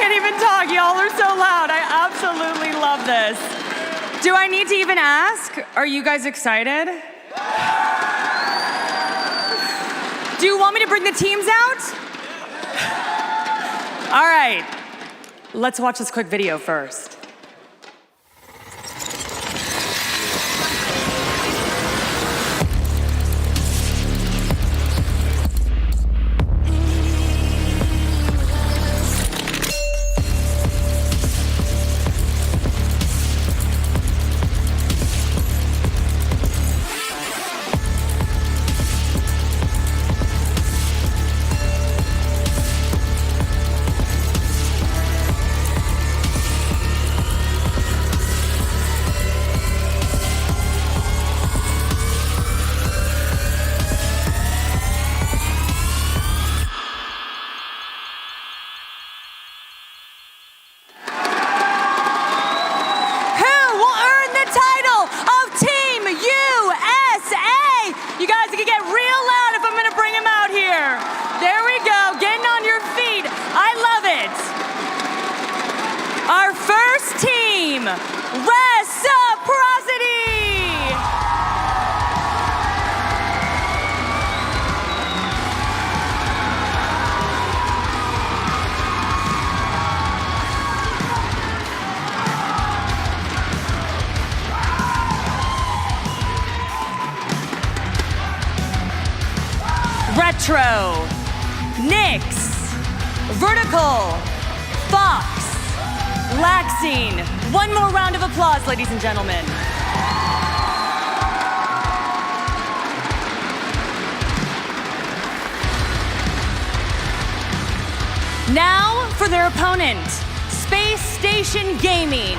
can't even talk. Y'all are so loud. I absolutely love this. Do I need to even ask? Are you guys excited? Do you want me to bring the teams out? All right. Let's watch this quick video first. Our first team, Reciprocity! Retro, Nyx, Vertical, Fox, Laxine. One more round of applause, ladies and gentlemen. Now for their opponent, Spacestation Gaming.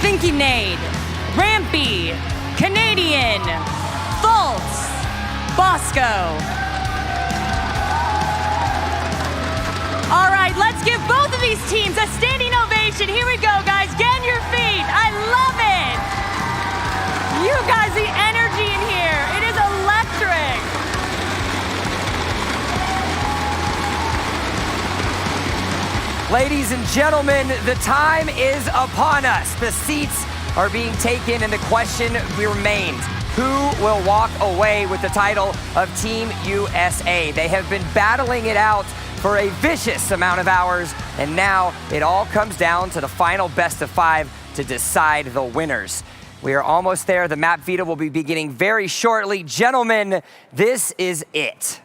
Thinky Nade, Rampy, Canadian, Fultz, Bosco. All right, let's give both of these teams a standing ovation. Here we go, guys. Get on your feet. I love it. You guys, the energy in here, it is electric. Ladies and gentlemen, the time is upon us. The seats are being taken and the question remains, who will walk away with the title of Team USA? They have been battling it out for a vicious amount of hours, and now it all comes down to the final best of 5 to decide the winners. We are almost there. The map Vita will be beginning very shortly. Gentlemen, this is it.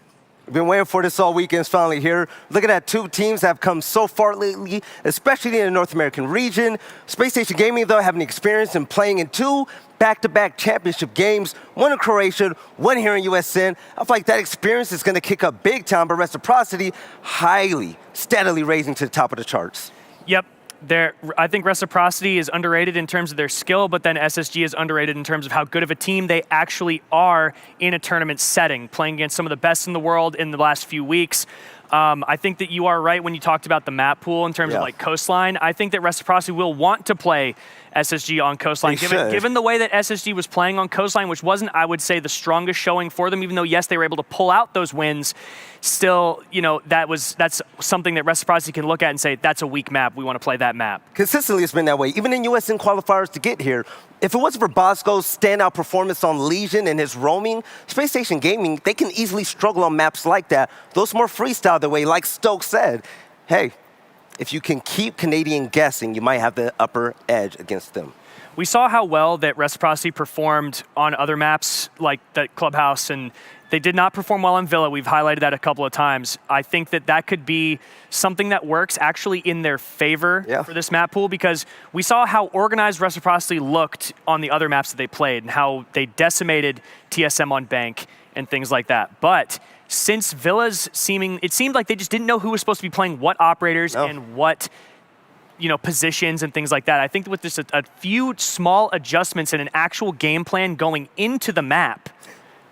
We've been waiting for this all weekend. It's finally here. Looking at two teams that have come so far lately, especially in the North American region. Spacestation Gaming, though, having experience in playing in 2 back-to-back championship games, one in Croatia, one here in USN. I feel like that experience is going to kick up big time, but Reciprocity steadily raising to the top of the charts. Yep. I think Reciprocity is underrated in terms of their skill, but then SSG is underrated in terms of how good of a team they actually are in a tournament setting, playing against some of the best in the world in the last few weeks. I think that you are right when you talked about the map pool in terms of like Coastline. I think that Reciprocity will want to play SSG on Coastline, given the way that SSG was playing on Coastline, which wasn't, I would say, the strongest showing for them, even though, yes, they were able to pull out those wins. Still, you know, that's something that Reciprocity can look at and say, that's a weak map. We want to play that map. Consistently, it's been that way. Even in USN qualifiers to get here, if it wasn't for Bosco's standout performance on Legion and his roaming, Spacestation Gaming, they can easily struggle on maps like that. Those more freestyle the way, like Stokes said, hey, if you can keep Canadian guessing, you might have the upper edge against them. We saw how well that Reciprocity performed on other maps like the Clubhouse, and they did not perform well on Villa. We've highlighted that a couple of times. I think that that could be something that works actually in their favor for this map pool, because we saw how organized Reciprocity looked on the other maps that they played and how they decimated TSM on Bank and things like that. But since Villa's it seemed like they just didn't know who was supposed to be playing what operators and what positions and things like that. I think with just a few small adjustments and an actual game plan going into the map,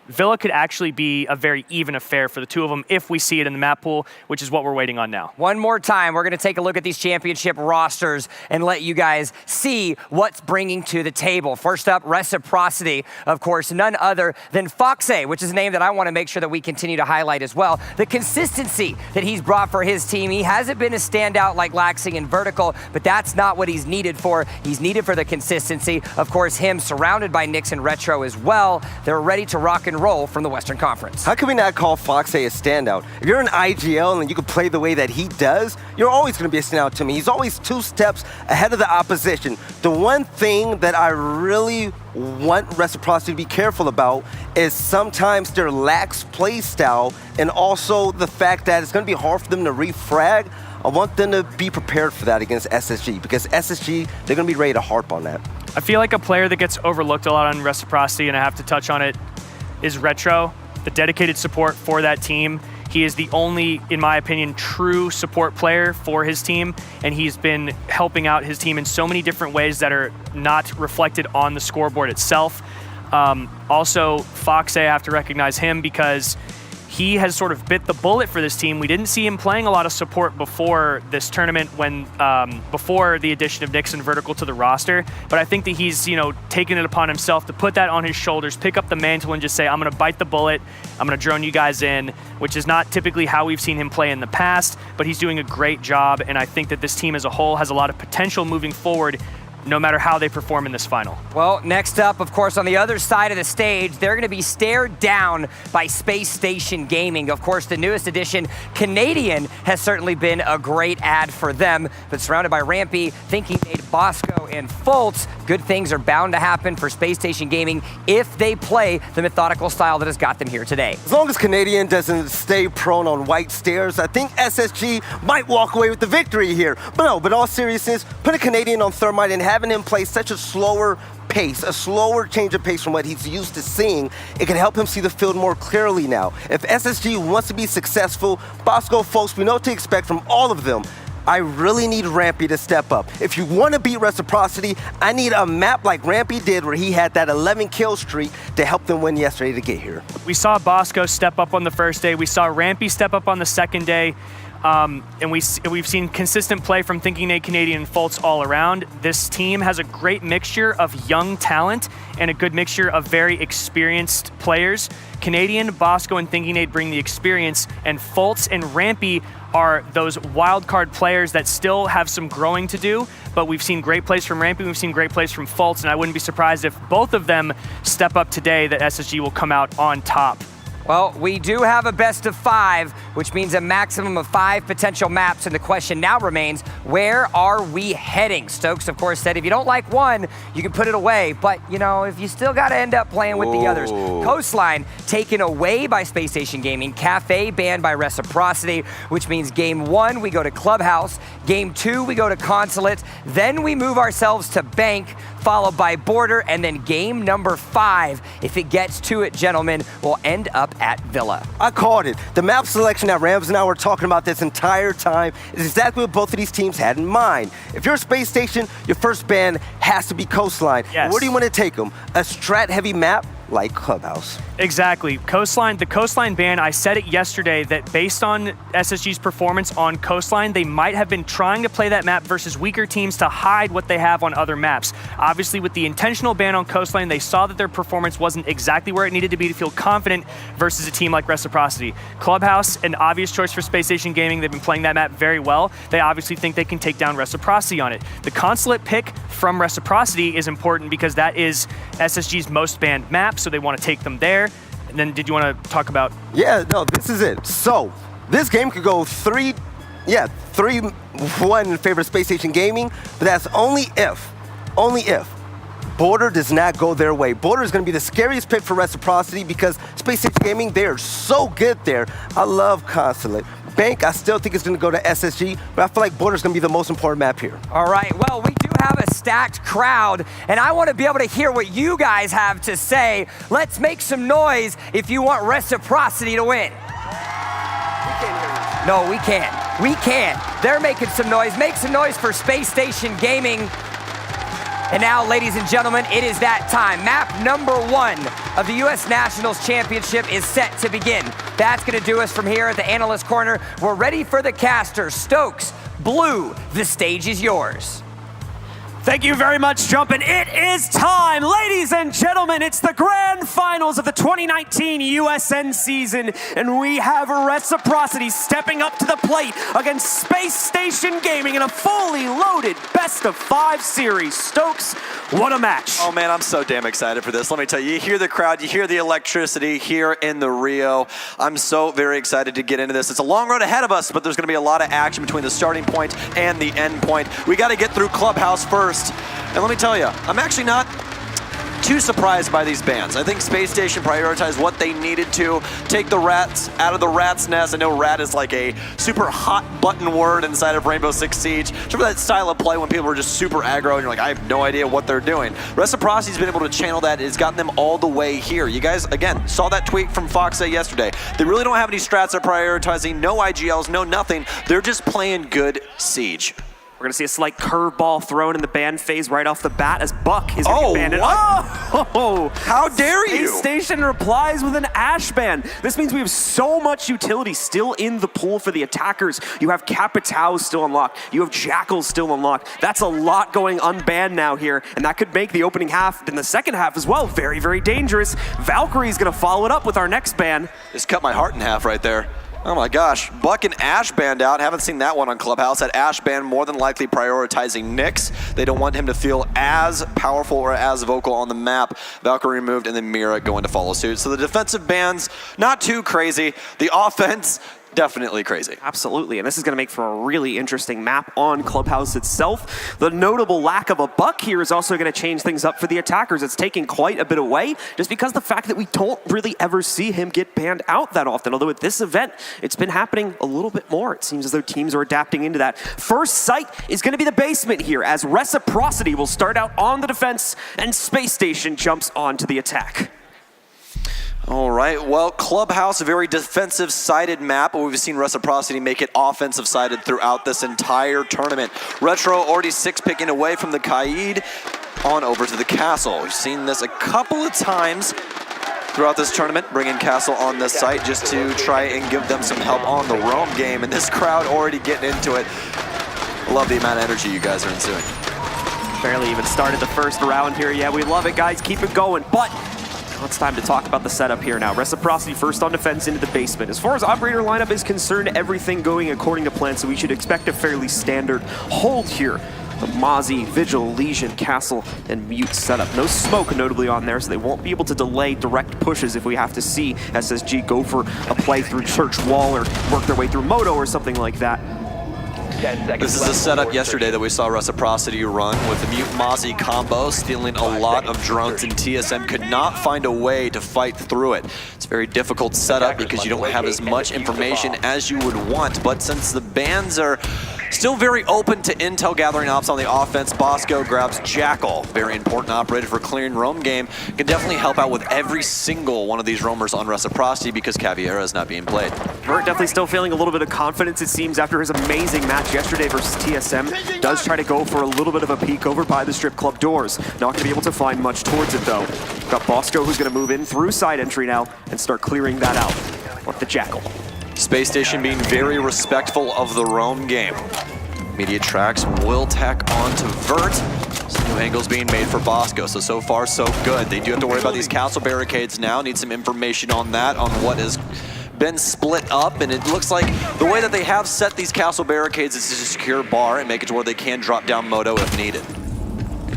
Villa could actually be a very even affair for the two of them if we see it in the map pool, which is what we're waiting on now. One more time, we're going to take a look at these championship rosters and let you guys see what's bringing to the table. First up, Reciprocity, of course, none other than Foxe, which is a name that I want to make sure that we continue to highlight as well. The consistency that he's brought for his team. He hasn't been a standout like Laxing and Vertical, but that's not what he's needed for. He's needed for the consistency. Of course, him surrounded by Knicks and Retro as well. They're ready to rock and roll from the Western Conference. How can we not call Foxe a standout? If you're an IGL and you can play the way that he does, you're always going to be a standout to me. He's always 2 steps ahead of the opposition. The one thing that I really want Reciprocity to be careful about is sometimes their lax play style, and also the fact that it's going to be hard for them to refrag. I want them to be prepared for that against SSG, because SSG, they're going to be ready to harp on that. I feel like a player that gets overlooked a lot on Reciprocity, and I have to touch on it, is Retro, the dedicated support for that team. He is the only, in my opinion, true support player for his team, and he's been helping out his team in so many different ways that are not reflected on the scoreboard itself. Also, Foxe, I have to recognize him because he has sort of bit the bullet for this team. We didn't see him playing a lot of support before this tournament, when before the addition of Knicks and Vertical to the roster. But I think that he's, taken it upon himself to put that on his shoulders, pick up the mantle, and just say, I'm going to bite the bullet. I'm going to drone you guys in, which is not typically how we've seen him play in the past. But he's doing a great job, and I think that this team as a whole has a lot of potential moving forward, no matter how they perform in this final. Well, next up, of course, on the other side of the stage, they're going to be stared down by Spacestation Gaming. Of course, the newest addition, Canadian, has certainly been a great add for them, but surrounded by Rampy, Thinking Made, Bosco, and Fultz, good things are bound to happen for Spacestation Gaming if they play the methodical style that has got them here today. As long as Canadian doesn't stay prone on white stairs, I think SSG might walk away with the victory here. But no, but all seriousness, put a Canadian on Thermite and having him play such a slower pace, a slower change of pace from what he's used to seeing, it can help him see the field more clearly now. If SSG wants to be successful, Bosco, folks, we know what to expect from all of them. I really need Rampy to step up. If you want to beat Reciprocity, I need a map like Rampy did where he had that 11 kill streak to help them win yesterday to get here. We saw Bosco step up on the first day. We saw Rampy step up on the second day. And we've seen consistent play from Thinking Nate, Canadian, and Fultz all around. This team has a great mixture of young talent and a good mixture of very experienced players. Canadian, Bosco, and Thinking Nate bring the experience, and Fultz and Rampy are those wild card players that still have some growing to do, but we've seen great plays from Rampy, we've seen great plays from Fultz, and I wouldn't be surprised if both of them step up today, that SSG will come out on top. Well, we do have a best of 5, which means a maximum of 5 potential maps, and the question now remains, where are we heading? Stokes, of course, said if you don't like one, you can put it away, but, if you still got to end up playing with the others. Coastline taken away by Spacestation Gaming, Cafe banned by Reciprocity, which means game 1, we go to Clubhouse, game 2, we go to Consulate, then we move ourselves to Bank, followed by Border, and then game number 5, if it gets to it, gentlemen, will end up at Villa. I called it. The map selection that Rams and I were talking about this entire time is exactly what both of these teams had in mind. If you're a Space Station, your first ban has to be Coastline. Yes. Where do you want to take them? A strat-heavy map like Clubhouse. Exactly. The Coastline ban, I said it yesterday that based on SSG's performance on Coastline, they might have been trying to play that map versus weaker teams to hide what they have on other maps. Obviously, with the intentional ban on Coastline, they saw that their performance wasn't exactly where it needed to be to feel confident versus a team like Reciprocity. Clubhouse, an obvious choice for Spacestation Gaming. They've been playing that map very well. They obviously think they can take down Reciprocity on it. The Consulate pick from Reciprocity is important because that is SSG's most banned map, so they want to take them there. And then did you want to talk about? Yeah, no, this is it. So, this game could go 3-1 in favor of Space Station Gaming, but that's only if Border does not go their way. Border is going to be the scariest pick for Reciprocity because Space Station Gaming, they are so good there. I love Consulate. Bank, I still think it's going to go to SSG, but I feel like Border is going to be the most important map here. All right, well, we do have a stacked crowd, and I want to be able to hear what you guys have to say. Let's make some noise if you want Reciprocity to win. No, we can't. We can't. They're making some noise. Make some noise for Space Station Gaming. And now, ladies and gentlemen, it is that time. Map number 1 of the U.S. Nationals Championship is set to begin. That's going to do us from here at the Analyst Corner. We're ready for the casters. Stokes, Blue, the stage is yours. Thank you very much, Jumpin'. It is time, ladies and gentlemen. It's the grand finals of the 2019 USN season, and we have Reciprocity stepping up to the plate against Spacestation Gaming in a fully loaded best-of-5 series. Stokes, what a match. Oh man, I'm so damn excited for this. Let me tell you, you hear the crowd, you hear the electricity here in the Rio. I'm so very excited to get into this. It's a long road ahead of us, but there's going to be a lot of action between the starting point and the end point. We got to get through Clubhouse first. And let me tell you, I'm actually not too surprised by these bans. I think Space Station prioritized what they needed to, take the rats out of the rat's nest. I know rat is like a super hot button word inside of Rainbow Six Siege. Remember that style of play when people are just super aggro and you're like, I have no idea what they're doing. Reciprocity's been able to channel that. It's gotten them all the way here. You guys, again, saw that tweet from Fox yesterday. They really don't have any strats they're prioritizing, no IGLs, no nothing. They're just playing good Siege. We're going to see a slight curveball thrown in the ban phase right off the bat as Buck is going to get banned. Oh, how dare you? Space Station replies with an Ash ban. This means we have so much utility still in the pool for the attackers. You have Capitao still unlocked. You have Jackal still unlocked. That's a lot going unbanned now here, and that could make the opening half and the second half as well very, very dangerous. Valkyrie's going to follow it up with our next ban. Just cut my heart in half right there. Oh my gosh, Buck and Ash banned out. Haven't seen that one on Clubhouse. That Ash ban more than likely prioritizing Nyx. They don't want him to feel as powerful or as vocal on the map. Valkyrie removed and then Mira going to follow suit. So the defensive bans, not too crazy. The offense, definitely crazy. Absolutely, and this is going to make for a really interesting map on Clubhouse itself. The notable lack of a Buck here is also going to change things up for the attackers. It's taking quite a bit away, just because the fact that we don't really ever see him get banned out that often. Although at this event, it's been happening a little bit more. It seems as though teams are adapting into that. First sight is going to be the basement here, as Reciprocity will start out on the defense, and Space Station jumps onto the attack. All right, well, Clubhouse, a very defensive-sided map, but we've seen Reciprocity make it offensive-sided throughout this entire tournament. Retro already 6-picking away from the Kaid on over to the Castle. We've seen this a couple of times throughout this tournament, bringing Castle on this site just to try and give them some help on the roam game, and this crowd already getting into it. Love the amount of energy you guys are ensuing. Barely even started the first round here. Yeah, we love it, guys. Keep it going, but now it's time to talk about the setup here now. Reciprocity first on defense into the basement. As far as operator lineup is concerned, everything going according to plan, so we should expect a fairly standard hold here. The Mozzie, Vigil, Legion, Castle, and Mute setup. No smoke notably on there, so they won't be able to delay direct pushes if we have to see SSG go for a play through Church Wall or work their way through Moto or something like that. This is a setup yesterday that we saw Reciprocity run with the Mute Mozzie combo, stealing a lot of drones, and TSM could not find a way to fight through it. It's a very difficult setup because you don't have as much information as you would want, but since the bans are still very open to intel gathering ops on the offense, Bosco grabs Jackal, very important operator for clearing roam game, can definitely help out with every single one of these roamers on Reciprocity because Caviera is not being played. Vert definitely still feeling a little bit of confidence, it seems, after his amazing match yesterday versus TSM. Does try to go for a little bit of a peek over by the strip club doors. Not going to be able to find much towards it, though. Got Bosco, who's going to move in through side entry now and start clearing that out with the Jackal. Space Station being very respectful of the roam game. Immediate tracks will tack on to Vert. Some new angles being made for Bosco, so far so good. They do have to worry about these castle barricades now. Need some information on that, on what has been split up, and it looks like the way that they have set these castle barricades is to secure bar and make it to where they can drop down Moto if needed.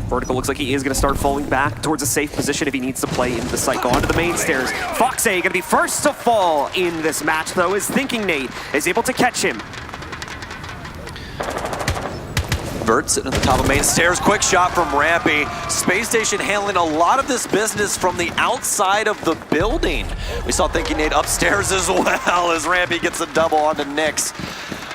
Vertical looks like he is going to start falling back towards a safe position if he needs to play into the site. Go onto the main stairs. Foxe going to be first to fall in this match, though, as Thinking Nate is able to catch him. Vert sitting at the top of main stairs. Quick shot from Rampy. Space Station handling a lot of this business from the outside of the building. We saw Thinking Nate upstairs as well as Rampy gets a double onto Nyx.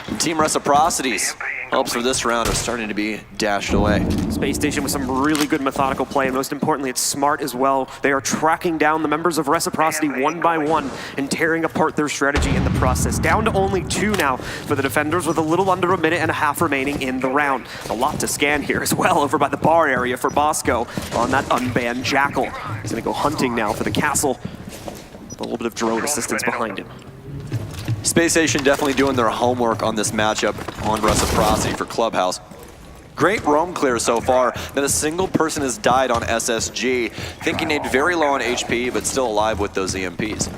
And Team Reciprocity's hopes for this round are starting to be dashed away. Spacestation with some really good methodical play, and most importantly, it's smart as well. They are tracking down the members of Reciprocity one by one and tearing apart their strategy in the process. Down to only 2 now for the defenders with a little under a minute and a half remaining in the round. A lot to scan here as well over by the bar area for Bosco on that unbanned Jackal. He's gonna go hunting now for the castle. A little bit of drone assistance behind him. Spacestation definitely doing their homework on this matchup on Reciprocity for Clubhouse. Great roam clear so far. Not a single person has died on SSG. Thinking they'd very low on HP, but still alive with those EMPs.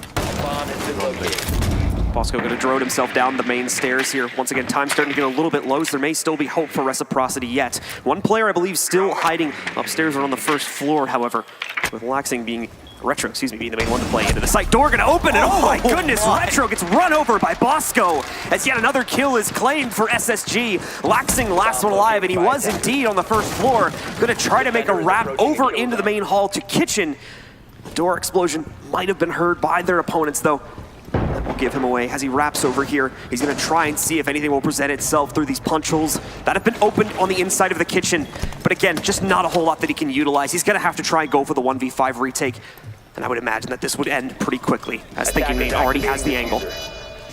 Bosco going to drone himself down the main stairs here. Once again, time starting to get a little bit low, so there may still be hope for Reciprocity yet. One player, I believe, still hiding upstairs or on the first floor, however, with Laxing being Retro, being the main one to play into the site. Door gonna open, and oh my goodness, Retro gets run over by Bosco as yet another kill is claimed for SSG. Laxing last one alive, and he was indeed on the first floor. Gonna try to make a wrap over into the main hall to kitchen. The door explosion might have been heard by their opponents, though. That will give him away as he wraps over here. He's gonna try and see if anything will present itself through these punch holes that have been opened on the inside of the kitchen. But again, just not a whole lot that he can utilize. He's gonna have to try and go for the 1v5 retake. And I would imagine that this would end pretty quickly, as Thinking Nate already has the angle.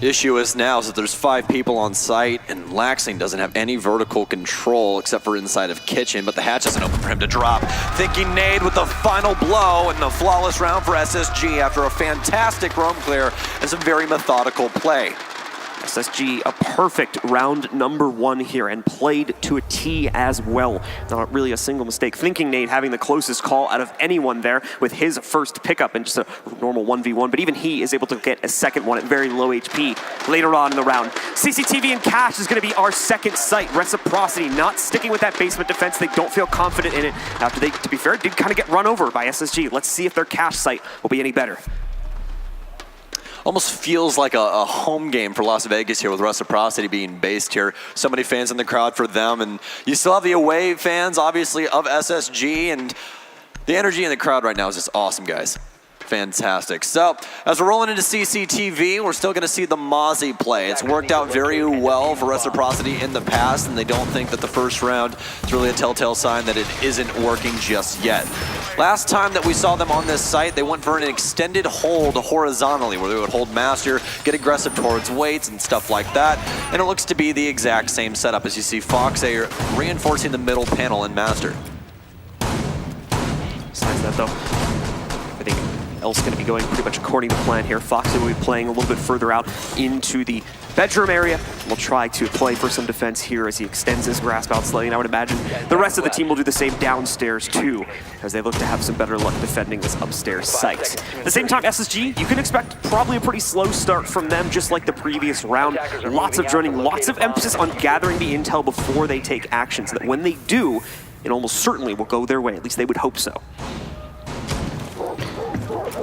The issue is now that there's 5 people on site, and Laxing doesn't have any vertical control except for inside of kitchen, but the hatch isn't open for him to drop. Thinking Nade with the final blow and the flawless round for SSG after a fantastic roam clear and some very methodical play. SSG, a perfect round number 1 here, and played to a T as well. Not really a single mistake. Thinking Nate having the closest call out of anyone there with his first pickup and just a normal 1v1, but even he is able to get a second one at very low HP later on in the round. CCTV and Cash is going to be our second site. Reciprocity not sticking with that basement defense. They don't feel confident in it after they, to be fair, did kind of get run over by SSG. Let's see if their Cash site will be any better. Almost feels like a home game for Las Vegas here with Reciprocity being based here. So many fans in the crowd for them, and you still have the away fans, obviously, of SSG, and the energy in the crowd right now is just awesome, guys. Fantastic. So, as we're rolling into CCTV, we're still going to see the Mozzie play. It's worked out very well for Reciprocity in the past, and they don't think that the first round is really a telltale sign that it isn't working just yet. Last time that we saw them on this site, they went for an extended hold horizontally, where they would hold Master, get aggressive towards weights and stuff like that, and it looks to be the exact same setup as you see Fox reinforcing the middle panel in Master. Besides that, though, I think else going to be going pretty much according to plan here. Fox will be playing a little bit further out into the bedroom area. We'll try to play for some defense here as he extends his grasp out slightly, and I would imagine the rest of the team will do the same downstairs too, as they look to have some better luck defending this upstairs site. At the same time, SSG, you can expect probably a pretty slow start from them, just like the previous round. Lots of droning, lots of emphasis on gathering the intel before they take action, so that when they do, it almost certainly will go their way. At least they would hope so.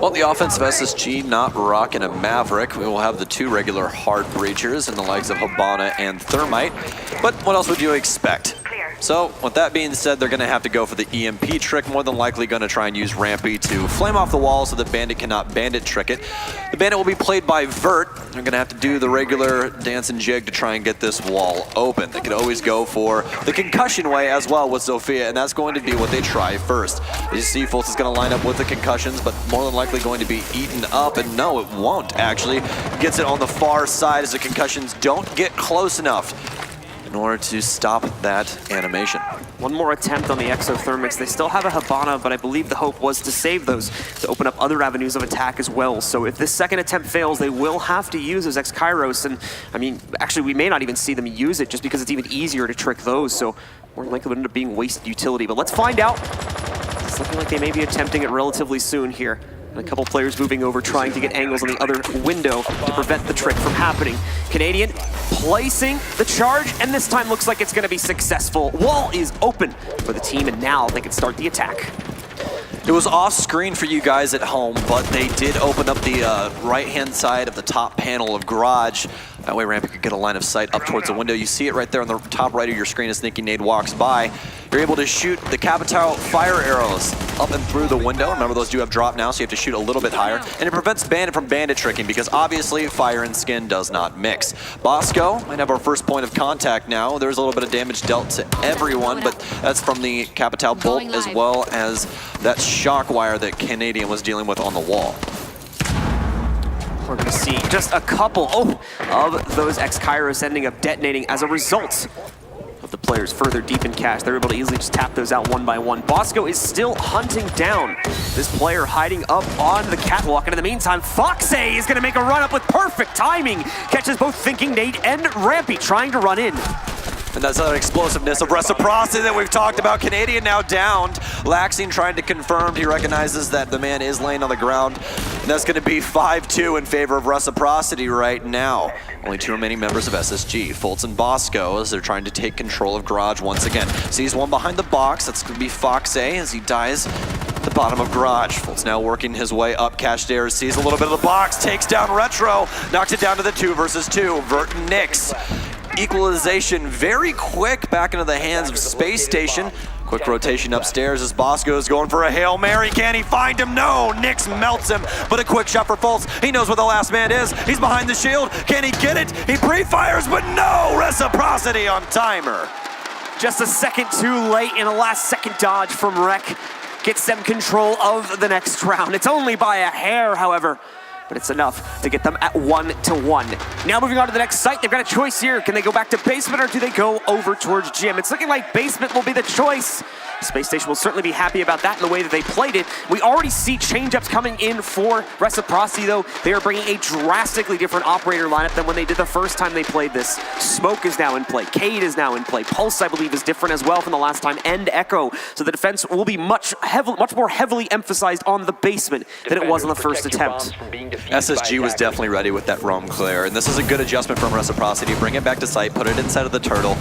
Well, the offense of SSG not rocking a Maverick. We will have the 2 regular hard breachers in the likes of Habana and Thermite. But what else would you expect? So, with that being said, they're going to have to go for the EMP trick. More than likely going to try and use Rampy to flame off the wall so the Bandit cannot Bandit trick it. The Bandit will be played by Vert. They're going to have to do the regular dance and jig to try and get this wall open. They could always go for the concussion way as well with Zofia, and that's going to be what they try first. You see, Fultz is going to line up with the concussions, but more than likely going to be eaten up, and no, it won't actually. Gets it on the far side as the concussions don't get close enough in order to stop that animation. One more attempt on the exothermics. They still have a Habana, but I believe the hope was to save those, to open up other avenues of attack as well. So if this second attempt fails, they will have to use those X-Kairos, and I mean, actually we may not even see them use it just because it's even easier to trick those, so more likely would end up being wasted utility. But let's find out. It's looking like they may be attempting it relatively soon here. And a couple players moving over, trying to get angles on the other window to prevent the trick from happening. Canadian placing the charge, and this time looks like it's going to be successful. Wall is open for the team, and now they can start the attack. It was off screen for you guys at home, but they did open up the right-hand side of the top panel of Garage. That way Rampy could get a line of sight up towards the window. You see it right there on the top right of your screen as Sneaky Nade walks by. You're able to shoot the Capital fire arrows up and through the window. Remember, those do have drop now, so you have to shoot a little bit higher. And it prevents Bandit from bandit tricking because obviously fire and skin does not mix. Bosco might have our first point of contact now. There's a little bit of damage dealt to everyone, but that's from the Capital bolt as well as that shock wire that Canadian was dealing with on the wall. We're going to see just a couple of those X-Kairos ending up detonating as a result of the players further deep in cache. They're able to easily just tap those out one by one. Bosco is still hunting down this player hiding up on the catwalk. And in the meantime, Foxay is going to make a run up with perfect timing. Catches both Thinking Nate and Rampy trying to run in. And that's another explosiveness of Reciprocity that we've talked about. Canadian now downed. Laxing trying to confirm. He recognizes that the man is laying on the ground. And that's going to be 5-2 in favor of Reciprocity right now. Only two remaining members of SSG, Fultz and Bosco, as they're trying to take control of Garage once again. Sees one behind the box. That's going to be Foxay as he dies at the bottom of Garage. Fultz now working his way up cache stairs. Sees a little bit of the box. Takes down Retro. Knocks it down to the 2 versus 2. Vert and Nyx. Equalization very quick back into the hands of Spacestation. Quick rotation upstairs as Bosco is going for a Hail Mary. Can he find him? No, Nyx melts him, but a quick shot for Fultz. He knows where the last man is. He's behind the shield. Can he get it? He pre-fires, but no! Reciprocity on timer. Just a second too late in a last-second dodge from Rec. Gets them control of the next round. It's only by a hair, however, but it's enough to get them at 1-1. Now moving on to the next site, they've got a choice here. Can they go back to basement or do they go over towards gym? It's looking like basement will be the choice. Spacestation will certainly be happy about that in the way that they played it. We already see change-ups coming in for Reciprocity, though. They are bringing a drastically different operator lineup than when they did the first time they played this. Smoke is now in play. Cade is now in play. Pulse, I believe, is different as well from the last time, and Echo. So the defense will be much more heavily emphasized on the basement than it was on the first attempt. SSG was definitely ready with that roam clear, and this is a good adjustment from Reciprocity. Bring it back to site, put it inside of the turtle.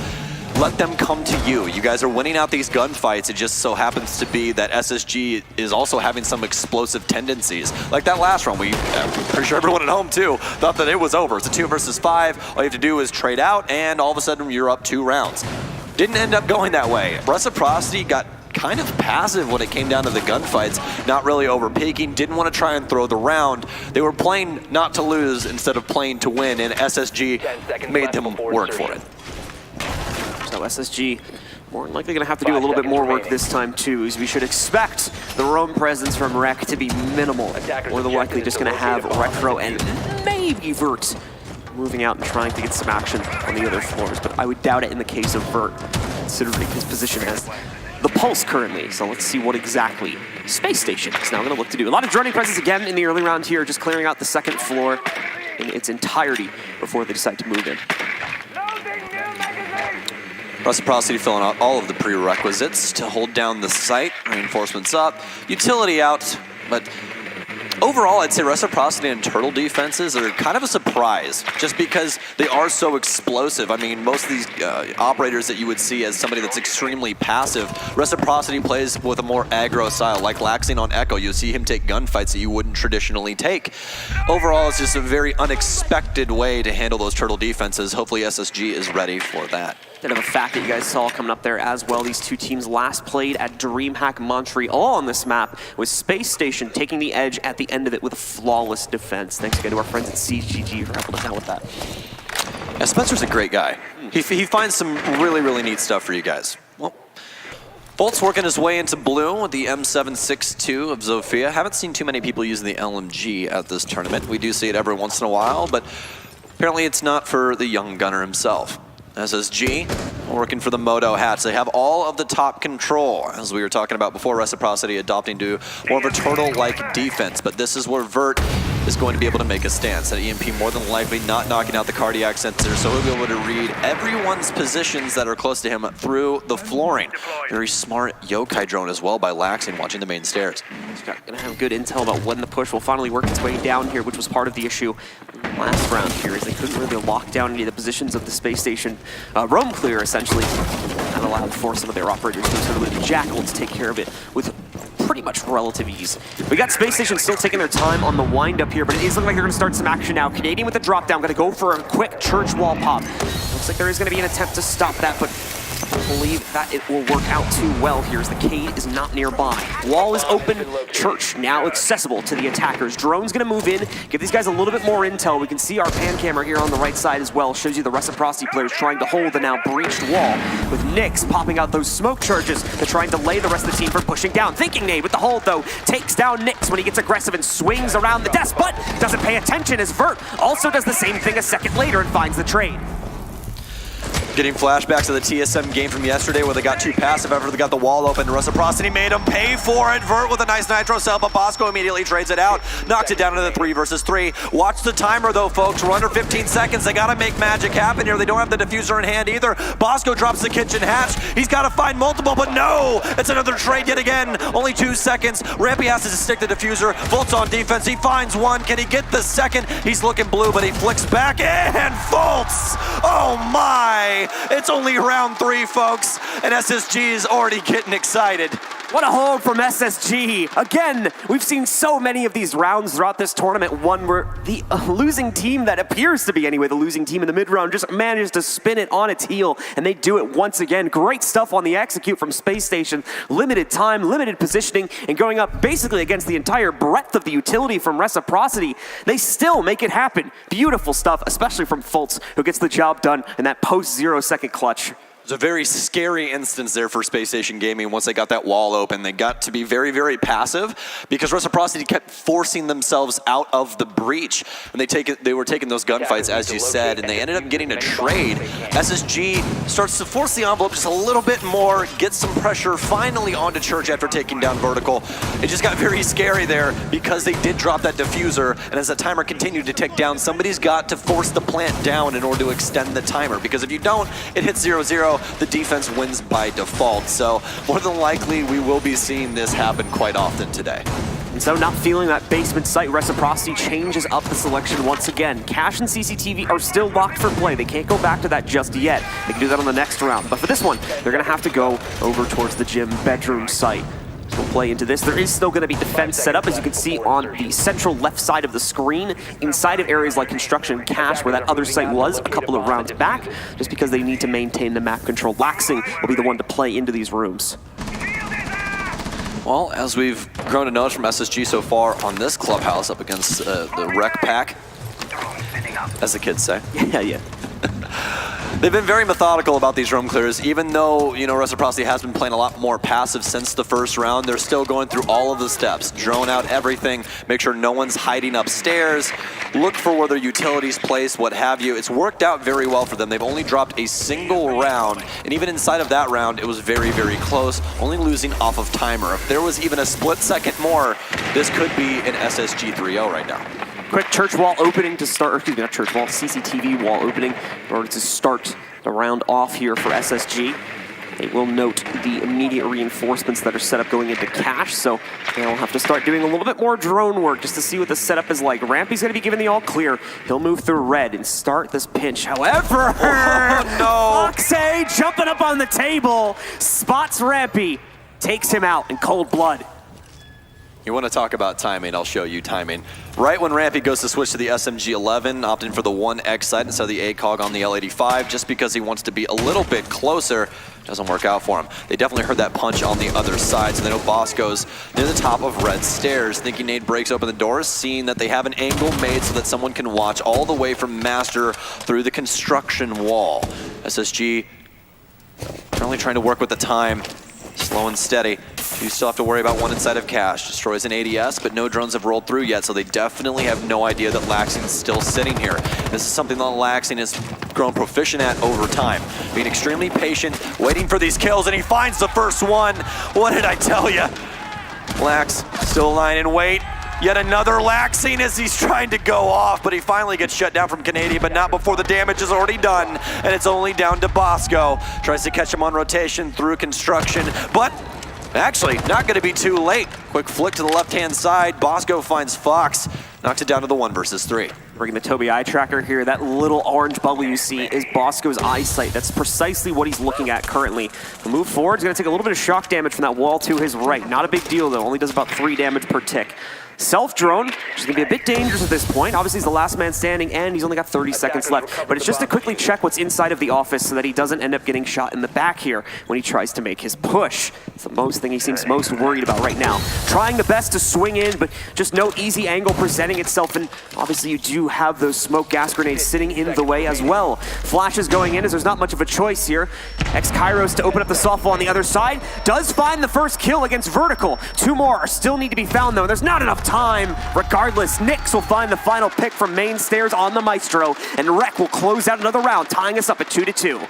Let them come to you. You guys are winning out these gunfights. It just so happens to be that SSG is also having some explosive tendencies. Like that last round, I'm pretty sure everyone at home too thought that it was over. It's a 2 versus 5. All you have to do is trade out, and all of a sudden you're up 2 rounds. Didn't end up going that way. Reciprocity got kind of passive when it came down to the gunfights, not really overpeaking, didn't want to try and throw the round. They were playing not to lose instead of playing to win, and SSG made them work for it. So SSG more than likely going to have to do a little bit more work this time too, as we should expect the roam presence from Rec to be minimal. More than likely just going to have Retro and maybe Vert moving out and trying to get some action on the other floors, but I would doubt it in the case of Vert, considering his position as the Pulse currently. So let's see what exactly Spacestation is now going to look to do. A lot of droning presence again in the early round here, just clearing out the second floor in its entirety before they decide to move in. Reciprocity filling out all of the prerequisites to hold down the site, reinforcements up, utility out, but overall I'd say Reciprocity and Turtle defenses are kind of a surprise, just because they are so explosive. I mean, most of these operators that you would see as somebody that's extremely passive, Reciprocity plays with a more aggro style, like Laxing on Echo. You'll see him take gunfights that you wouldn't traditionally take. Overall, it's just a very unexpected way to handle those Turtle defenses. Hopefully SSG is ready for that. Bit of a fact that you guys saw coming up there as well. These two teams last played at DreamHack Montreal on this map, with Spacestation taking the edge at the end of it with a flawless defense. Thanks again to our friends at CGG for helping us out with that. Yeah, Spencer's a great guy. He finds some really, really neat stuff for you guys. Well, Fultz working his way into blue with the M762 of Zofia. Haven't seen too many people using the LMG at this tournament. We do see it every once in a while, but apparently it's not for the young gunner himself. SSG working for the Moto hats. They have all of the top control, as we were talking about before, Reciprocity adopting to more of a turtle-like defense, but this is where Vert is going to be able to make a stance. That EMP more than likely not knocking out the cardiac sensor, so he'll be able to read everyone's positions that are close to him through the flooring. Very smart yokai drone as well by Laxing, watching the main stairs. He's gonna have good intel about when the push will finally work its way down here, which was part of the issue last round here, as they couldn't really lock down any of the positions of the space station. Roam clear, essentially. That allowed for some of their operators, particularly the Jackal, to take care of it with pretty much relative ease. We got Space Station still taking their time on the wind up here, but it is looking like they're going to start some action now. Canadian with the drop down, going to go for a quick church wall pop. Looks like there is going to be an attempt to stop that, but don't believe that it will work out too well here as the Cade is not nearby. Wall is open. Church now accessible to the attackers. Drone's going to move in, give these guys a little bit more intel. We can see our pan camera here on the right side as well. Shows you the Reciprocity players trying to hold the now breached wall, with Nyx popping out those smoke charges to try and delay the rest of the team from pushing down. Thinking Nade with the hold, though, takes down Nyx when he gets aggressive and swings around the desk, but doesn't pay attention as Vert also does the same thing a second later and finds the trade. Getting flashbacks of the TSM game from yesterday where they got too passive after they got the wall open. Reciprocity made them pay for it. Vert with a nice nitro cell, but Bosco immediately trades it out. Knocks it down to the 3 versus 3. Watch the timer though, folks. We're under 15 seconds. They gotta make magic happen here. They don't have the diffuser in hand either. Bosco drops the kitchen hatch. He's gotta find multiple, but no! It's another trade yet again. Only 2 seconds. Rampy has to stick the diffuser. Volt's on defense. He finds one. Can he get the second? He's looking blue, but he flicks back and Volts! Oh my! It's only round 3, folks, and SSG is already getting excited. What a hold from SSG. Again, we've seen so many of these rounds throughout this tournament, one where the losing team that appears to be anyway, the losing team in the mid round just manages to spin it on its heel, and they do it once again. Great stuff on the execute from Space Station. Limited time, limited positioning, and going up basically against the entire breadth of the utility from Reciprocity. They still make it happen. Beautiful stuff, especially from Fultz, who gets the job done in that post-0 second clutch. It was a very scary instance there for Space Station Gaming. Once they got that wall open, they got to be very, very passive because Reciprocity kept forcing themselves out of the breach. And they were taking those gunfights, as you said, and they ended up getting a trade. SSG starts to force the envelope just a little bit more, get some pressure finally onto Church after taking down Vertical. It just got very scary there because they did drop that diffuser, and as the timer continued to tick down, somebody's got to force the plant down in order to extend the timer, because if you don't, it hits 0-0. The defense wins by default. So more than likely, we will be seeing this happen quite often today. And so not feeling that basement site, Reciprocity changes up the selection once again. Cash and CCTV are still locked for play. They can't go back to that just yet. They can do that on the next round. But for this one, they're going to have to go over towards the gym bedroom site. We'll play into this. There is still going to be defense set up, as you can see on the central left side of the screen, inside of areas like construction and cash, where that other site was a couple of rounds back, just because they need to maintain the map control. Laxing will be the one to play into these rooms. Well, as we've grown to notice from SSG so far on this Clubhouse up against the Rec Pack, as the kids say. Yeah. They've been very methodical about these room clears, even though, you know, Reciprocity has been playing a lot more passive since the first round. They're still going through all of the steps, drone out everything, make sure no one's hiding upstairs, look for where their utilities place, what have you. It's worked out very well for them. They've only dropped a single round, and even inside of that round, it was very, very close, only losing off of timer. If there was even a split second more, this could be an SSG 3-0 right now. Quick church wall opening to start, or excuse me, not church wall, CCTV wall opening in order to start the round off here for SSG. They will note the immediate reinforcements that are set up going into cash, so they'll have to start doing a little bit more drone work just to see what the setup is like. Rampy's going to be given the all clear. He'll move through red and start this pinch. However, no. Oxay jumping up on the table, spots Rampy, takes him out in cold blood. You want to talk about timing, I'll show you timing. Right when Rampy goes to switch to the SMG-11, opting for the 1X side instead of the ACOG on the L85, just because he wants to be a little bit closer, doesn't work out for him. They definitely heard that punch on the other side, so they know Bosco's near the top of red stairs, thinking Nade breaks open the doors, seeing that they have an angle made so that someone can watch all the way from Master through the construction wall. SSG currently trying to work with the time, slow and steady. You still have to worry about one inside of cash. Destroys an ADS, but no drones have rolled through yet, so they definitely have no idea that Laxing is still sitting here. This is something that Laxing has grown proficient at over time. Being extremely patient, waiting for these kills, and he finds the first one. What did I tell you? Lax still lying in wait. Yet another Laxing as he's trying to go off, but he finally gets shut down from Canadian, but not before the damage is already done, and it's only down to Bosco. Tries to catch him on rotation through construction, but actually, not going to be too late. Quick flick to the left-hand side. Bosco finds Fox. Knocks it down to the 1 versus 3. Bringing the Toby eye tracker here. That little orange bubble you see is Bosco's eyesight. That's precisely what he's looking at currently. The move forward is going to take a little bit of shock damage from that wall to his right. Not a big deal, though. Only does about 3 damage per tick. Self-drone, which is going to be a bit dangerous at this point. Obviously, he's the last man standing, and he's only got 30 seconds left. But it's just to quickly check what's inside of the office so that he doesn't end up getting shot in the back here when he tries to make his push. It's the thing he seems most worried about right now. Trying the best to swing in, but just no easy angle presenting itself. And obviously, you do have those smoke gas grenades sitting in the way as well. Flashes going in as there's not much of a choice here. X-Kairos to open up the softball on the other side. Does find the first kill against Vertical. 2 more still need to be found, though. There's not enough time. Regardless, Nyx will find the final pick from main stairs on the Maestro, and Rec will close out another round, tying us up at 2-2.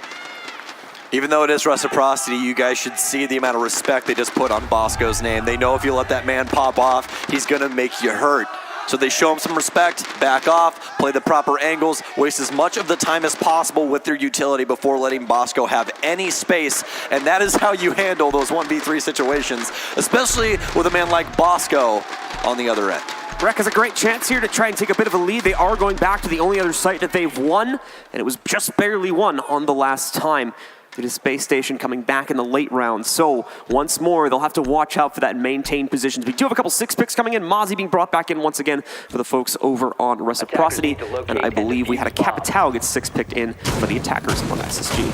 Even though it is Reciprocity, you guys should see the amount of respect they just put on Bosco's name. They know if you let that man pop off, he's gonna make you hurt. So they show him some respect, back off, play the proper angles, waste as much of the time as possible with their utility before letting Bosco have any space. And that is how you handle those 1v3 situations, especially with a man like Bosco on the other end. Rec has a great chance here to try and take a bit of a lead. They are going back to the only other site that they've won, and it was just barely won on the last time. It is Space Station coming back in the late rounds. So once more, they'll have to watch out for that and maintain positions. We do have a couple 6 picks coming in. Mozzie being brought back in once again for the folks over on Reciprocity. And I believe we had a Capitao get 6 picked in for the attackers on SSG.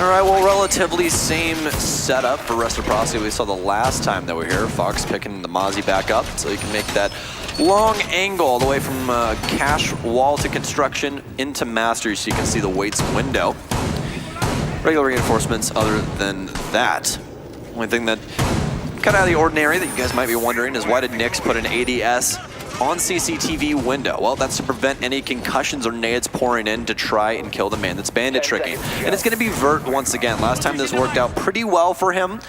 All right, well, relatively same setup for Reciprocity we saw the last time that we were here. Fox picking the Mozzie back up so he can make that long angle all the way from cache wall to construction into mastery so you can see the weights window. Regular reinforcements other than that. Only thing that kind of out of the ordinary that you guys might be wondering is why did Nyx put an ADS on CCTV window? Well, that's to prevent any concussions or nades pouring in to try and kill the man that's bandit tricking. And it's going to be Vert once again. Last time this worked out pretty well for him,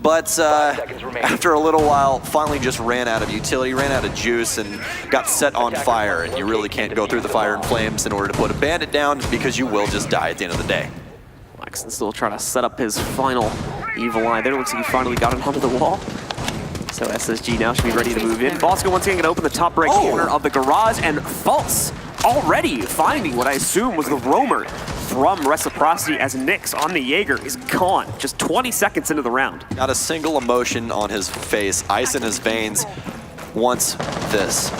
but after a little while, finally just ran out of utility, ran out of juice, and got set on fire. And you really can't go through the fire and flames in order to put a bandit down because you will just die at the end of the day. Laxton still trying to set up his final evil eye there. Looks like he finally got it onto the wall. So SSG now should be ready to move in. Bosco once again going to open the top right corner of the garage, and False already finding what I assume was the roamer from Reciprocity as Nyx on the Jaeger is gone. Just 20 seconds into the round. Not a single emotion on his face, ice in his veins, wants this.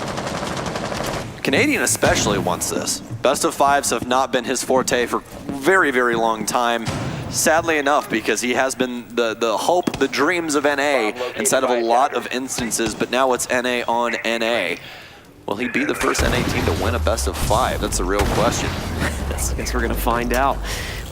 Canadian especially wants this. Best of fives have not been his forte for a very, very long time. Sadly enough, because he has been the hope, the dreams of NA inside of a lot of instances, but now it's NA on NA. Will he be the first NA team to win a best of 5? That's the real question. I guess we're gonna find out.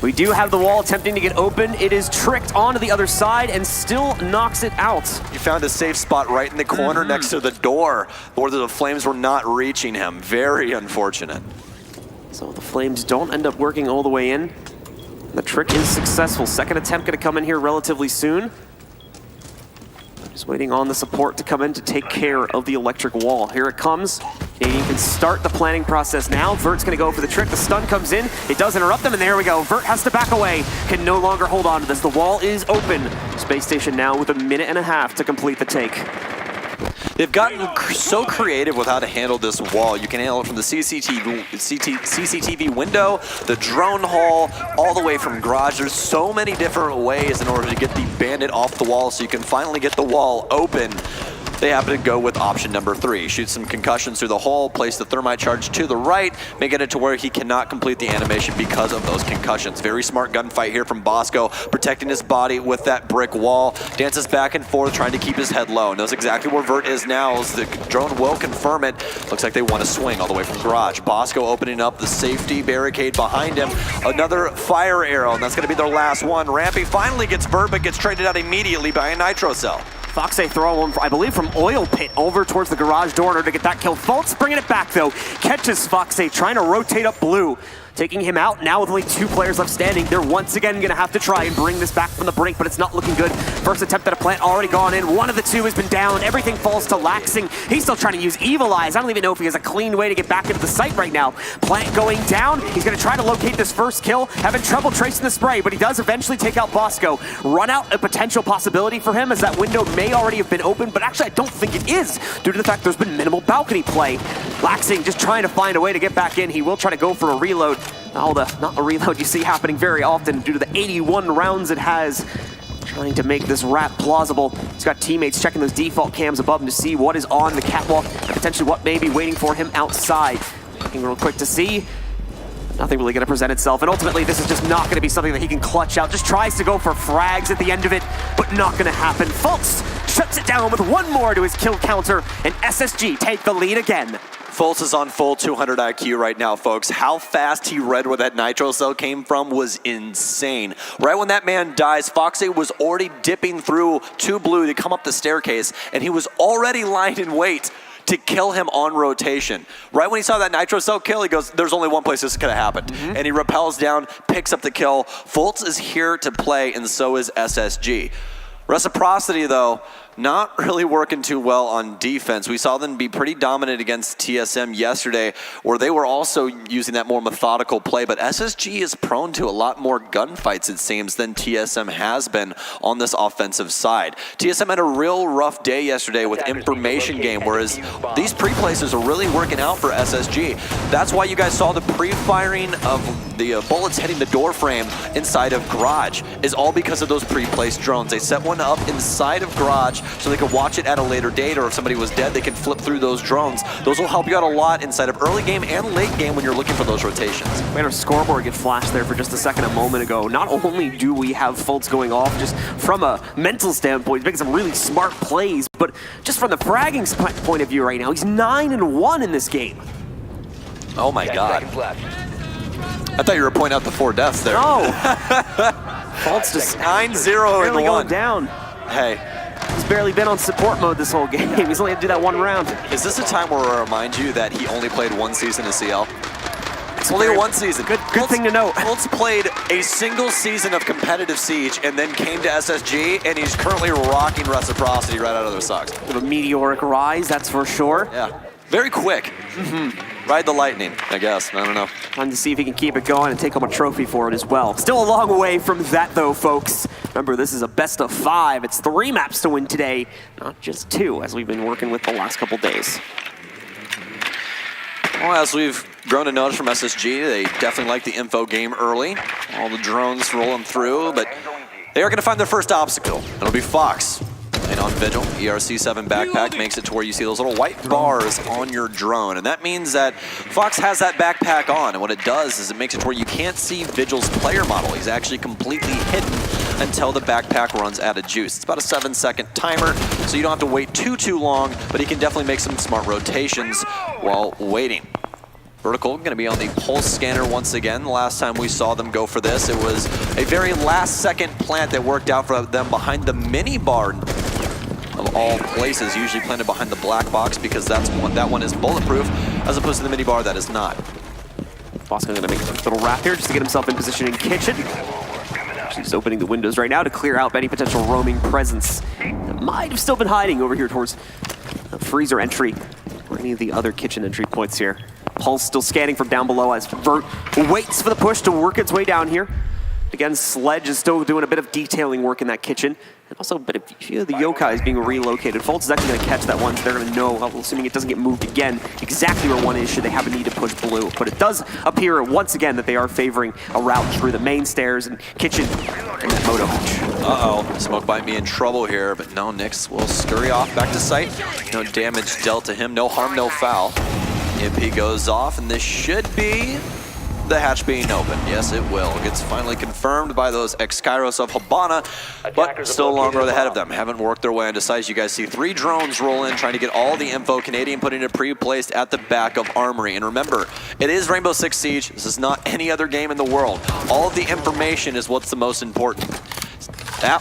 We do have the wall attempting to get open. It is tricked onto the other side and still knocks it out. He found a safe spot right in the corner next to the door, where the flames were not reaching him. Very unfortunate. So the flames don't end up working all the way in. The trick is successful. Second attempt gonna come in here relatively soon. Just waiting on the support to come in to take care of the electric wall. Here it comes. Canadian can start the planning process now. Vert's gonna go for the trick. The stun comes in. It does interrupt them, and there we go. Vert has to back away. Can no longer hold on to this. The wall is open. Space Station now with 1.5 minutes to complete the take. They've gotten so creative with how to handle this wall. You can handle it from the CCTV window, the drone hall, all the way from garage. There's so many different ways in order to get the bandit off the wall so you can finally get the wall open. They happen to go with option number 3. Shoot some concussions through the hole, place the thermite charge to the right, making it to where he cannot complete the animation because of those concussions. Very smart gunfight here from Bosco, protecting his body with that brick wall. Dances back and forth, trying to keep his head low. Knows exactly where Vert is now, as the drone will confirm it. Looks like they want to swing all the way from garage. Bosco opening up the safety barricade behind him. Another fire arrow, and that's going to be their last one. Rampy finally gets Vert, but gets traded out immediately by a nitro cell. Foxe throw one, I believe, from Oil Pit over towards the garage door in order to get that kill. Fultz bringing it back, though. Catches Foxe, trying to rotate up blue. Taking him out, now with only 2 players left standing. They're once again gonna have to try and bring this back from the brink, but it's not looking good. First attempt at a plant already gone in. One of the 2 has been down. Everything falls to Laxing. He's still trying to use Evil Eyes. I don't even know if he has a clean way to get back into the site right now. Plant going down. He's gonna try to locate this first kill. Having trouble tracing the spray, but he does eventually take out Bosco. Run out a potential possibility for him, as that window may already have been open, but actually I don't think it is, due to the fact there's been minimal balcony play. Laxing just trying to find a way to get back in. He will try to go for a reload. Not a reload you see happening very often due to the 81 rounds it has. trying to make this wrap plausible. He's got teammates checking those default cams above him to see what is on the catwalk and potentially what may be waiting for him outside. Looking real quick to see. Nothing really going to present itself, and ultimately this is just not going to be something that he can clutch out. Just tries to go for frags at the end of it, but not going to happen. Fultz shuts it down with one more to his kill counter, and SSG take the lead again. Fultz is on full 200 IQ right now, folks. How fast he read where that nitro cell came from was insane. Right when that man dies, Foxy was already dipping through to blue to come up the staircase, and he was already lying in wait to kill him on rotation. Right when he saw that nitro cell kill, he goes, there's only one place this could have happened. And he rappels down, picks up the kill. Fultz is here to play, and so is SSG. Reciprocity, though, not really working too well on defense. We saw them be pretty dominant against TSM yesterday, where they were also using that more methodical play, but SSG is prone to a lot more gunfights, it seems, than TSM has been on this offensive side. TSM had a real rough day yesterday with information game, whereas these pre-places are really working out for SSG. That's why you guys saw the pre-firing of the bullets hitting the door frame inside of Garage, is all because of those pre-placed drones. They set one up inside of Garage so they could watch it at a later date, or if somebody was dead, they can flip through those drones. Those will help you out a lot inside of early game and late game when you're looking for those rotations. We had our scoreboard get flashed there for just a second a moment ago. Not only do we have Fultz going off just from a mental standpoint, he's making some really smart plays, but just from the fragging point of view right now, he's 9-1 in this game. Oh my God. I thought you were pointing out the 4 deaths there. No! Fultz just 9-0 barely in 1. going down. Hey. He's barely been on support mode this whole game. He's only had to do that one round. Is this a time where I remind you that he only played 1 season of CL? It's only 1 season. Good thing to note. Fultz played a single season of competitive Siege and then came to SSG, and he's currently rocking Reciprocity right out of their socks. A meteoric rise, that's for sure. Yeah. Very quick. Ride the lightning, I guess. I don't know. Time to see if he can keep it going and take home a trophy for it as well. Still a long way from that, though, folks. Remember, this is a best of 5. It's 3 maps to win today, not just 2, as we've been working with the last couple days. Well, as we've grown to notice from SSG, they definitely like the info game early. All the drones rolling through, but they are going to find their first obstacle. It'll be Fox. And on Vigil, ERC7 backpack makes it to where you see those little white bars on your drone. And that means that Fox has that backpack on. And what it does is it makes it to where you can't see Vigil's player model. He's actually completely hidden until the backpack runs out of juice. It's about a 7-second timer, so you don't have to wait too long, but he can definitely make some smart rotations while waiting. Vertical going to be on the pulse scanner once again. The last time we saw them go for this, it was a very last-second plant that worked out for them behind the mini bar of all places, usually planted behind the black box because that one is bulletproof, as opposed to the mini bar that is not. Bosco going to make a little wrap here just to get himself in position in kitchen. She's opening the windows right now to clear out any potential roaming presence that might have still been hiding over here towards the freezer entry or any of the other kitchen entry points here. Pulse still scanning from down below as Vert waits for the push to work its way down here. Again, Sledge is still doing a bit of detailing work in that kitchen. And also, but if you know, the yokai is being relocated, Fultz is actually going to catch that one, so they're going to know, assuming it doesn't get moved again, exactly where one is should they have a need to push blue. But it does appear once again that they are favoring a route through the main stairs and kitchen and that moto hatch. Uh-oh, Smoke might be in trouble here, but no, Nyx will scurry off back to site. No damage dealt to him, no harm, no foul. EMP goes off, and this should be the hatch being open. Yes, it will. It gets finally confirmed by those ex-Kairos of Habana, but still a long road ahead of them. Haven't worked their way into sight. You guys see 3 drones roll in, trying to get all the info. Canadian putting it pre-placed at the back of Armory. And remember, it is Rainbow Six Siege. This is not any other game in the world. All of the information is what's the most important.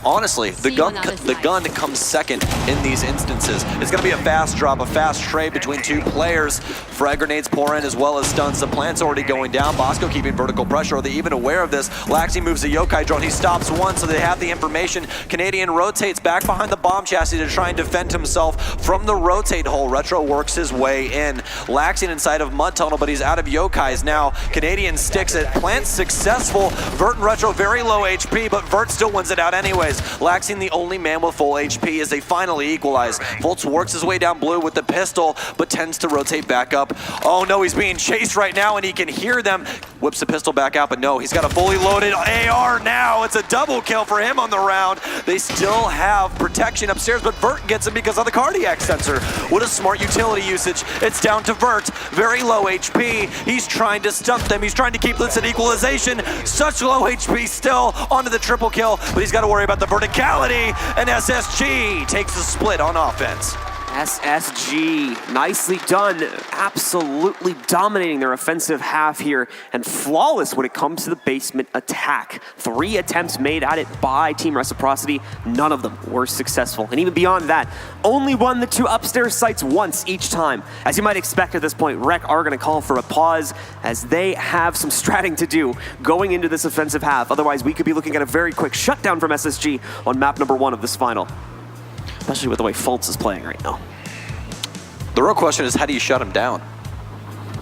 Honestly, the gun comes second in these instances. It's going to be a fast drop, a fast trade between 2 players. Frag grenades pour in as well as stuns. The plant's already going down. Bosco keeping vertical pressure. Are they even aware of this? Laxi moves the yokai drone. He stops one, so they have the information. Canadian rotates back behind the bomb chassis to try and defend himself from the rotate hole. Retro works his way in. Laxi inside of Mud Tunnel, but he's out of yokais now. Canadian sticks it. Plant successful. Vert and Retro very low HP, but Vert still wins it out anyway. anyways. Laxing the only man with full HP as they finally equalize. Volts works his way down blue with the pistol, but tends to rotate back up. Oh no, he's being chased right now and he can hear them. Whips the pistol back out, but no, he's got a fully loaded AR now. It's a double kill for him on the round. They still have protection upstairs, but Vert gets him because of the cardiac sensor. What a smart utility usage. It's down to Vert, very low HP. He's trying to stump them. He's trying to keep this at equalization. Such low HP still, onto the triple kill, but he's got to worry about the verticality, and SSG takes the split on offense. SSG, nicely done. Absolutely dominating their offensive half here and flawless when it comes to the basement attack. 3 attempts made at it by Team Reciprocity. None of them were successful. And even beyond that, only won the 2 upstairs sites once each time. As you might expect at this point, Rec are going to call for a pause as they have some stratting to do going into this offensive half. Otherwise, we could be looking at a very quick shutdown from SSG on map number 1 of this final. Especially with the way Fultz is playing right now. The real question is, how do you shut him down?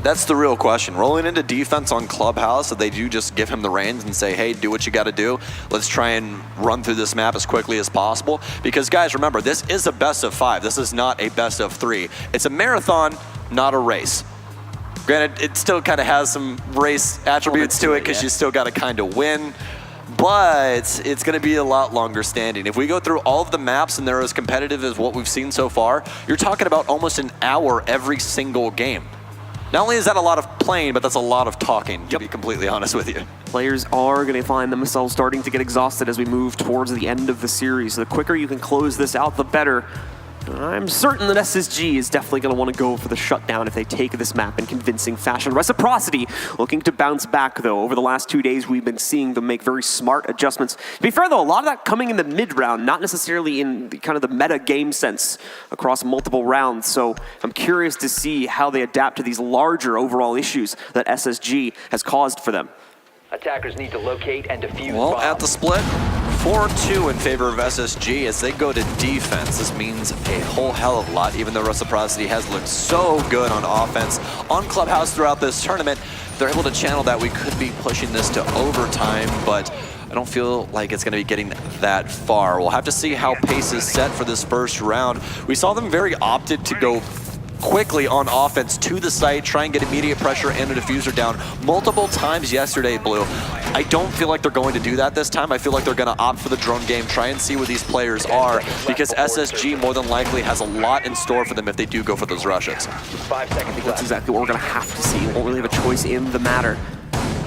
That's the real question. Rolling into defense on Clubhouse, so they do just give him the reins and say, hey, do what you got to do. Let's try and run through this map as quickly as possible. Because guys, remember, this is a best of 5. This is not a best of 3. It's a marathon, not a race. Granted, it still kind of has some race attributes to it because you still got to kind of win. But it's going to be a lot longer standing. If we go through all of the maps and they're as competitive as what we've seen so far, you're talking about almost an hour every single game. Not only is that a lot of playing, but that's a lot of talking, to be completely honest with you. Players are going to find themselves starting to get exhausted as we move towards the end of the series. The quicker you can close this out, the better. I'm certain that SSG is definitely going to want to go for the shutdown if they take this map in convincing fashion. Reciprocity looking to bounce back, though. Over the last 2 days, we've been seeing them make very smart adjustments. To be fair, though, a lot of that coming in the mid-round, not necessarily in the, kind of the meta game sense across multiple rounds. So I'm curious to see how they adapt to these larger overall issues that SSG has caused for them. Attackers need to locate and defuse Well, bombs. at the split, 4-2 in favor of SSG as they go to defense. This means a whole hell of a lot, even though Reciprocity has looked so good on offense on Clubhouse throughout this tournament. They're able to channel that. We could be pushing this to overtime, but I don't feel like it's going to be getting that far. We'll have to see how pace is set for this first round. We saw them very opted to go quickly on offense to the site, try and get immediate pressure and a diffuser down multiple times yesterday, Blue. I don't feel like they're going to do that this time. I feel like they're going to opt for the drone game, try and see where these players are, because SSG more than likely has a lot in store for them if they do go for those rushes. 5 seconds I think that's left. exactly what we're going to have to see. We won't really have a choice in the matter.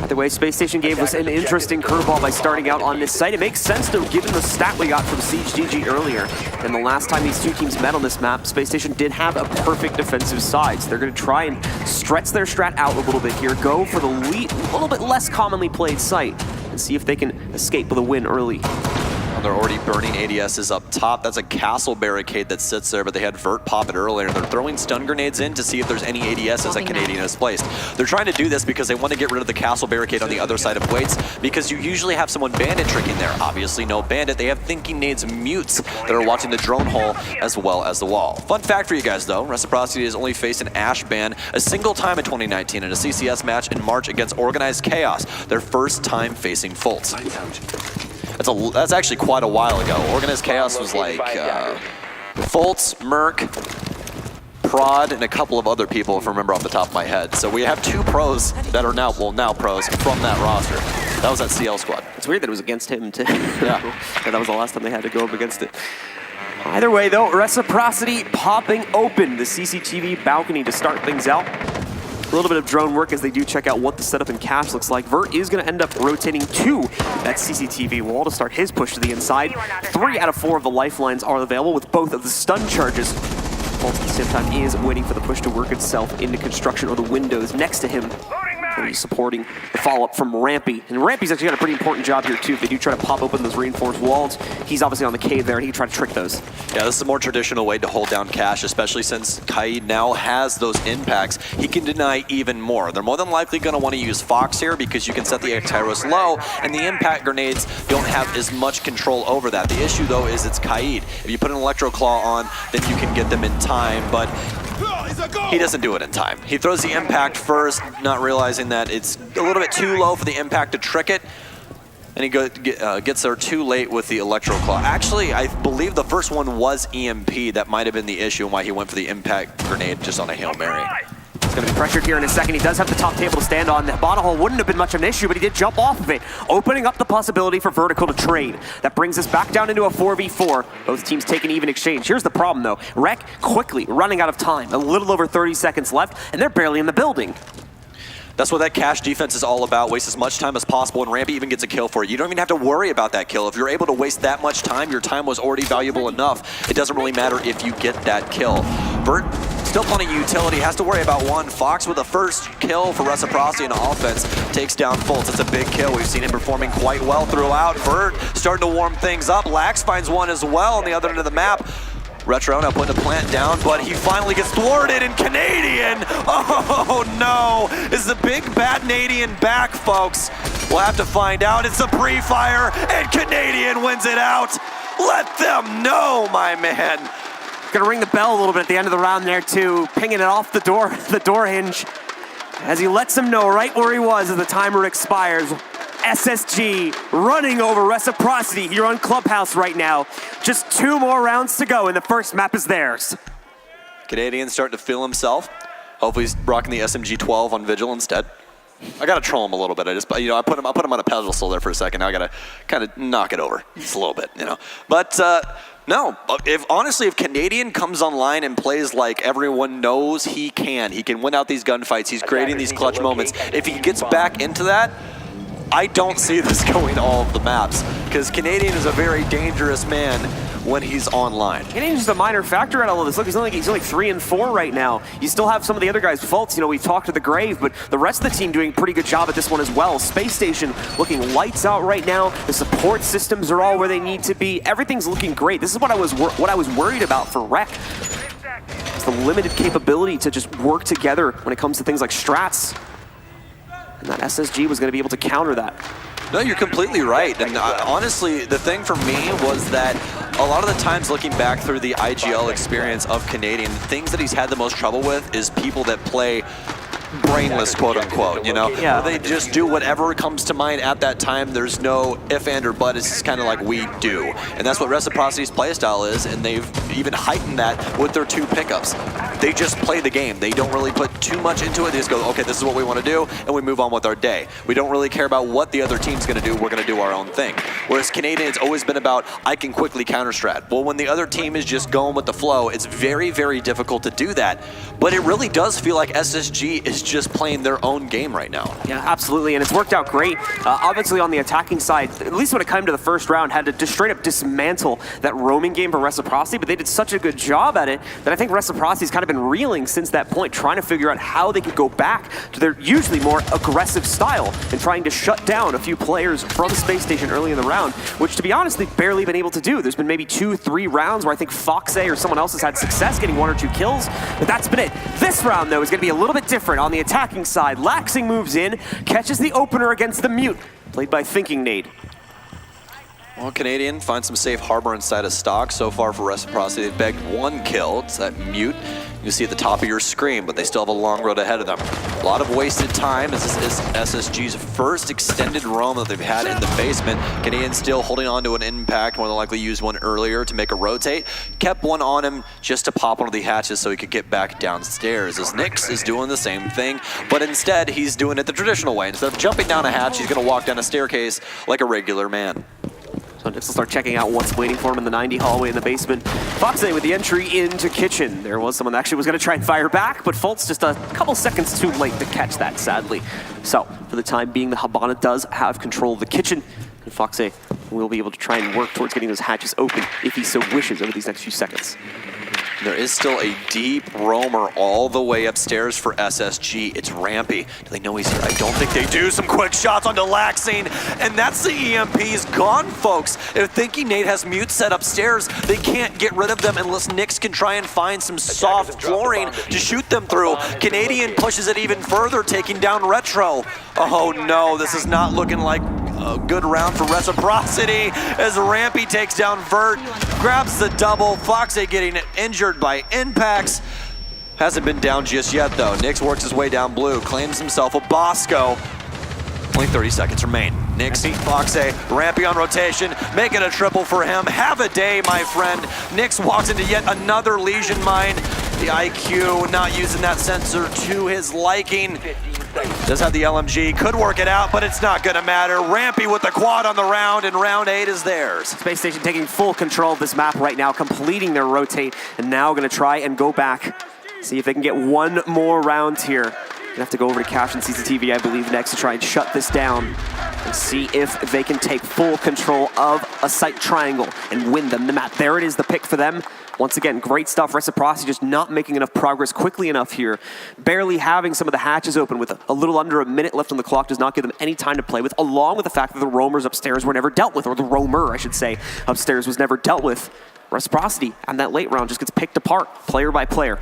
Either way, Spacestation gave us an interesting curveball by starting out on this site. It makes sense, though, given the stat we got from Siege GG earlier. And the last time these 2 teams met on this map, Spacestation did have a perfect defensive side. So they're going to try and stretch their strat out a little bit here, go for the lead, a little bit less commonly played site, and see if they can escape with a win early. They're already burning ADSs up top. That's a castle barricade that sits there, but they had Vert pop it earlier. They're throwing stun grenades in to see if there's any ADSs that Canadian has placed. They're trying to do this because they want to get rid of the castle barricade on the other side of Waits, because you usually have someone bandit tricking there. Obviously no bandit. They have thinking nades mutes that are watching the drone hole as well as the wall. Fun fact for you guys though, Reciprocity has only faced an Ash ban a single time in 2019 in a CCS match in March against Organized Chaos, their first time facing Fultz. That's actually quite a while ago. Organized Chaos was like Fultz, Merc, Prod, and a couple of other people, if I remember off the top of my head. So we have 2 pros that are now pros from that roster. That was that CL squad. It's weird that it was against him, too. Yeah. That was the last time they had to go up against it. Either way, though, Reciprocity popping open the CCTV balcony to start things out. A little bit of drone work as they do check out what the setup in cache looks like. Vert is going to end up rotating to that CCTV wall to start his push to the inside. 3 out of 4 of the lifelines are available with both of the stun charges. Fultz at the same time is waiting for the push to work itself into construction or the windows next to him. He's supporting the follow-up from Rampy. And Rampy's actually got a pretty important job here, too. If they do try to pop open those reinforced walls, he's obviously on the cave there, and he can try to trick those. Yeah, this is a more traditional way to hold down cache, especially since Kaid now has those impacts. He can deny even more. They're more than likely going to want to use Fox here because you can set the Actyros low, and the impact grenades don't have as much control over that. The issue, though, is it's Kaid. If you put an Electro Claw on, then you can get them in time, but he doesn't do it in time. He throws the impact first, not realizing that it's a little bit too low for the impact to trick it. And he gets there too late with the Electro Claw. Actually, I believe the first one was EMP. That might have been the issue and why he went for the impact grenade just on a Hail Mary. He's going to be pressured here in a second. He does have the top table to stand on. The bottom hole wouldn't have been much of an issue, but he did jump off of it, opening up the possibility for Vertical to trade. That brings us back down into a 4v4. Both teams take an even exchange. Here's the problem, though. Rec quickly running out of time. A little over 30 seconds left, and they're barely in the building. That's what that cash defense is all about. Waste as much time as possible, and Rampy even gets a kill for it. You don't even have to worry about that kill. If you're able to waste that much time, your time was already valuable enough. It doesn't really matter if you get that kill. Vert, still plenty of utility, has to worry about one. Fox with the first kill for Reciprocity in offense takes down Fultz. It's a big kill. We've seen him performing quite well throughout. Vert starting to warm things up. Lax finds one as well on the other end of the map. Retro now putting the plant down, but he finally gets thwarted, and Canadian, oh no, is the big bad Canadian back, folks? We'll have to find out. It's a pre-fire, and Canadian wins it out. Let them know, my man. Gonna ring the bell a little bit at the end of the round there too, pinging it off the door hinge, as he lets him know right where he was as the timer expires. SSG running over Reciprocity here on Clubhouse right now. Just 2 more rounds to go, and the first map is theirs. Canadian starting to feel himself. Hopefully he's rocking the SMG-12 on Vigil instead. I gotta troll him a little bit. I put him on a pedestal there for a second. Now I gotta kind of knock it over just a little bit, But no, if Canadian comes online and plays like everyone knows he can win out these gunfights. He's creating these clutch moments. If he gets back into that, I don't see this going all of the maps, because Canadian is a very dangerous man when he's online. Canadian's just a minor factor at all of this. Look, he's only 3 and 4 right now. You still have some of the other guys' faults. We've talked to the Grave, but the rest of the team doing a pretty good job at this one as well. Space Station looking lights out right now. The support systems are all where they need to be. Everything's looking great. This is what I was worried about for Rec. It's the limited capability to just work together when it comes to things like strats. And that SSG was going to be able to counter that. No, you're completely right. And honestly, the thing for me was that a lot of the times looking back through the IGL experience of Canadian, the things that he's had the most trouble with is people that play brainless, quote unquote, Yeah. They just do whatever comes to mind at that time. There's no if, and, or but. It's just kind of like we do. And that's what Reciprocity's playstyle is, and they've even heightened that with their 2 pickups. They just play the game. They don't really put too much into it. They just go, okay, this is what we want to do, and we move on with our day. We don't really care about what the other team's going to do. We're going to do our own thing. Whereas Canadian, it's always been about, I can quickly counter-strat. Well, when the other team is just going with the flow, it's very, very difficult to do that. But it really does feel like SSG is just playing their own game right now. Yeah, absolutely, and it's worked out great. Obviously on the attacking side, at least when it came to the first round, had to just straight up dismantle that roaming game for Reciprocity, but they did such a good job at it that I think Reciprocity's kind of been reeling since that point, trying to figure out how they could go back to their usually more aggressive style and trying to shut down a few players from Space Station early in the round, which to be honest, they've barely been able to do. There's been maybe 2-3 rounds where I think Foxay or someone else has had success getting 1 or 2 kills, but that's been it. This round, though, is going to be a little bit different on the attacking side. Laxing moves in, catches the opener against the Mute, played by Thinking Nade. Well, Canadian finds some safe harbor inside of stock. So far for Reciprocity, they've bagged 1 kill. It's that Mute you see at the top of your screen, but they still have a long road ahead of them. A lot of wasted time as this is SSG's first extended roam that they've had in the basement. Canadian still holding on to an impact, more than likely used one earlier to make a rotate. Kept one on him just to pop one of the hatches so he could get back downstairs. As Nyx is doing the same thing, but instead he's doing it the traditional way. Instead of jumping down a hatch, he's gonna walk down a staircase like a regular man. So Nyx will start checking out what's waiting for him in the 90 hallway in the basement. Foxay with the entry into kitchen. There was someone that actually was going to try and fire back, but Fultz just a couple seconds too late to catch that, sadly. So for the time being, the Habana does have control of the kitchen, and Foxay will be able to try and work towards getting those hatches open if he so wishes over these next few seconds. There is still a deep roamer all the way upstairs for SSG. It's Rampy. Do they know he's here? I don't think they do. Some quick shots onto Laxing, and that's the EMP's gone, folks. If Thinking Nate has Mute set upstairs, they can't get rid of them unless Nyx can try and find some soft flooring to shoot them through. Canadian pushes it even further, taking down Retro. Oh no, this is not looking like a good round for Reciprocity as Rampy takes down Vert, grabs the double. Foxay getting injured by impacts. Hasn't been down just yet though. Nyx works his way down blue, claims himself a Bosco. Only 30 seconds remain. Nix, Foxe, Rampy on rotation, making a triple for him. Have a day, my friend. Nix walks into yet another Legion mine. The IQ not using that sensor to his liking. Does have the LMG, could work it out, but it's not gonna matter. Rampy with the quad on the round, and round 8 is theirs. Spacestation taking full control of this map right now, completing their rotate, and now gonna try and go back. See if they can get one more round here. Gonna have to go over to Cash and CCTV, I believe, next to try and shut this down and see if they can take full control of a site triangle and win them the map. There it is, the pick for them. Once again, great stuff. Reciprocity just not making enough progress quickly enough here. Barely having some of the hatches open with a little under a minute left on the clock does not give them any time to play with, along with the fact that the roamers upstairs were never dealt with, or the roamer, I should say, upstairs was never dealt with. Reciprocity on that late round just gets picked apart, player by player.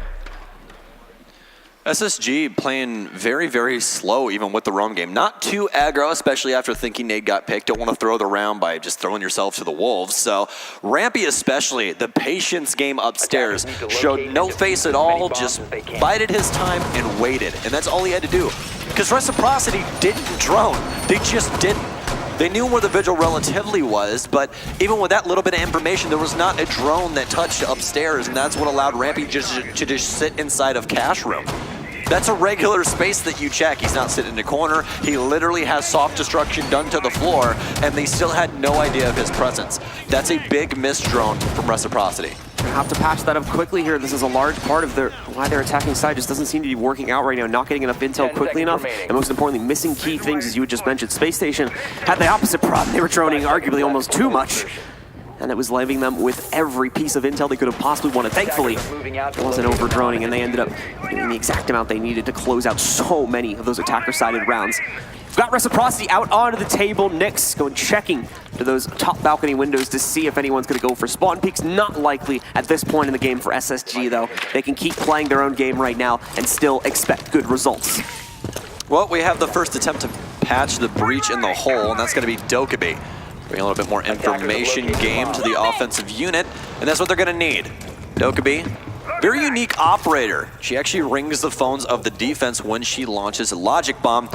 SSG playing very, very slow even with the roam game. Not too aggro, especially after thinking Nade got picked. Don't want to throw the round by just throwing yourself to the wolves. So Rampy especially, the patience game upstairs, showed no face at all, just bided his time and waited. And that's all he had to do. Because Reciprocity didn't drone. They just didn't. They knew where the Vigil relatively was, but even with that little bit of information, there was not a drone that touched upstairs, and that's what allowed Rampy to just sit inside of Cash Room. That's a regular space that you check. He's not sitting in a corner. He literally has soft destruction done to the floor, and they still had no idea of his presence. That's a big missed drone from Reciprocity. Have to patch that up quickly here. This is a large part of why their attacking side just doesn't seem to be working out right now, not getting enough intel quickly enough, and most importantly, missing key things, as you had just mentioned. Spacestation had the opposite problem. They were droning arguably almost too much, and it was leaving them with every piece of intel they could have possibly wanted. Thankfully, it wasn't over-droning, and they ended up getting the exact amount they needed to close out so many of those attacker-sided rounds. We've got Reciprocity out onto the table. Nix going checking to those top balcony windows to see if anyone's going to go for spawn peaks. Not likely at this point in the game for SSG, though. They can keep playing their own game right now and still expect good results. Well, we have the first attempt to patch the breach in the hole, and that's going to be Dokkaebi. Bring a little bit more information game to the offensive unit, and that's what they're going to need. Dokkaebi, very unique operator. She actually rings the phones of the defense when she launches a logic bomb.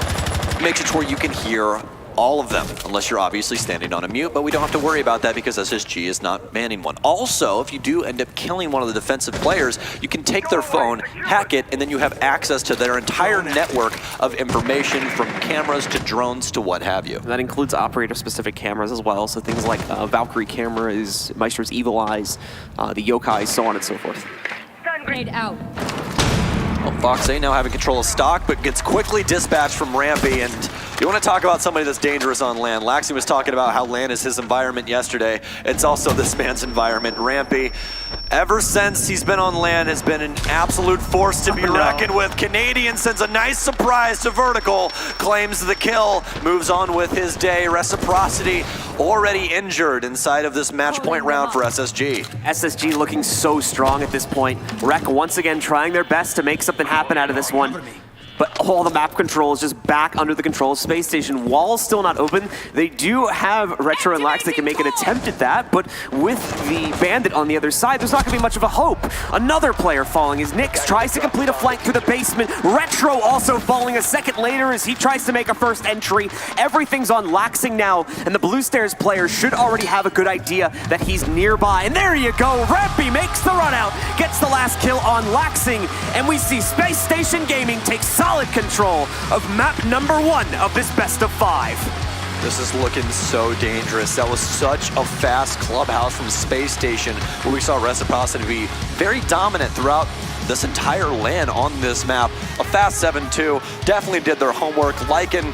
Makes it to where you can hear all of them, unless you're obviously standing on a mute, but we don't have to worry about that because SSG is not manning one. Also, if you do end up killing one of the defensive players, you can take their phone, hack it, and then you have access to their entire network of information, from cameras to drones to what have you. And that includes operator-specific cameras as well, so things like Valkyrie cameras, Maestro's Evil Eyes, the Yokai, so on and so forth. Stun grenade out. Well, Foxe now having control of stock, but gets quickly dispatched from Rampy. And you want to talk about somebody that's dangerous on land. Laxi was talking about how land is his environment yesterday. It's also this man's environment. Rampy, ever since he's been on land, has been an absolute force to be reckoned with. Canadian sends a nice surprise to Vertical, claims the kill, moves on with his day. Reciprocity already injured inside of this match point round for SSG. SSG looking so strong at this point. Rec once again trying their best to make something happen out of this one. But all the map control is just back under the control of Spacestation. Wall still not open. They do have Retro and Lax that can make an attempt at that, but with the Bandit on the other side, there's not going to be much of a hope. Another player falling as Nix tries to complete a flank through the basement. Retro also falling a second later as he tries to make a first entry. Everything's on Laxing now, and the Blue Stairs player should already have a good idea that he's nearby. And there you go, Rampy makes the run out, gets the last kill on Laxing, and we see Space Station Gaming take solid control of map number 1 of this best of 5. This is looking so dangerous. That was such a fast clubhouse from Space Station, where we saw Reciprocity be very dominant throughout this entire LAN on this map. A fast 7-2, definitely did their homework. Lycan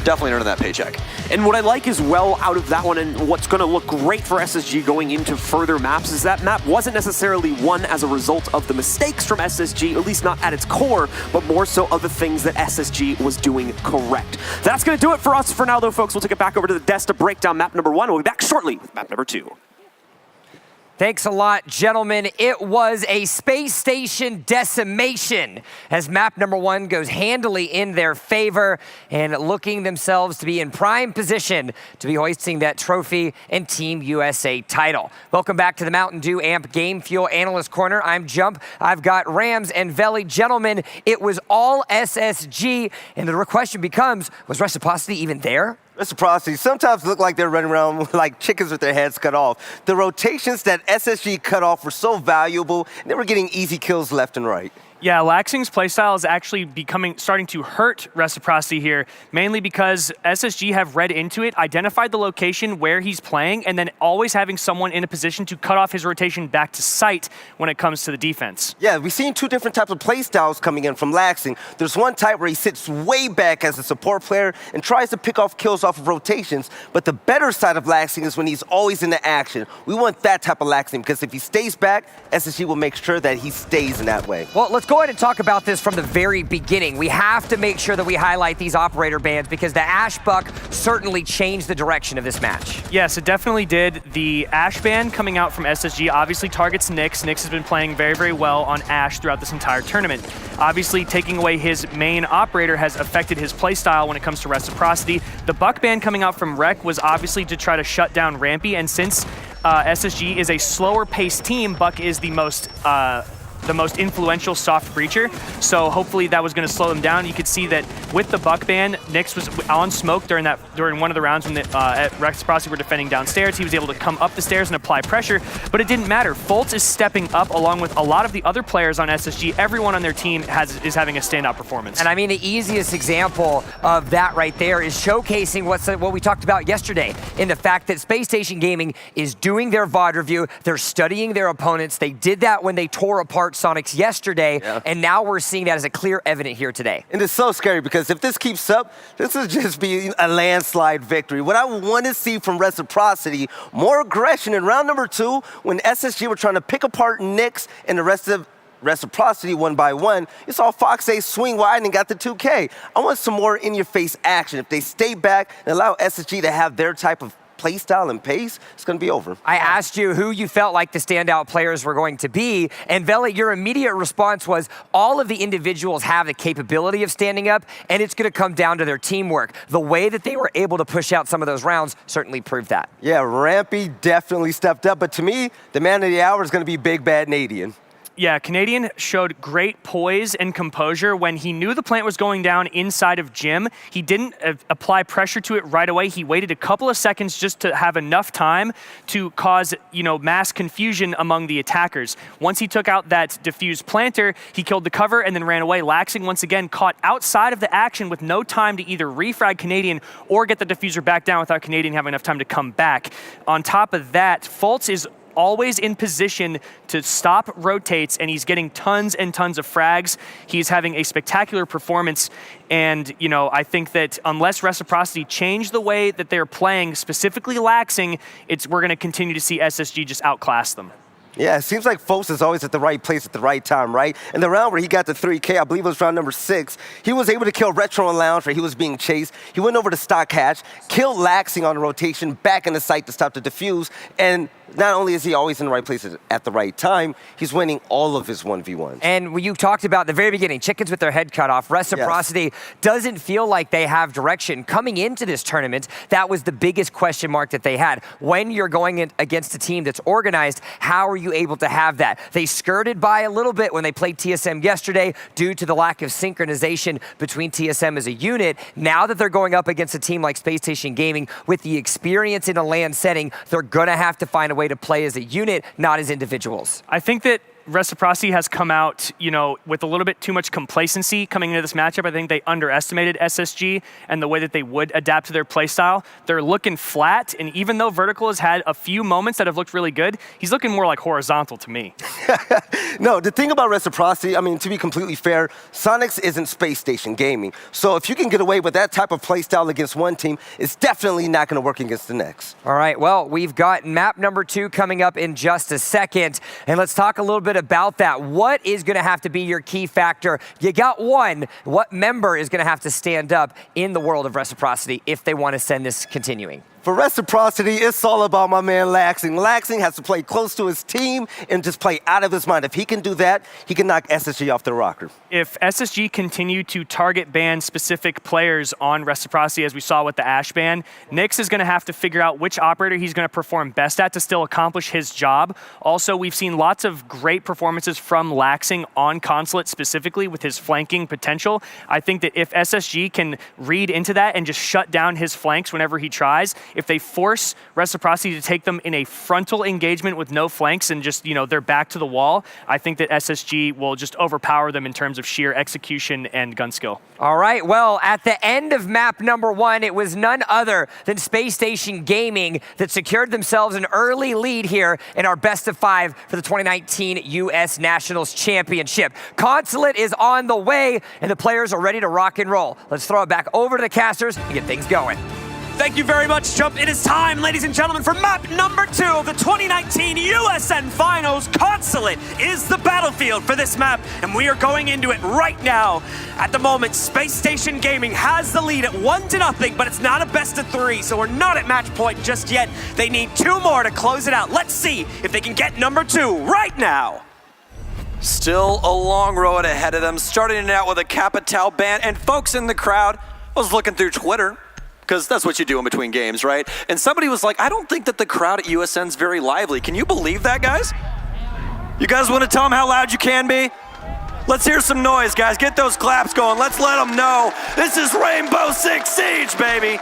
definitely earning that paycheck. And what I like as well out of that one, and what's going to look great for SSG going into further maps, is that map wasn't necessarily won as a result of the mistakes from SSG, at least not at its core, but more so of the things that SSG was doing correct. That's going to do it for us for now, though, folks. We'll take it back over to the desk to break down map number 1. We'll be back shortly with map number 2. Thanks a lot, gentlemen. It was a Space Station decimation as map number 1 goes handily in their favor and looking themselves to be in prime position to be hoisting that trophy and Team USA title. Welcome back to the Mountain Dew Amp Game Fuel Analyst Corner. I'm Jump. I've got Rams and Veli. Gentlemen, it was all SSG, and the question becomes, was Reciprocity even there? Reciprocity sometimes look like they're running around like chickens with their heads cut off. The rotations that SSG cut off were so valuable, and they were getting easy kills left and right. Yeah, Laxing's playstyle is actually starting to hurt Reciprocity here, mainly because SSG have read into it, identified the location where he's playing, and then always having someone in a position to cut off his rotation back to sight when it comes to the defense. Yeah, we've seen two different types of playstyles coming in from Laxing. There's one type where he sits way back as a support player and tries to pick off kills off of rotations, but the better side of Laxing is when he's always in the action. We want that type of Laxing because if he stays back, SSG will make sure that he stays in that way. Well, let's go ahead and talk about this from the very beginning. We have to make sure that we highlight these operator bans because the Ash Buck certainly changed the direction of this match. Yes, it definitely did. The Ash ban coming out from SSG obviously targets Nyx. Nyx has been playing very, very well on Ash throughout this entire tournament. Obviously, taking away his main operator has affected his playstyle when it comes to Reciprocity. The Buck ban coming out from Rec was obviously to try to shut down Rampy, and since SSG is a slower-paced team, Buck is the most influential soft breacher, so hopefully that was going to slow them down. You could see that with the Buck ban, Nyx was on smoke during one of the rounds when at Reciprocity were defending downstairs. He was able to come up the stairs and apply pressure, but it didn't matter. Fultz is stepping up along with a lot of the other players on SSG. Everyone on their team is having a standout performance. And I mean, the easiest example of that right there is showcasing what we talked about yesterday in the fact that Spacestation Gaming is doing their VOD review. They're studying their opponents. They did that when they tore apart Sonics yesterday, and now we're seeing that as a clear evident here today. And it's so scary because if this keeps up, this will just be a landslide victory. What I want to see from Reciprocity, more aggression in round number 2 when SSG were trying to pick apart Nyx and the rest of Reciprocity one by one. You saw Fox A swing wide and got the 2K. I want some more in-your-face action. If they stay back and allow SSG to have their type of play style and pace, it's going to be over. I asked you who you felt like the standout players were going to be, and Veli, your immediate response was all of the individuals have the capability of standing up, and it's going to come down to their teamwork. The way that they were able to push out some of those rounds certainly proved that. Yeah, Rampy definitely stepped up, but to me, the man of the hour is going to be Big Bad Canadian. Yeah, Canadian showed great poise and composure when he knew the plant was going down inside of Jim. He didn't apply pressure to it right away. He waited a couple of seconds just to have enough time to cause, mass confusion among the attackers. Once he took out that diffused planter, he killed the cover and then ran away. Laxing once again caught outside of the action with no time to either refrag Canadian or get the diffuser back down without Canadian having enough time to come back. On top of that, Fultz is always in position to stop rotates, and he's getting tons and tons of frags. He's having a spectacular performance, and I think that unless Reciprocity change the way that they're playing, specifically Laxing, we're going to continue to see SSG just outclass them. Yeah, it seems like Fultz is always at the right place at the right time, right? In the round where he got the 3K, I believe it was round number 6, he was able to kill Retro and Lounge where he was being chased. He went over to Stock Hatch, killed Laxing on rotation, back in the site to stop the diffuse, and not only is he always in the right place at the right time, he's winning all of his 1v1s. And when you talked about at the very beginning, chickens with their head cut off, Reciprocity doesn't feel like they have direction. Coming into this tournament, that was the biggest question mark that they had. When you're going in against a team that's organized, how are you able to have that? They skirted by a little bit when they played TSM yesterday due to the lack of synchronization between TSM as a unit. Now that they're going up against a team like Spacestation Gaming with the experience in a LAN setting, they're going to have to find a way to play as a unit, not as individuals. I think that Reciprocity has come out, with a little bit too much complacency coming into this matchup. I think they underestimated SSG and the way that they would adapt to their playstyle. They're looking flat, and even though Vertical has had a few moments that have looked really good, he's looking more like horizontal to me. No, the thing about Reciprocity, to be completely fair, Sonics isn't Space Station Gaming. So if you can get away with that type of playstyle against one team, it's definitely not going to work against the next. All right, well, we've got map number 2 coming up in just a second, and let's talk a little bit about that. What is going to have to be your key factor? You got one. What member is going to have to stand up in the world of Reciprocity if they want to send this continuing? For Reciprocity, it's all about my man Laxing. Laxing has to play close to his team and just play out of his mind. If he can do that, he can knock SSG off the rocker. If SSG continue to target ban specific players on Reciprocity, as we saw with the Ash ban, Nyx is going to have to figure out which operator he's going to perform best at to still accomplish his job. Also, we've seen lots of great performances from Laxing on Consulate, specifically with his flanking potential. I think that if SSG can read into that and just shut down his flanks whenever he tries, if they force Reciprocity to take them in a frontal engagement with no flanks and just, they're back to the wall, I think that SSG will just overpower them in terms of sheer execution and gun skill. All right, well, at the end of map number 1, it was none other than Spacestation Gaming that secured themselves an early lead here in our best of 5 for the 2019 U.S. Nationals Championship. Consulate is on the way, and the players are ready to rock and roll. Let's throw it back over to the casters and get things going. Thank you very much, Jump. It is time, ladies and gentlemen, for map number 2 of the 2019 USN Finals. Consulate is the battlefield for this map, and we are going into it right now. At the moment, Space Station Gaming has the lead at 1-0, but it's not a best of 3, so we're not at match point just yet. They need 2 more to close it out. Let's see if they can get number 2 right now. Still a long road ahead of them, starting it out with a Capital ban. And folks in the crowd, I was looking through Twitter, because that's what you do in between games, right? And somebody was like, I don't think that the crowd at USN's very lively. Can you believe that, guys? You guys want to tell them how loud you can be? Let's hear some noise, guys. Get those claps going. Let's let them know. This is Rainbow Six Siege, baby.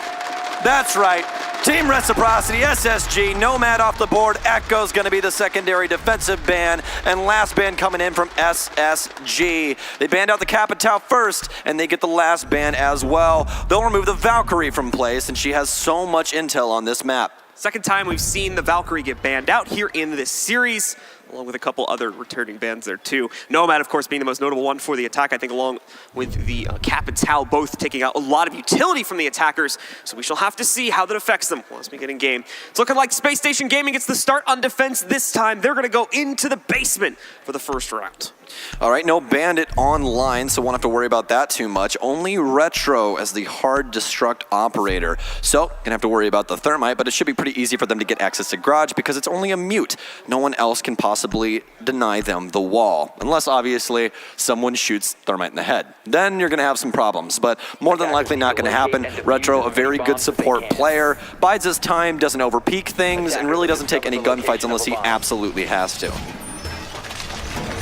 That's right. Team Reciprocity, SSG, Nomad off the board. Echo's going to be the secondary defensive ban. And last ban coming in from SSG. They banned out the Capital first, and they get the last ban as well. They'll remove the Valkyrie from play since she has so much intel on this map. Second time we've seen the Valkyrie get banned out here in this series, along with a couple other returning bans there too. Nomad, of course, being the most notable one for the attack, I think, along with the Capital, both taking out a lot of utility from the attackers. So we shall have to see how that affects them once we get in game. It's looking like Space Station Gaming gets the start on defense this time. They're going to go into the basement for the first round. All right, no Bandit online, so won't have to worry about that too much. Only Retro as the hard destruct operator. So, gonna have to worry about the Thermite, but it should be pretty easy for them to get access to Garage because it's only a mute. No one else can possibly deny them the wall, unless obviously someone shoots Thermite in the head. Then you're gonna have some problems, but more than likely not gonna happen. Retro, a very good support player, bides his time, doesn't overpeak things, and really doesn't take any gunfights unless he absolutely has to.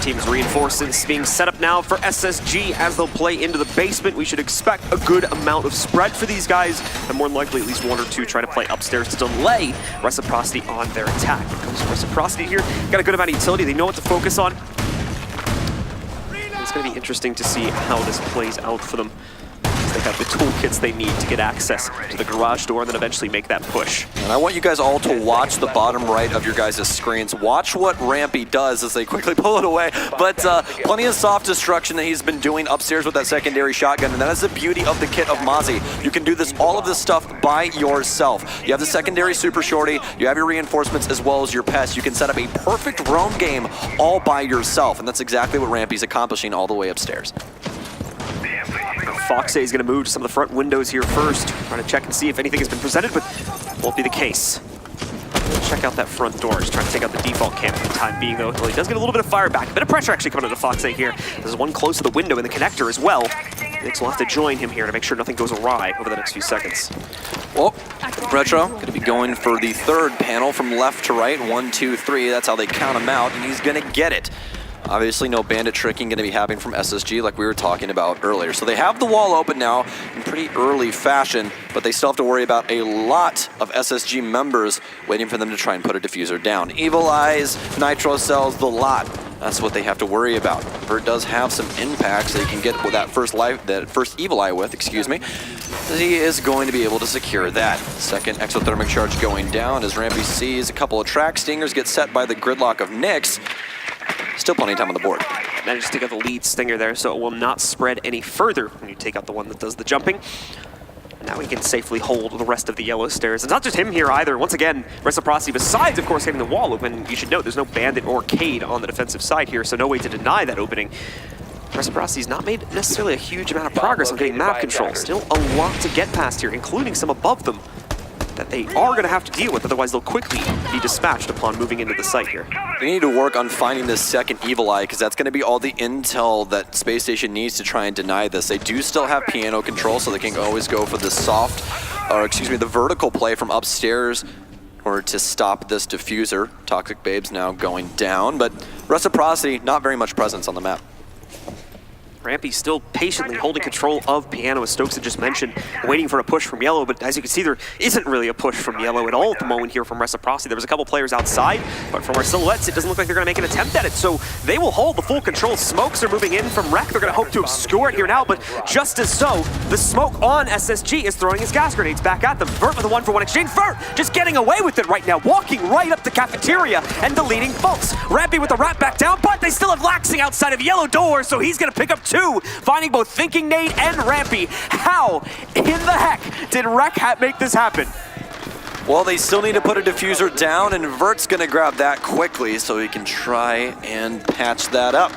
Team's reinforcements being set up now for SSG as they'll play into the basement. We should expect a good amount of spread for these guys, and more than likely at least 1 or 2 try to play upstairs to delay Reciprocity on their attack. When it comes to Reciprocity here, got a good amount of utility. They know what to focus on. It's going to be interesting to see how this plays out for them. They have the toolkits they need to get access to the garage door and then eventually make that push. And I want you guys all to watch the bottom right of your guys' screens. Watch what Rampy does as they quickly pull it away. But plenty of soft destruction that he's been doing upstairs with that secondary shotgun. And that is the beauty of the kit of Mozzie. You can do all of this stuff by yourself. You have the secondary super shorty, you have your reinforcements as well as your pests. You can set up a perfect roam game all by yourself. And that's exactly what Rampy's accomplishing all the way upstairs. Foxay is going to move to some of the front windows here first, trying to check and see if anything has been presented, but won't be the case. Check out that front door, just trying to take out the default camp for the time being, though. Well, he does get a little bit of fire back. A bit of pressure actually coming into Foxay here. There's one close to the window in the connector as well. Nyx will have to join him here to make sure nothing goes awry over the next few seconds. Well, Retro going to be going for the third panel from left to right. 1, 2, 3. That's how they count him out, and he's going to get it. Obviously, no bandit tricking going to be happening from SSG like we were talking about earlier. So they have the wall open now in pretty early fashion, but they still have to worry about a lot of SSG members waiting for them to try and put a diffuser down. Evil Eyes, Nitro Cells, the lot. That's what they have to worry about. Vert does have some impacts that he can get with that first Evil Eye with, excuse me. He is going to be able to secure that. Second exothermic charge going down as Rampy sees a couple of track stingers get set by the gridlock of Nyx. Still plenty of time on the board. Managed to take out the lead stinger there, so it will not spread any further when you take out the one that does the jumping. And now he can safely hold the rest of the yellow stairs. It's not just him here either. Once again, Reciprocity, besides, of course, getting the wall open, you should note there's no Bandit or Cade on the defensive side here, so no way to deny that opening. Reciprocity's not made necessarily a huge amount of progress on getting map control. Still a lot to get past here, including some above them. That that they are going to have to deal with, otherwise they'll quickly be dispatched upon moving into the site here. They need to work on finding this second Evil Eye, because that's going to be all the intel that Space Station needs to try and deny this. They do still have piano control, so they can always go for the the vertical play from upstairs in order to stop this diffuser. Toxic Babes now going down, but Reciprocity, not very much presence on the map. Rampy still patiently holding control of Piano, as Stokes had just mentioned, waiting for a push from Yellow, but as you can see, there isn't really a push from Yellow at all at the moment here from Reciprocity. There was a couple players outside, but from our silhouettes, it doesn't look like they're going to make an attempt at it, so they will hold the full control. Smokes are moving in from Rec. They're going to hope to obscure it here now, but just as so, the smoke on SSG is throwing his gas grenades back at them. Vert with a 1-for-1 exchange. Vert just getting away with it right now, walking right up the cafeteria and deleting folks. Rampy with the wrap back down, but they still have Laxing outside of Yellow door, so he's going to pick up 2, finding both Thinking Nate and Rampy. How in the heck did Rec make this happen? Well, they still need to put a diffuser down, and Vert's going to grab that quickly so he can try and patch that up.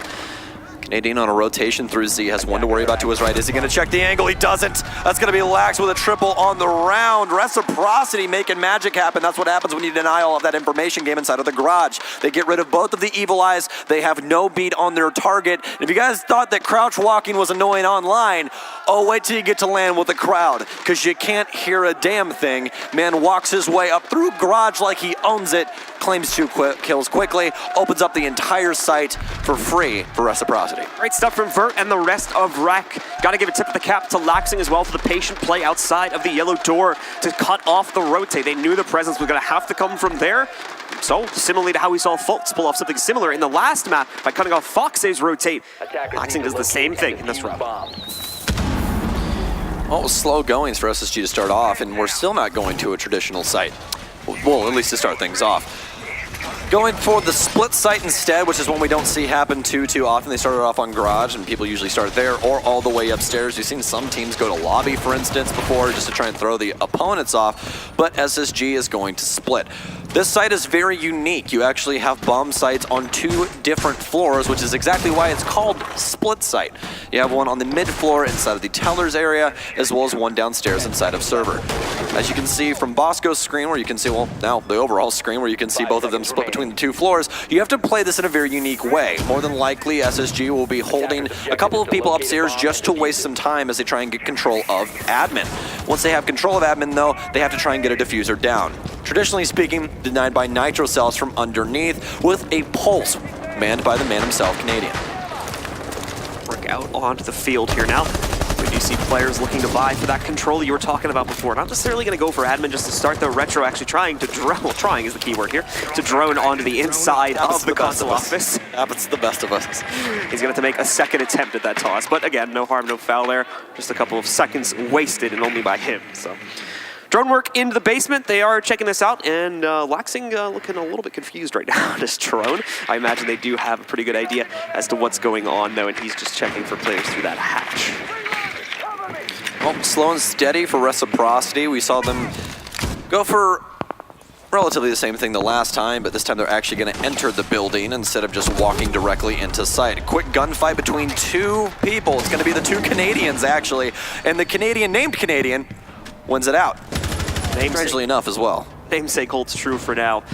Canadian on a rotation through Z, has one to worry about to his right. Is he going to check the angle? He doesn't. That's going to be Lax with a triple on the round. Reciprocity making magic happen. That's what happens when you deny all of that information game inside of the garage. They get rid of both of the Evil Eyes. They have no beat on their target. And if you guys thought that crouch walking was annoying online, oh, wait till you get to land with the crowd, because you can't hear a damn thing. Man walks his way up through garage like he owns it, claims 2 kills quickly, opens up the entire site for free for Reciprocity. Great stuff from Vert and the rest of Rec. Got to give a tip of the cap to Laxing as well for the patient play outside of the Yellow door to cut off the rotate. They knew the presence was going to have to come from there. So, similarly to how we saw Folks pull off something similar in the last map by cutting off Fox's rotate, Laxing does the same thing in this round. Well, it was slow goings for SSG to start off, and we're still not going to a traditional site. Well, at least to start things off. Going for the split site instead, which is one we don't see happen too often. They started off on garage, and people usually start there or all the way upstairs. We've seen some teams go to lobby, for instance, before, just to try and throw the opponents off, but SSG is going to split. This site is very unique. You actually have bomb sites on 2 different floors, which is exactly why it's called split site. You have one on the mid floor inside of the tellers area, as well as one downstairs inside of server. As you can see from Bosco's screen, where you can see, well, now the overall screen, where you can see both of them split between the 2 floors, you have to play this in a very unique way. More than likely, SSG will be holding a couple of people upstairs just to waste some time as they try and get control of admin. Once they have control of admin, though, they have to try and get a diffuser down. Traditionally speaking, denied by Nitro Cells from underneath with a pulse manned by the man himself, Canadian. Work out onto the field here now. We do see players looking to vie for that control you were talking about before. Not necessarily going to go for admin just to start, though. Retro actually trying to drone, well, trying is the key word here, to drone onto the inside of the console office. Happens to the best of us. He's going to have to make a second attempt at that toss. But again, no harm, no foul there. Just a couple of seconds wasted, and only by him. So, drone work into the basement. They are checking this out, and Laxing looking a little bit confused right now on his drone. I imagine they do have a pretty good idea as to what's going on, though, and he's just checking for players through that hatch. Well, slow and steady for Reciprocity. We saw them go for relatively the same thing the last time, but this time they're actually going to enter the building instead of just walking directly into sight. A quick gunfight between 2 people. It's going to be the 2 Canadians, actually, and the Canadian named Canadian wins it out. Strangely enough as well. Namesake holds true for now.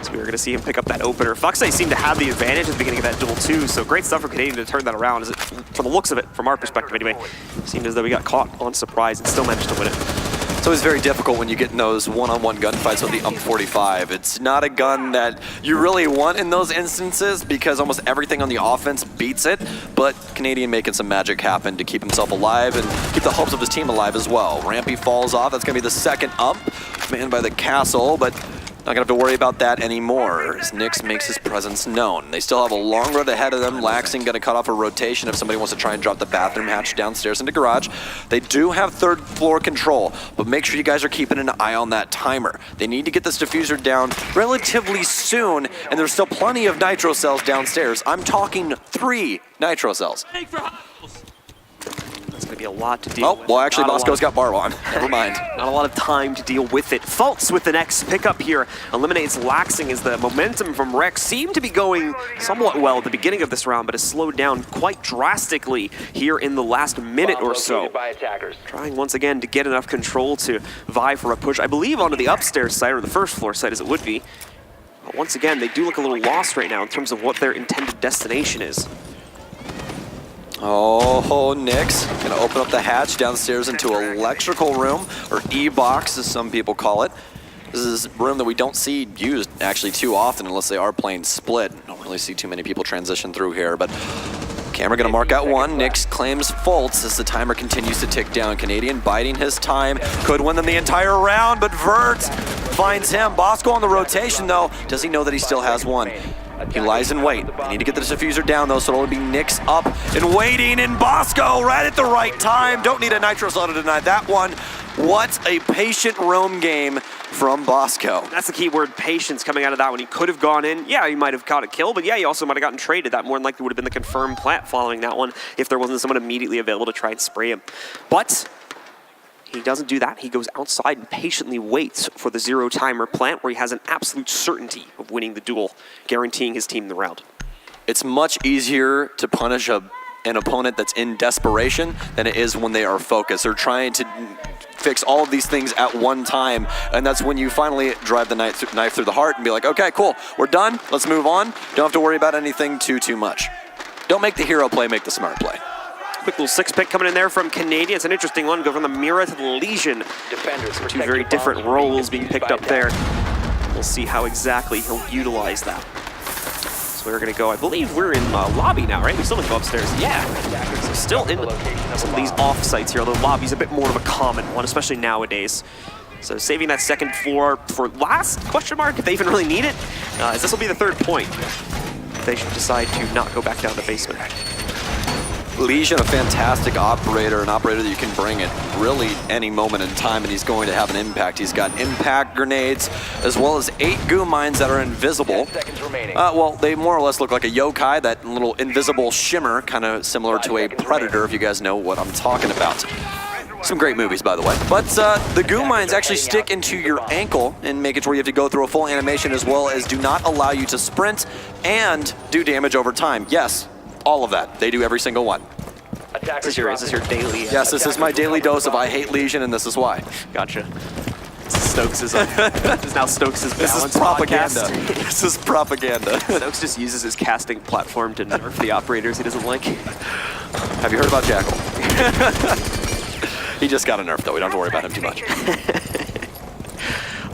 So we were going to see him pick up that opener. Foxay seemed to have the advantage at the beginning of that duel too, so great stuff for Canadian to turn that around. From the looks of it, from our perspective anyway, it seemed as though we got caught on surprise and still managed to win it. It's always very difficult when you get in those one-on-one gunfights with the UMP-45. It's not a gun that you really want in those instances because almost everything on the offense beats it, but Canadian making some magic happen to keep himself alive and keep the hopes of his team alive as well. Rampy falls off. That's going to be the second UMP, manned by the castle, but not gonna have to worry about that anymore as Nyx makes his presence known. They still have a long road ahead of them. Laxing gonna cut off a rotation if somebody wants to try and drop the bathroom hatch downstairs into garage. They do have 3rd floor control, but make sure you guys are keeping an eye on that timer. They need to get this diffuser down relatively soon, and there's still plenty of nitro cells downstairs. I'm talking 3 nitro cells. It's going to be a lot to deal with. Well, actually, Not a Bosco's lot got Barb on. Never mind. Not a lot of time to deal with it. Fultz with the next pickup here. Eliminates Laxing as the momentum from Rex seemed to be going somewhat well at the beginning of this round, but has slowed down quite drastically here in the last minute or so. By attackers. Trying once again to get enough control to vie for a push, I believe, onto the upstairs side, or the first floor side as it would be. But once again, they do look a little lost right now in terms of what their intended destination is. Oh, Nyx gonna open up the hatch downstairs into electrical room, or E-box as some people call it. This is a room that we don't see used actually too often unless they are playing split. Don't really see too many people transition through here, but camera gonna mark out one. Nyx claims Fultz as the timer continues to tick down. Canadian biding his time, could win them the entire round, but Vert finds him. Bosco on the rotation though. Does he know that he still has one? He lies in wait. They need to get the diffuser down though, so it'll be Nyx up and waiting, and Bosco right at the right time. Don't need a nitro cell to deny that one. What a patient roam game from Bosco. That's the key word, patience, coming out of that one. He could have gone in. Yeah, he might have caught a kill, but yeah, he also might have gotten traded. That more than likely would have been the confirmed plant following that one if there wasn't someone immediately available to try and spray him. But he doesn't do that. He goes outside and patiently waits for the zero timer plant where he has an absolute certainty of winning the duel, guaranteeing his team the round. It's much easier to punish an opponent that's in desperation than it is when they are focused. They're trying to fix all of these things at one time, and that's when you finally drive the knife through the heart and be like, okay, cool, we're done, let's move on. Don't have to worry about anything too much. Don't make the hero play, make the smart play. Quick little six pick coming in there from Canadian. It's an interesting one. Go from the Mira to the Legion. Defenders, Two very different roles being picked up there. We'll see how exactly he'll utilize that. So we're going to go, I believe we're in lobby now, right? We still didn't go upstairs. Yeah. So still in some of these off sites here, although lobby's a bit more of a common one, especially nowadays. So saving that second floor for last, question mark, if they even really need it, as this will be the third point. They should decide to not go back down to the basement. Legion, a fantastic operator, an operator that you can bring at really any moment in time, and he's going to have an impact. He's got impact grenades, as well as 8 goo mines that are invisible. 10 seconds remaining. Well, they more or less look like a yokai, that little invisible shimmer, kind of similar to a predator, if you guys know what I'm talking about. Some great movies, by the way. But the goo mines actually stick into your ankle and make it to where you have to go through a full animation, as well as do not allow you to sprint and do damage over time. Yes, all of that. They do every single one. Is this your daily? Yes, this is my daily dose of I hate Legion, and this is why. Gotcha. Stokes is this is now Stokes' balance This is propaganda. podcast. This is propaganda. Stokes just uses his casting platform to nerf the operators he doesn't like. Have you heard about Jackal? He just got a nerf, though. We don't have to worry about him too much.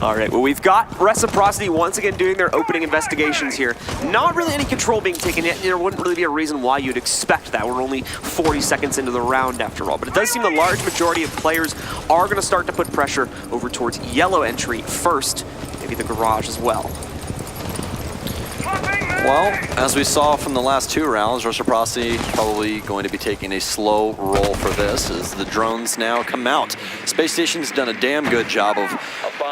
All right, well, we've got Reciprocity once again doing their opening investigations here. Not really any control being taken yet. There wouldn't really be a reason why you'd expect that. We're only 40 seconds into the round after all. But it does seem the large majority of players are going to start to put pressure over towards yellow entry first, maybe the garage as well. Well, as we saw from the last 2 rounds, Reciprocity probably going to be taking a slow roll for this as the drones now come out. Space Station's done a damn good job of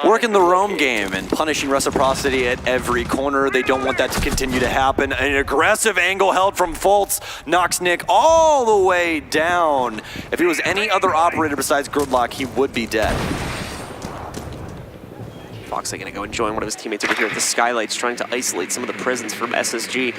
working the roam game and punishing Reciprocity at every corner. They don't want that to continue to happen. An aggressive angle held from Fultz knocks Nick all the way down. If he was any other operator besides Gridlock, he would be dead. Foxy gonna go and join one of his teammates over here at the skylights, trying to isolate some of the prisons from SSG.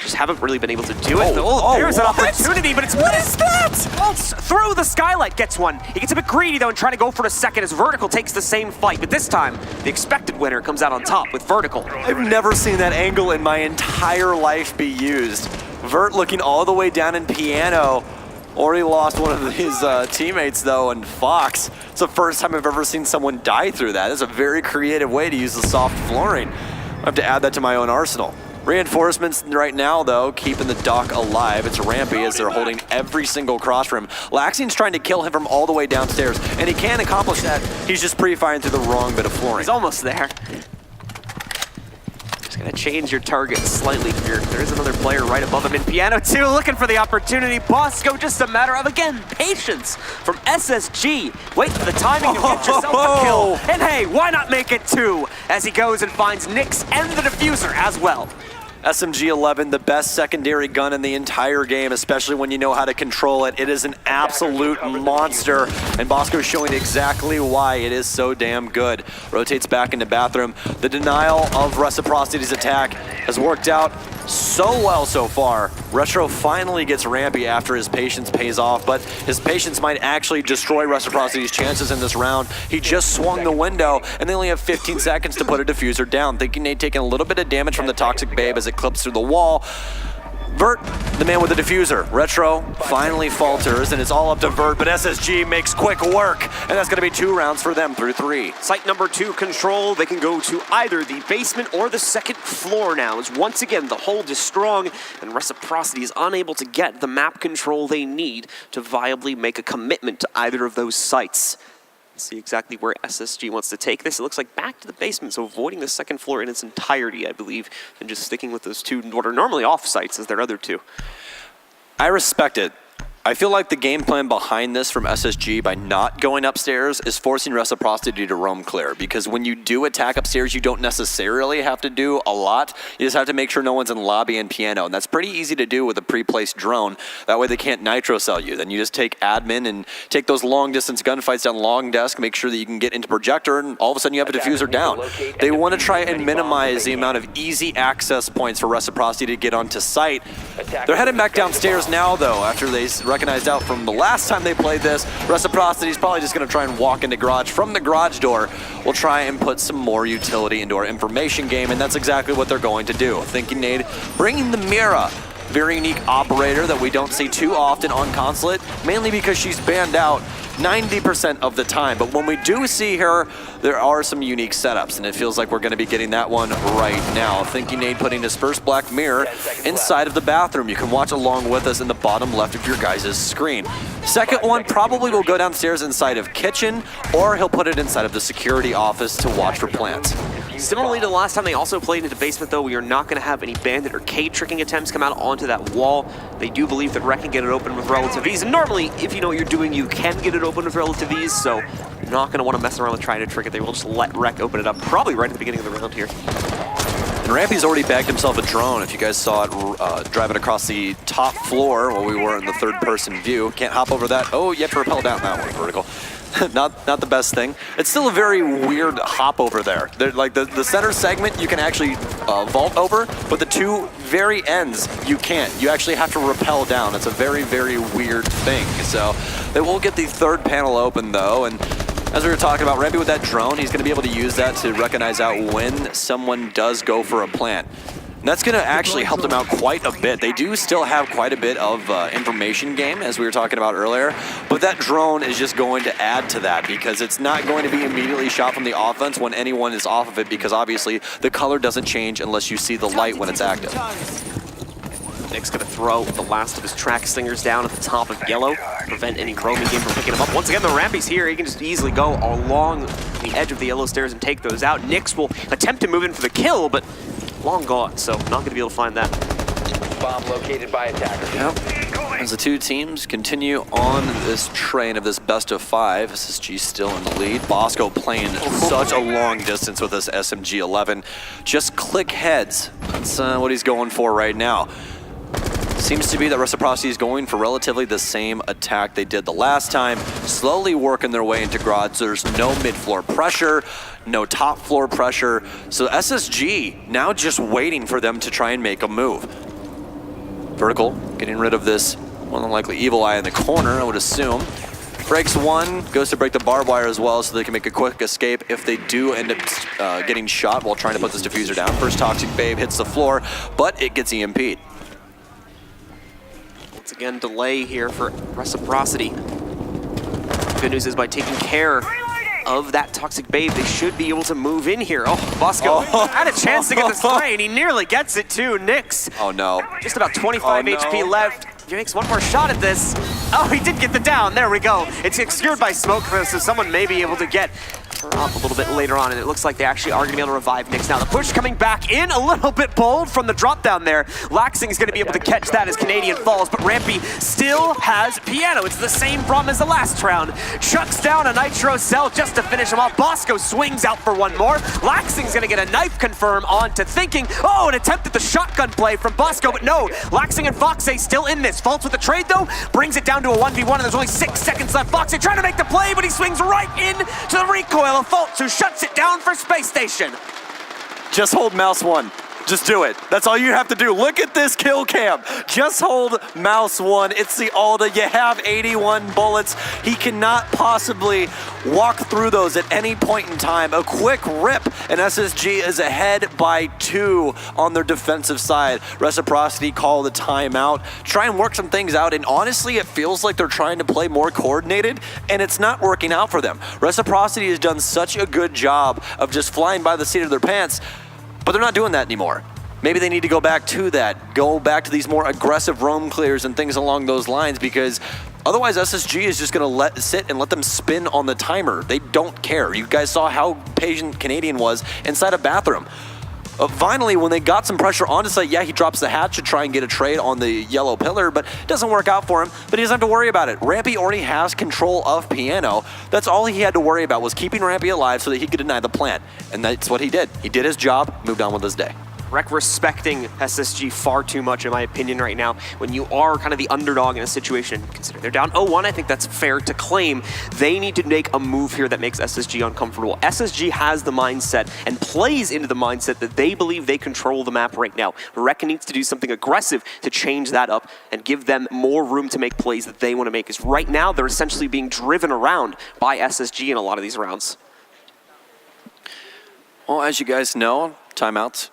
Just haven't really been able to do it. There's an opportunity, but it's what is that? Fultz through the skylight gets one. He gets a bit greedy though and trying to go for a second as Vertical takes the same fight, but this time the expected winner comes out on top with Vertical. I've never seen that angle in my entire life be used. Vert looking all the way down in piano. Already lost one of his teammates though, and Fox. It's the first time I've ever seen someone die through that. It's a very creative way to use the soft flooring. I have to add that to my own arsenal. Reinforcements right now though, keeping the dock alive. It's Rampy as they're holding every single cross for him. Laxing's trying to kill him from all the way downstairs, and he can accomplish that. He's just pre-firing through the wrong bit of flooring. He's almost there. Gonna change your target slightly here. There is another player right above him in piano too, looking for the opportunity. Bosco, just a matter of, again, patience from SSG. Wait for the timing to get yourself a kill. And hey, why not make it 2 as he goes and finds Nyx and the diffuser as well. SMG-11, the best secondary gun in the entire game, especially when you know how to control it. It is an absolute monster, and Bosco's showing exactly why it is so damn good. Rotates back into bathroom. The denial of Reciprocity's attack has worked out so well so far. Retro finally gets rampy after his patience pays off, but his patience might actually destroy Reciprocity's chances in this round. He just swung the window, and they only have 15 seconds to put a diffuser down. Thinking they'd taken a little bit of damage from the Toxic Babe as it clips through the wall. Vert, the man with the diffuser. Retro finally falters, and it's all up to Vert, but SSG makes quick work, and that's going to be 2 rounds for them through 3. Site number 2, Control. They can go to either the basement or the second floor now, as once again the hold is strong, and Reciprocity is unable to get the map control they need to viably make a commitment to either of those sites. See exactly where SSG wants to take this. It looks like back to the basement, so avoiding the second floor in its entirety, I believe, and just sticking with those 2 what are normally off sites as their other 2. I respect it. I feel like the game plan behind this from SSG by not going upstairs is forcing Reciprocity to roam clear, because when you do attack upstairs, you don't necessarily have to do a lot. You just have to make sure no one's in lobby and piano, and that's pretty easy to do with a pre-placed drone. That way they can't nitro cell you. Then you just take admin and take those long-distance gunfights down long desk, make sure that you can get into projector, and all of a sudden you have a diffuser down. They want to try and minimize the amount of easy access points for Reciprocity to get onto site. They're heading back downstairs now, though, after they recognized out from the last time they played this. Reciprocity's probably just going to try and walk into garage. From the garage door, we'll try and put some more utility into our information game, and that's exactly what they're going to do. Thinking Nade, bringing the Mira, very unique operator that we don't see too often on Consulate, mainly because she's banned out 90% of the time. But when we do see her, there are some unique setups, and it feels like we're going to be getting that one right now. Thinking Nade putting his first black mirror inside of the bathroom. You can watch along with us in the bottom left of your guys' screen. Second one probably will go downstairs inside of kitchen, or he'll put it inside of the security office to watch for plants. Similarly to the last time they also played into basement, though, we are not going to have any bandit or K tricking attempts come out onto that wall. They do believe that Rec can get it open with relative ease, and normally, if you know what you're doing, you can get it open with relative ease, so you're not going to want to mess around with trying to trick it. They will just let Rec open it up, probably right at the beginning of the round here. And Rampy's already bagged himself a drone. If you guys saw it driving across the top floor while we were in the third-person view. Can't hop over that. Oh, you have to rappel down that one, vertical. not the best thing. It's still a very weird hop over there. Like the center segment you can actually vault over, but the 2 very ends you can't. You actually have to rappel down. It's a very, very weird thing. So they will get the third panel open though, and as we were talking about, Rampy with that drone, he's going to be able to use that to recognize out when someone does go for a plant. And that's going to actually help them out quite a bit. They do still have quite a bit of information game, as we were talking about earlier, but that drone is just going to add to that because it's not going to be immediately shot from the offense when anyone is off of it, because obviously the color doesn't change unless you see the light when it's active. Nick's going to throw the last of his track slingers down at the top of yellow, prevent any roaming game from picking him up. Once again, the Rampy's here. He can just easily go along the edge of the yellow stairs and take those out. Nix will attempt to move in for the kill, but long gone, so not going to be able to find that. Bomb located by attacker. Yep. As the 2 teams continue on this train of this best of 5, SSG still in the lead. Bosco playing such a long distance with this SMG-11. Just click heads. That's what he's going for right now. Seems to be that Reciprocity is going for relatively the same attack they did the last time, slowly working their way into garage. There's no mid-floor pressure, no top floor pressure, so SSG now just waiting for them to try and make a move. Vertical, getting rid of this more than likely evil eye in the corner, I would assume. Breaks one, goes to break the barbed wire as well so they can make a quick escape if they do end up getting shot while trying to put this diffuser down. First Toxic Babe hits the floor, but it gets EMP'd. Once again, delay here for Reciprocity. Good news is by taking care of that Toxic Babe, they should be able to move in here. Oh, Bosco had a chance to get this spray, and he nearly gets it too. Nix. Oh no. Just about 25 HP left. If he makes one more shot at this. Oh, he did get the down. There we go. It's obscured by smoke, so someone may be able to get up a little bit later on, and it looks like they actually are going to be able to revive Nyx now. The push coming back in, a little bit bold from the drop down there. Laxing is going to be able to catch that as Canadian falls, but Rampy still has Piano. It's the same problem as the last round. Chucks down a Nitro Cell just to finish him off. Bosco swings out for one more. Laxing's going to get a knife confirm onto Thinking. Oh, an attempt at the shotgun play from Bosco, but no. Laxing and Foxay still in this. Faults with the trade though, brings it down to a 1v1, and there's only 6 seconds left. Foxay trying to make the play, but he swings right in to the recoil of Faults, who shuts it down for Space Station. Just hold mouse 1. Just do it. That's all you have to do. Look at this kill cam. Just hold mouse 1. It's the Alda. You have 81 bullets. He cannot possibly walk through those at any point in time. A quick rip, and SSG is ahead by 2 on their defensive side. Reciprocity call the timeout. Try and work some things out, and honestly, it feels like they're trying to play more coordinated, and it's not working out for them. Reciprocity has done such a good job of just flying by the seat of their pants, but they're not doing that anymore. Maybe they need to go back to that, go back to these more aggressive roam clears and things along those lines, because otherwise SSG is just gonna sit and let them spin on the timer. They don't care. You guys saw how patient Canadian was inside a bathroom. Finally, when they got some pressure onto site, yeah, he drops the hatch to try and get a trade on the yellow pillar, but it doesn't work out for him, but he doesn't have to worry about it. Rampy already has control of Piano. That's all he had to worry about, was keeping Rampy alive so that he could deny the plant. And that's what he did. He did his job, moved on with his day. Rec respecting SSG far too much, in my opinion, right now. When you are kind of the underdog in a situation, consider they're down 0-1, I think that's fair to claim. They need to make a move here that makes SSG uncomfortable. SSG has the mindset and plays into the mindset that they believe they control the map right now. Rec needs to do something aggressive to change that up and give them more room to make plays that they want to make. Because right now, they're essentially being driven around by SSG in a lot of these rounds. Well, as you guys know, timeouts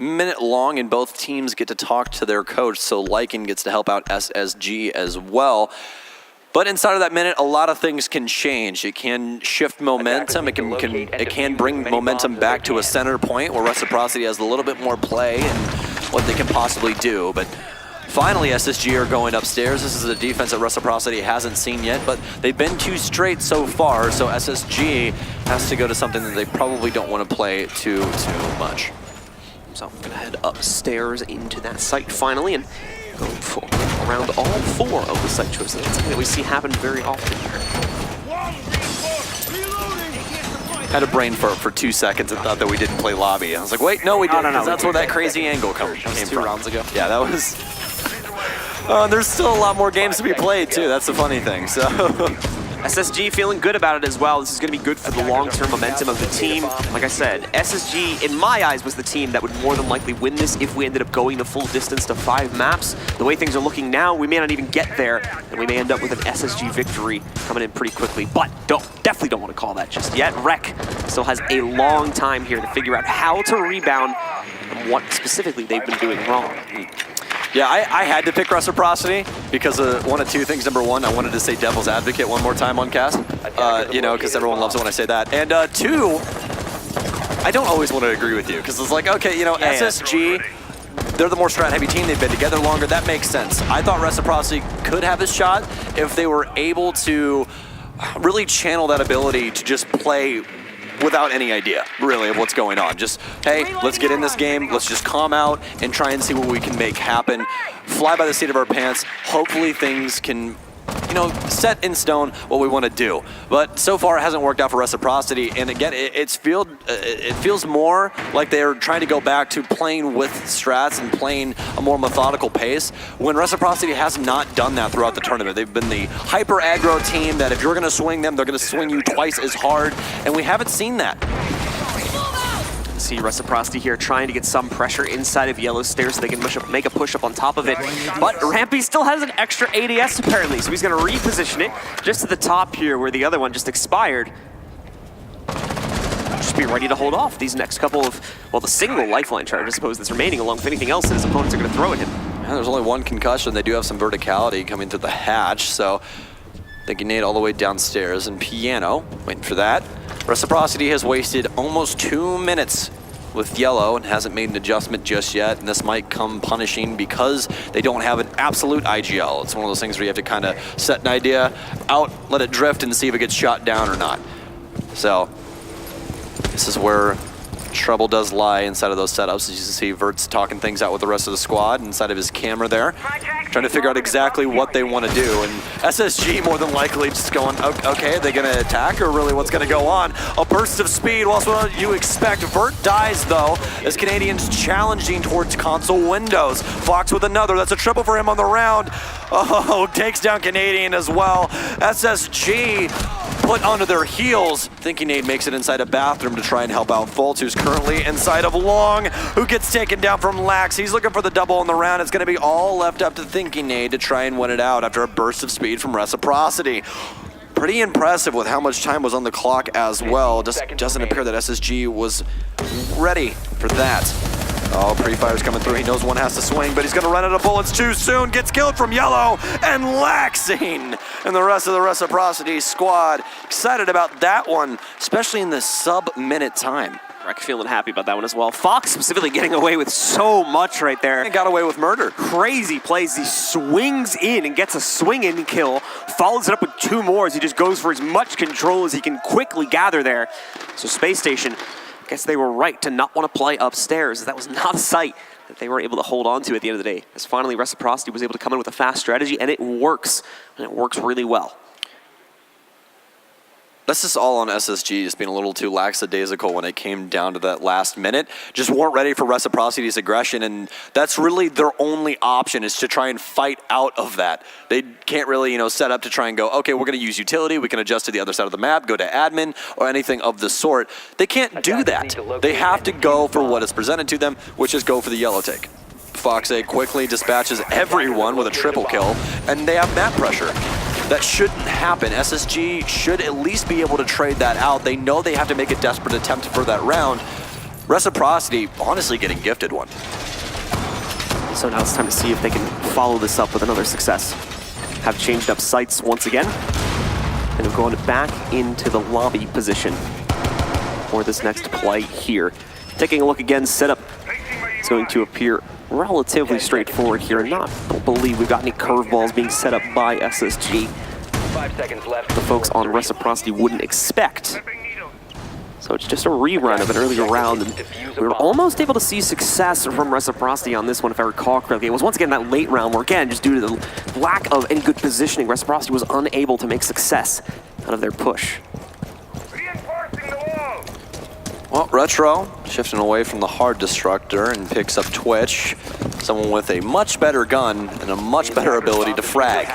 minute long, and both teams get to talk to their coach, so Lycan gets to help out SSG as well. But inside of that minute, a lot of things can change. It can shift momentum. It can bring momentum back to a center point where Reciprocity has a little bit more play and what they can possibly do. But finally, SSG are going upstairs. This is a defense that Reciprocity hasn't seen yet, but they've been 2 straight so far, so SSG has to go to something that they probably don't want to play too much. So I'm going to head upstairs into that site finally and go for around all 4 of the site choices. That's something that we see happen very often here. Had a brain fart for 2 seconds and thought that we didn't play lobby. I was like, wait, no, we didn't, because that's where that crazy angle came from. 2 rounds ago. Yeah, that was... there's still a lot more games to be played, too. That's the funny thing, so... SSG feeling good about it as well. This is going to be good for the long-term momentum of the team. Like I said, SSG, in my eyes, was the team that would more than likely win this if we ended up going the full distance to 5 maps. The way things are looking now, we may not even get there, and we may end up with an SSG victory coming in pretty quickly. But definitely don't want to call that just yet. Rec still has a long time here to figure out how to rebound and what specifically they've been doing wrong. Yeah, I had to pick Reciprocity because of one of 2 things. Number 1, I wanted to say Devil's Advocate one more time on cast, you know, because everyone loves it when I say that. And 2, I don't always want to agree with you, because it's like, okay, you know, SSG, they're the more strat-heavy team. They've been together longer. That makes sense. I thought Reciprocity could have a shot if they were able to really channel that ability to just play without any idea, really, of what's going on. Just, hey, let's get in this game, let's just calm out and try and see what we can make happen. Fly by the seat of our pants. Hopefully things can, you know, set in stone what we want to do. But so far it hasn't worked out for Reciprocity, and again, it feels more like they're trying to go back to playing with strats and playing a more methodical pace, when Reciprocity has not done that throughout the tournament. They've been the hyper aggro team that if you're going to swing them, they're going to swing you twice as hard, and we haven't seen that. See Reciprocity here trying to get some pressure inside of Yellow Stairs so they can make a push up on top of it. But Rampy still has an extra ADS apparently, so he's going to reposition it just to the top here where the other one just expired. Just be ready to hold off these next couple of, well, the single lifeline charge, I suppose, that's remaining, along with anything else that his opponents are going to throw at him. Yeah, there's only 1 concussion. They do have some verticality coming through the hatch, so they can nade all the way downstairs. And Piano, waiting for that. Reciprocity has wasted almost 2 minutes with Yellow and hasn't made an adjustment just yet, and this might come punishing because they don't have an absolute IGL. It's one of those things where you have to kind of set an idea out, let it drift, and see if it gets shot down or not. So This is where trouble does lie inside of those setups. As you can see, Vert's talking things out with the rest of the squad inside of his camera there, trying to figure out exactly what they want to do. And SSG more than likely just going, okay, are they going to attack or really what's going to go on? A burst of speed, well, that's what you expect. Vert dies though, as Canadians challenging towards console windows. Fox with another, that's a triple for him on the round. Oh, takes down Canadian as well. SSG put onto their heels, thinking Nade makes it inside a bathroom to try and help out Fultz, who's currently inside of Long, who gets taken down from Lax. He's looking for the double on the round. It's going to be all left up to Thinking Nade to try and win it out after a burst of speed from Reciprocity. Pretty impressive with how much time was on the clock as well. Just doesn't appear that SSG was ready for that. Oh, pre-fire's coming through. He knows one has to swing, but he's going to run out of bullets too soon. Gets killed from Yellow and Laxing. And the rest of the Reciprocity squad excited about that one, especially in the sub-minute time. Rec feeling happy about that one as well. Fox specifically getting away with so much right there. And got away with murder. Crazy plays. He swings in and gets a swing-in kill, follows it up with 2 more as he just goes for as much control as he can quickly gather there. So Space Station, I guess they were right to not want to play upstairs. That was not a sight that they were able to hold on to at the end of the day. As finally Reciprocity was able to come in with a fast strategy, and it works. And it works really well. This is all on SSG just being a little too lackadaisical when it came down to that last minute. Just weren't ready for Reciprocity's aggression, and that's really their only option, is to try and fight out of that. They can't really, set up to try and go, okay, we're going to use utility, we can adjust to the other side of the map, go to admin, or anything of the sort. They can't do that. They have to go for what is presented to them, which is go for the yellow take. Fox A quickly dispatches everyone with a triple kill, and they have map pressure. That shouldn't happen. SSG should at least be able to trade that out. They know they have to make a desperate attempt for that round. Reciprocity, honestly, getting gifted one. So now it's time to see if they can follow this up with another success. Have changed up sights once again, and have gone back into the lobby position for this next play here. Taking a look again, setup is going to appear relatively straightforward here. I don't believe we've got any curveballs being set up by SSG. 5 seconds left. The folks on Reciprocity wouldn't expect. So it's just a rerun of an earlier round, and we were almost able to see success from Reciprocity on this one, if I recall correctly. It was once again that late round where, again, just due to the lack of any good positioning, Reciprocity was unable to make success out of their push. Well, Retro shifting away from the hard destructor and picks up Twitch, someone with a much better gun and a much better ability to frag.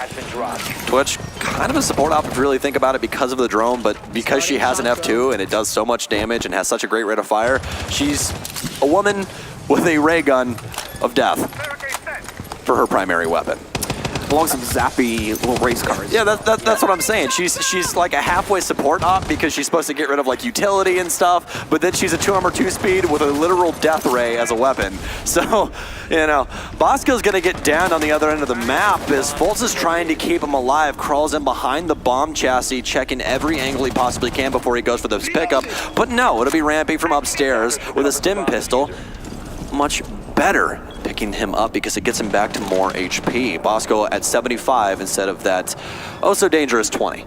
Twitch, kind of a support op if you really think about it because of the drone, but because she has an F2 and it does so much damage and has such a great rate of fire, she's a woman with a ray gun of death for her primary weapon. Along some zappy little race cars. Yeah, that's what I'm saying. She's like a halfway support op because she's supposed to get rid of like utility and stuff, but then she's a 2 armor 2 speed with a literal death ray as a weapon. So, Bosco's gonna get downed on the other end of the map as Fultz is trying to keep him alive, crawls in behind the bomb chassis, checking every angle he possibly can before he goes for this pickup. But no, it'll be ramping from upstairs with a stim pistol. Much better picking him up because it gets him back to more HP. Bosco at 75 instead of that so dangerous 20.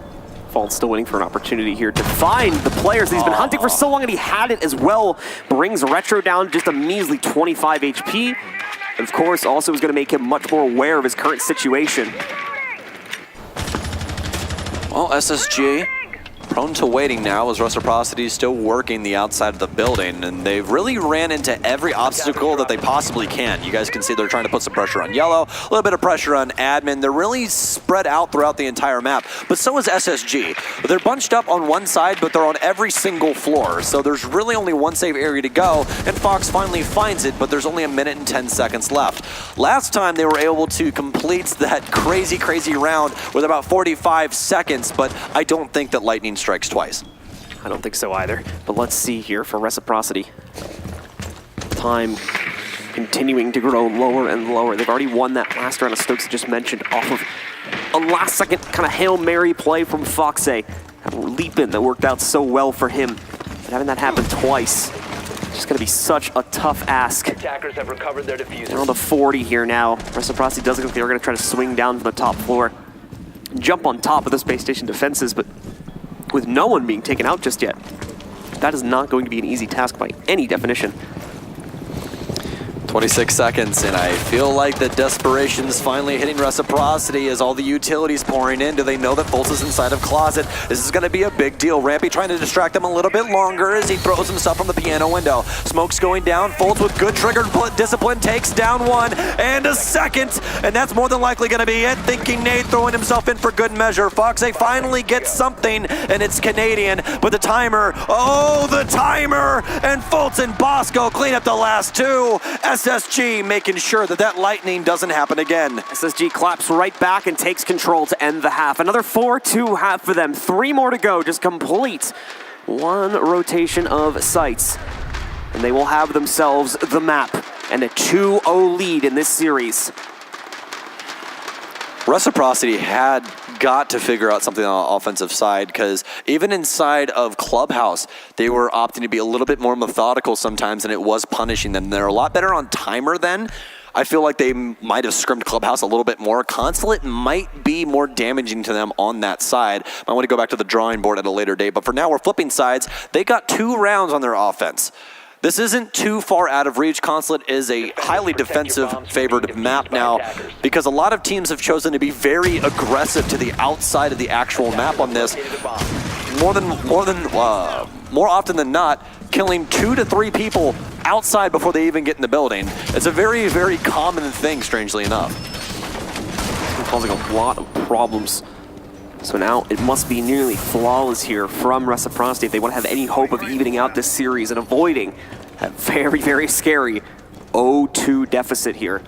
Fultz still waiting for an opportunity here to find the players that he's been hunting for so long, and he had it as well. Brings Retro down just a measly 25 HP. And of course, also is going to make him much more aware of his current situation. Well, SSG prone to waiting now as Reciprocity is still working the outside of the building, and they've really ran into every obstacle that they possibly can. You guys can see they're trying to put some pressure on Yellow, a little bit of pressure on admin. They're really spread out throughout the entire map, but so is SSG. They're bunched up on one side, but they're on every single floor, so there's really only one safe area to go, and Fox finally finds it, but there's only 1 minute and 10 seconds left. Last time they were able to complete that crazy round with about 45 seconds, but I don't think that Lightning strikes twice. I don't think so either, but let's see here for Reciprocity. Time continuing to grow lower and lower. They've already won that last round, as Stokes just mentioned, off of a last-second kind of Hail Mary play from Fox A. That leap in that worked out so well for him. But having that happen twice, it's just going to be such a tough ask. Attackers have recovered their diffuser. They're on the 40 here now. Reciprocity does look like they're going to try to swing down from the top floor, jump on top of the Space Station defenses, but with no one being taken out just yet. That is not going to be an easy task by any definition. 26 seconds, and I feel like the desperation's finally hitting Reciprocity as all the utilities pouring in. Do they know that Fultz is inside of Closet? This is going to be a big deal. Rampy trying to distract him a little bit longer as he throws himself from the piano window. Smoke's going down. Fultz with good trigger discipline takes down one and a second, and that's more than likely going to be it. Thinking Nate throwing himself in for good measure. Foxay finally gets something, and it's Canadian, but the timer, the timer, and Fultz and Bosco clean up the last two. SSG making sure that lightning doesn't happen again. SSG claps right back and takes control to end the half. Another 4-2 half for them. 3 more to go. Just complete one rotation of sites. And they will have themselves the map and a 2-0 lead in this series. Reciprocity had got to figure out something on the offensive side, because even inside of Clubhouse, they were opting to be a little bit more methodical sometimes, and it was punishing them. They're a lot better on timer then. I feel like they might have scrimmed Clubhouse a little bit more. Consulate might be more damaging to them on that side. I want to go back to the drawing board at a later date, but for now we're flipping sides. They got 2 rounds on their offense. This isn't too far out of reach. Consulate is a highly defensive favored map now, because a lot of teams have chosen to be very aggressive to the outside of the actual map on this. More often than not, killing 2 to 3 people outside before they even get in the building. It's a very, very common thing, strangely enough. It's causing a lot of problems. So now it must be nearly flawless here from Reciprocity if they want to have any hope of evening out this series and avoiding that very, very scary 0-2 deficit here.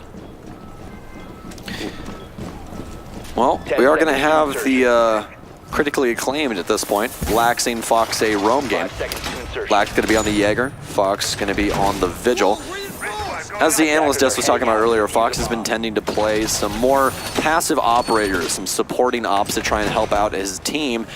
Well, we are going to have the critically acclaimed at this point, Laxing Foxay roam game. Lax going to be on the Jaeger, Fox going to be on the Vigil. As the analyst desk was talking about earlier, Fox has been tending to play some more passive operators, some supporting ops to try and help out his team.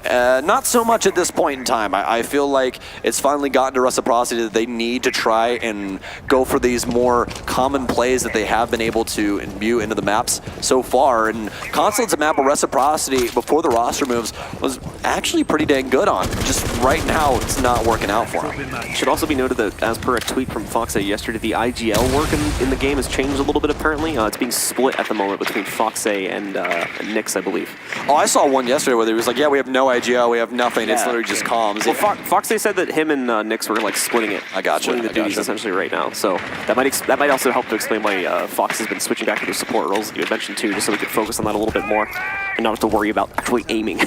Not so much at this point in time. I feel like it's finally gotten to Reciprocity that they need to try and go for these more common plays that they have been able to imbue into the maps so far. And Consulate's map of Reciprocity before the roster moves was actually pretty dang good on. Just right now, it's not working out for him. It should also be noted that, as per a tweet from Foxay yesterday, the IGL work in the game has changed a little bit apparently. It's being split at the moment between Foxay and Nyx, I believe. Oh, I saw one yesterday where he was like, yeah, we have no IGL, we have nothing, it's literally just comms. Well, Foxay said that him and Nyx were like splitting it. I gotcha. Splitting the duties essentially right now. So that might also help to explain why Fox has been switching back to the support roles that you had mentioned too, just so we could focus on that a little bit more and not have to worry about actually aiming.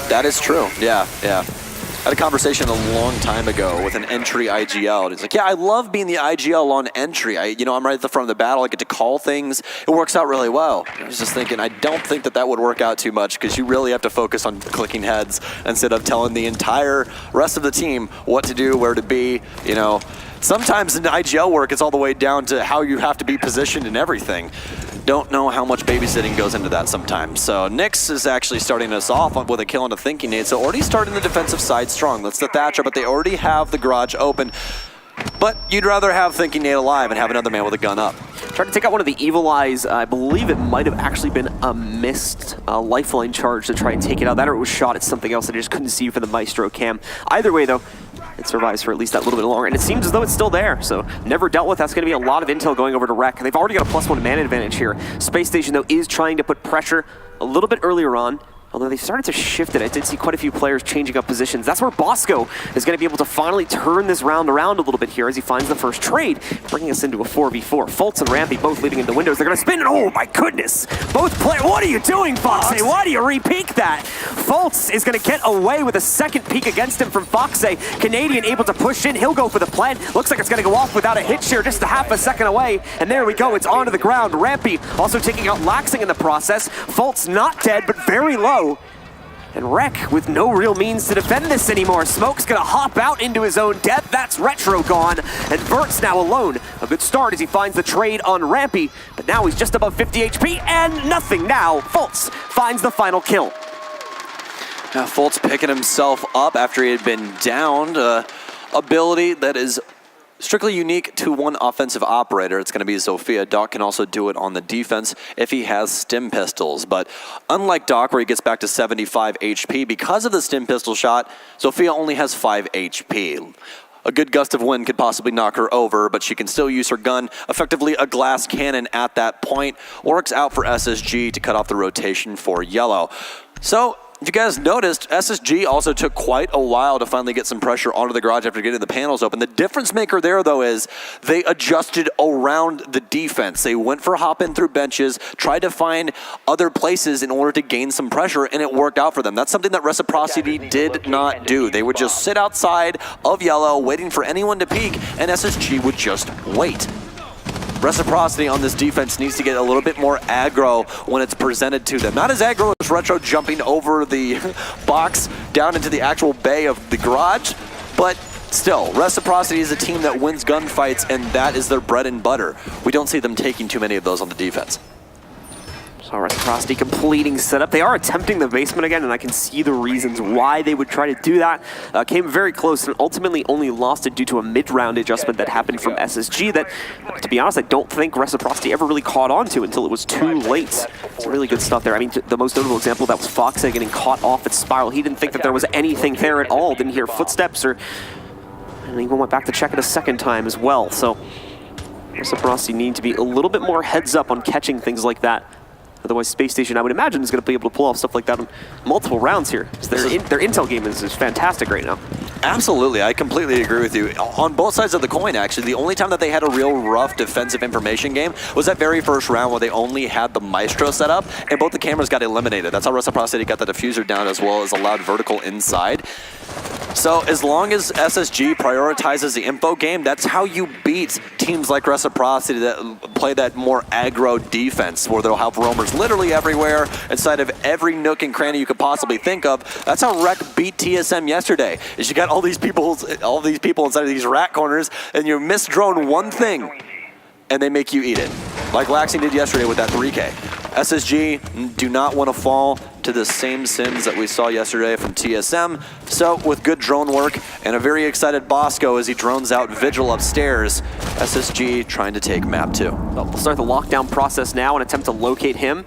That is true, yeah. I had a conversation a long time ago with an entry IGL. And it's like, yeah, I love being the IGL on entry. I'm right at the front of the battle. I get to call things. It works out really well. I was just thinking, I don't think that would work out too much, because you really have to focus on clicking heads instead of telling the entire rest of the team what to do, where to be, Sometimes in IGL work, it's all the way down to how you have to be positioned and everything. Don't know how much babysitting goes into that sometimes. So Nyx is actually starting us off with a kill on a Thinking Nade. So already starting the defensive side strong. That's the Thatcher, but they already have the garage open. But you'd rather have Thinking Nade alive and have another man with a gun up. Tried to take out one of the Evil Eyes. I believe it might have actually been a missed lifeline charge to try and take it out. That or it was shot at something else that I just couldn't see for the Maestro cam. Either way, though, it survives for at least that little bit longer, and it seems as though it's still there, so never dealt with. That's going to be a lot of intel going over to Rec. They've already got a +1 man advantage here. Spacestation, though, is trying to put pressure a little bit earlier on, although they started to shift it. I did see quite a few players changing up positions. That's where Bosco is going to be able to finally turn this round around a little bit here as he finds the first trade, bringing us into a 4v4. Fultz and Rampy both leading into windows. They're going to spin, and oh my goodness! Both players, what are you doing, Foxay? Why do you re-peek that? Fultz is going to get away with a second peek against him from Foxay. Canadian able to push in. He'll go for the plant. Looks like it's going to go off without a hit share, just a half a second away. And there we go. It's onto the ground. Rampy also taking out Laxing in the process. Fultz not dead, but very low. And Rec with no real means to defend this anymore. Smoke's gonna hop out into his own death. That's Retro gone. And Vert's now alone. A good start as he finds the trade on Rampy, but now he's just above 50 HP and nothing now. Fultz finds the final kill. Fultz picking himself up after he had been downed. Ability that is Strictly unique to one offensive operator, it's going to be Zofia. Doc can also do it on the defense if he has stim pistols. But unlike Doc, where he gets back to 75 HP, because of the stim pistol shot, Zofia only has 5 HP. A good gust of wind could possibly knock her over, but she can still use her gun, effectively a glass cannon at that point. Works out for SSG to cut off the rotation for yellow. So, if you guys noticed, SSG also took quite a while to finally get some pressure onto the garage after getting the panels open. The difference maker there, though, is they adjusted around the defense. They went for hop-in through benches, tried to find other places in order to gain some pressure, and it worked out for them. That's something that Reciprocity did not do. They would just sit outside of yellow, waiting for anyone to peek, and SSG would just wait. Reciprocity on this defense needs to get a little bit more aggro when it's presented to them. Not as aggro as Retro jumping over the box down into the actual bay of the garage, but still, Reciprocity is a team that wins gunfights, and that is their bread and butter. We don't see them taking too many of those on the defense. So Reciprocity completing setup. They are attempting the basement again, and I can see the reasons why they would try to do that. Came very close and ultimately only lost it due to a mid-round adjustment that happened from SSG that, to be honest, I don't think Reciprocity ever really caught on to until it was too late. Some really good stuff there. I mean, the most notable example of that was Foxegg getting caught off at Spiral. He didn't think that there was anything there at all. Didn't hear footsteps, and he went back to check it a second time as well. So Reciprocity need to be a little bit more heads up on catching things like that. Otherwise, Spacestation, I would imagine, is going to be able to pull off stuff like that in multiple rounds here. Their intel game is fantastic right now. Absolutely, I completely agree with you. On both sides of the coin, actually, the only time that they had a real rough defensive information game was that very first round where they only had the Maestro set up, and both the cameras got eliminated. That's how Reciprocity got the diffuser down, as well as allowed vertical inside. So as long as SSG prioritizes the info game, that's how you beat teams like Reciprocity that play that more aggro defense, where they'll have roamers literally everywhere, inside of every nook and cranny you could possibly think of. That's how Rec beat TSM yesterday. Is you got all these people inside of these rat corners, and you misdrone one thing, and they make you eat it. Like Laxing did yesterday with that 3K. SSG do not want to fall to the same sins that we saw yesterday from TSM. So with good drone work and a very excited Bosco as he drones out Vigil upstairs, SSG trying to take map 2. Well, we'll start the lockdown process now and attempt to locate him.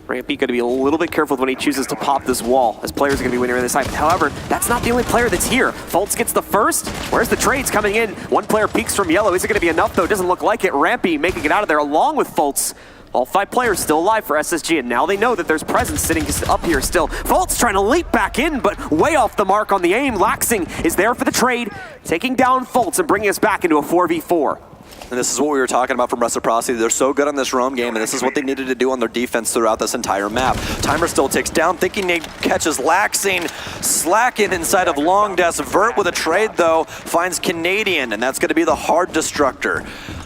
Rampy got to be a little bit careful when he chooses to pop this wall, as players are going to be winning on this side. However, that's not the only player that's here. Fultz gets the first. Where's the trades coming in? One player peeks from yellow. Is it going to be enough, though? Doesn't look like it. Rampy making it out of there along with Fultz. All 5 players still alive for SSG, and now they know that there's presence sitting up here still. Fultz trying to leap back in, but way off the mark on the aim. Laxing is there for the trade, taking down Fultz and bringing us back into a 4v4. And this is what we were talking about from Reciprocity. They're so good on this roam game, and this is what they needed to do on their defense throughout this entire map. Timer still ticks down, thinking Nate catches Laxing, slacking inside of Long Death. Vert with a trade, though, finds Canadian, and that's going to be the hard destructor.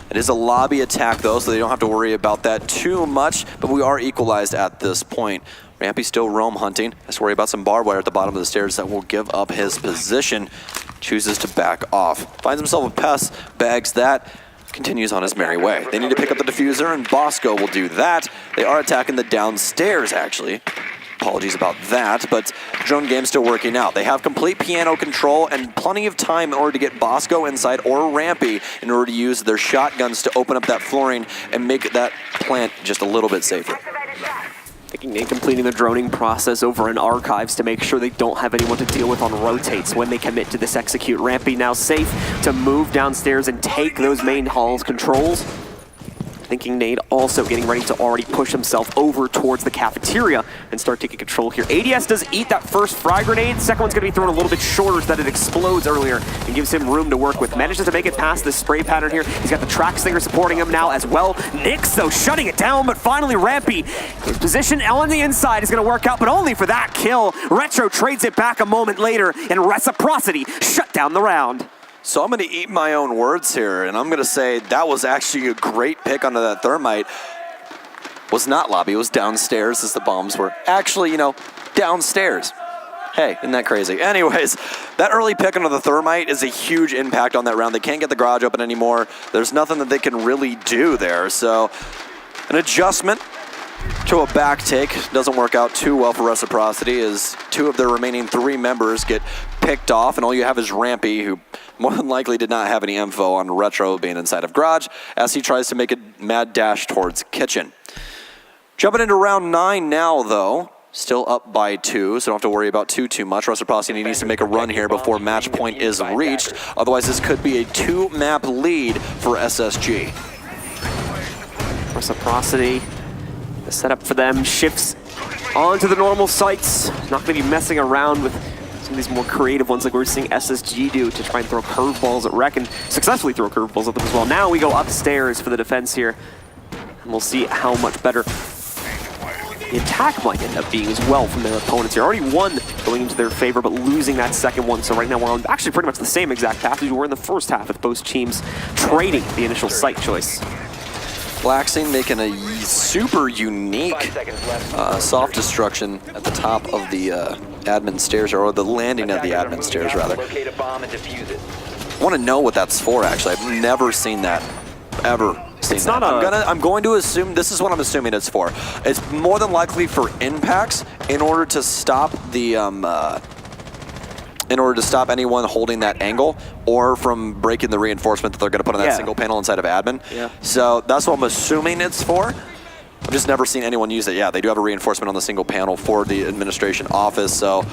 It is a lobby attack, though, so they don't have to worry about that too much, but we are equalized at this point. Rampy still roam hunting. Has to worry about some barbed wire at the bottom of the stairs that will give up his position. Chooses to back off. Finds himself a pest, bags that, continues on his merry way. They need to pick up the diffuser, and Bosco will do that. They are attacking the downstairs, actually. Apologies about that, but drone game still working out. They have complete piano control and plenty of time in order to get Bosco inside or Rampy in order to use their shotguns to open up that flooring and make that plant just a little bit safer. Thinking Nate completing the droning process over in Archives to make sure they don't have anyone to deal with on rotates when they commit to this execute. Rampy now safe to move downstairs and take those main halls controls. Thinking Nate also getting ready to already push himself over towards the cafeteria and start taking control here. ADS does eat that first frag grenade. Second one's going to be thrown a little bit shorter so that it explodes earlier and gives him room to work with. Manages to make it past this spray pattern here. He's got the track stinger supporting him now as well. Nyx, though, shutting it down, but finally Rampy. His position on the inside is going to work out, but only for that kill. Retro trades it back a moment later, and Reciprocity shut down the round. So I'm going to eat my own words here, and I'm going to say that was actually a great pick onto that thermite. Was not lobby, it was downstairs as the bombs were actually, downstairs. Hey, isn't that crazy? Anyways, that early pick onto the thermite is a huge impact on that round. They can't get the garage open anymore. There's nothing that they can really do there. So an adjustment to a back take doesn't work out too well for Reciprocity as 2 of their remaining 3 members get picked off, and all you have is Rampy, who more than likely did not have any info on Retro being inside of Garage as he tries to make a mad dash towards Kitchen. Jumping into round 9 now, though. Still up by 2, so don't have to worry about too much. Reciprocity needs to make a run here before match point is reached. Otherwise, this could be a 2-map lead for SSG. Reciprocity, the setup for them shifts onto the normal sites. Not going to be messing around with some of these more creative ones like we're seeing SSG do to try and throw curveballs at Rec and successfully throw curveballs at them as well. Now we go upstairs for the defense here, and we'll see how much better the attack might end up being as well from their opponents here. Already one going into their favor, but losing that second one. So right now we're on actually pretty much the same exact path as we were in the first half with both teams trading the initial site choice. Flaxing making a super unique soft destruction at the top of the admin stairs, or the landing of the admin stairs, rather. I want to know what that's for, actually. I've never seen that, ever. I'm going to assume, this is what I'm assuming it's for. It's more than likely for impacts in order to stop the, anyone holding that angle, or from breaking the reinforcement that they're going to put on that single panel inside of admin. Yeah. So that's what I'm assuming it's for. I've just never seen anyone use it. Yeah, they do have a reinforcement on the single panel for the administration office, so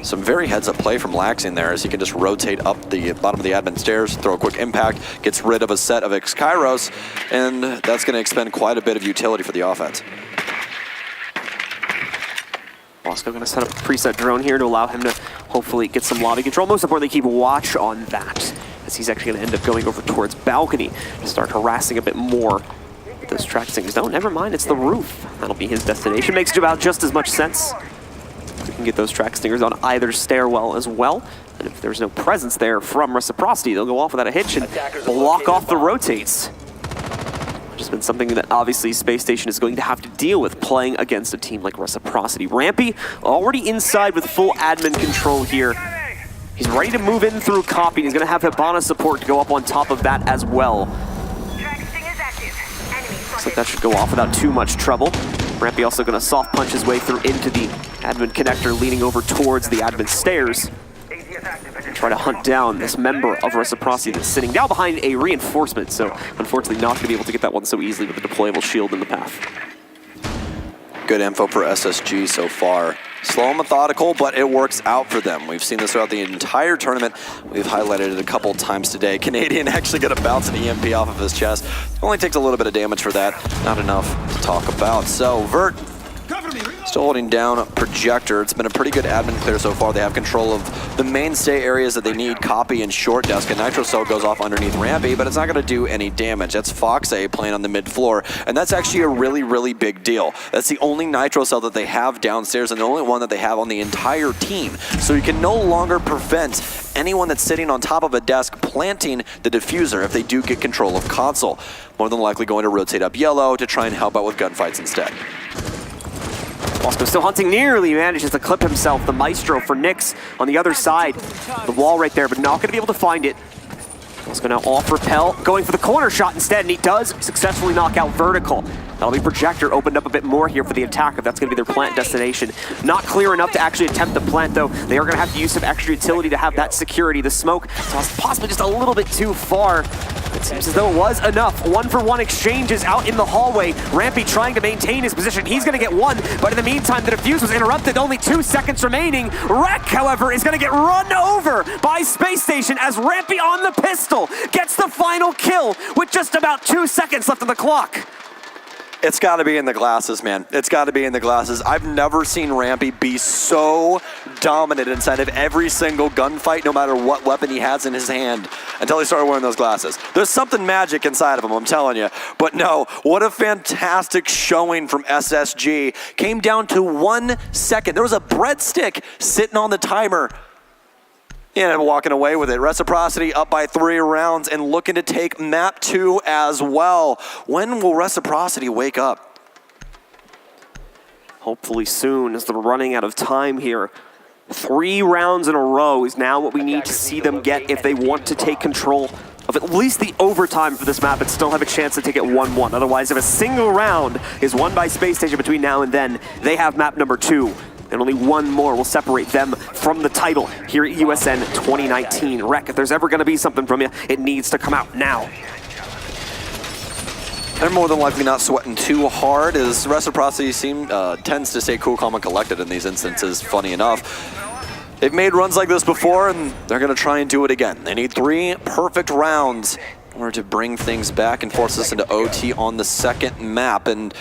some very heads-up play from Laxing there, as he can just rotate up the bottom of the admin stairs, throw a quick impact, gets rid of a set of X-Kairos, and that's going to expend quite a bit of utility for the offense. Bosco going to set up a preset drone here to allow him to hopefully get some lobby control. Most importantly, keep watch on that, as he's actually going to end up going over towards balcony to start harassing a bit more with those track stingers. No, never mind, it's the roof. That'll be his destination. Makes about just as much sense. We can get those track stingers on either stairwell as well. And if there's no presence there from Reciprocity, they'll go off without a hitch and block off the rotates. Which has been something that obviously Space Station is going to have to deal with playing against a team like Reciprocity. Rampy already inside with full admin control here. He's ready to move in through copy. He's going to have Hibana support to go up on top of that as well. Looks like that should go off without too much trouble. Rampy also going to soft punch his way through into the admin connector, leaning over towards the admin stairs. And try to hunt down this member of Reciprocity that's sitting down behind a reinforcement, so unfortunately not going to be able to get that one so easily with the deployable shield in the path. Good info for SSG so far. Slow and methodical, but it works out for them. We've seen this throughout the entire tournament. We've highlighted it a couple times today. Canadian actually got a bounce an EMP off of his chest. Only takes a little bit of damage for that. Not enough to talk about. So, Vert still holding down Projector. It's been a pretty good admin clear so far. They have control of the mainstay areas that they need, Copy and Short Desk, and Nitro Cell goes off underneath Rampy, but it's not going to do any damage. That's Foxay playing on the mid floor, and that's actually a really, really big deal. That's the only Nitro Cell that they have downstairs and the only one that they have on the entire team. So you can no longer prevent anyone that's sitting on top of a desk planting the diffuser if they do get control of Console. More than likely going to rotate up Yellow to try and help out with gunfights instead. Bosco still hunting, nearly manages to clip himself. The Maestro for Nyx on the other side. The wall right there, but not going to be able to find it. Bosco now off Repel, going for the corner shot instead, and he does successfully knock out Vertical. That'll be Projector opened up a bit more here for the attack, if that's going to be their plant destination. Not clear enough to actually attempt the plant, though. They are going to have to use some extra utility to have that security. The smoke is possibly just a little bit too far. It seems as though it was enough. 1-for-1 exchanges out in the hallway. Rampy trying to maintain his position. He's going to get one, but in the meantime, the defuse was interrupted. Only 2 seconds remaining. Rec, however, is going to get run over by Space Station as Rampy on the pistol gets the final kill with just about 2 seconds left on the clock. It's got to be in the glasses, man. It's got to be in the glasses. I've never seen Rampy be so dominant inside of every single gunfight, no matter what weapon he has in his hand, until he started wearing those glasses. There's something magic inside of him, I'm telling you. But no, what a fantastic showing from SSG. Came down to 1 second. There was a breadstick sitting on the timer. And walking away with it. Reciprocity up by 3 rounds and looking to take map 2 as well. When will Reciprocity wake up? Hopefully soon, as they're running out of time here. 3 rounds in a row is now what we need to see them get if they want to take control of at least the overtime for this map and still have a chance to take it 1-1. Otherwise, if a single round is won by Space Station between now and then, they have map number 2. and only one more will separate them from the title here at USN 2019. Rec, if there's ever going to be something from you, it needs to come out now. They're more than likely not sweating too hard, as Reciprocity tends to stay cool, calm, and collected in these instances, funny enough. They've made runs like this before, and they're going to try and do it again. They need 3 perfect rounds in order to bring things back and force us into OT on the second map. And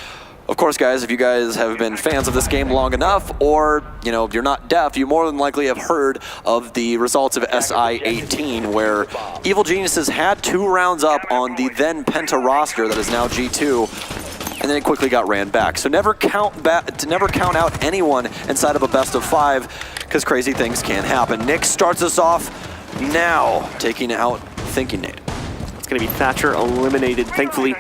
of course, guys, if you guys have been fans of this game long enough, or, you know, if you're not deaf, you more than likely have heard of the results of SI-18, where Evil Geniuses had 2 rounds up on the then Penta roster that is now G2, and then it quickly got ran back. So never count out anyone inside of a best of 5, because crazy things can happen. Nick starts us off now, taking out Thinking Nate. It's going to be Thatcher eliminated, thankfully.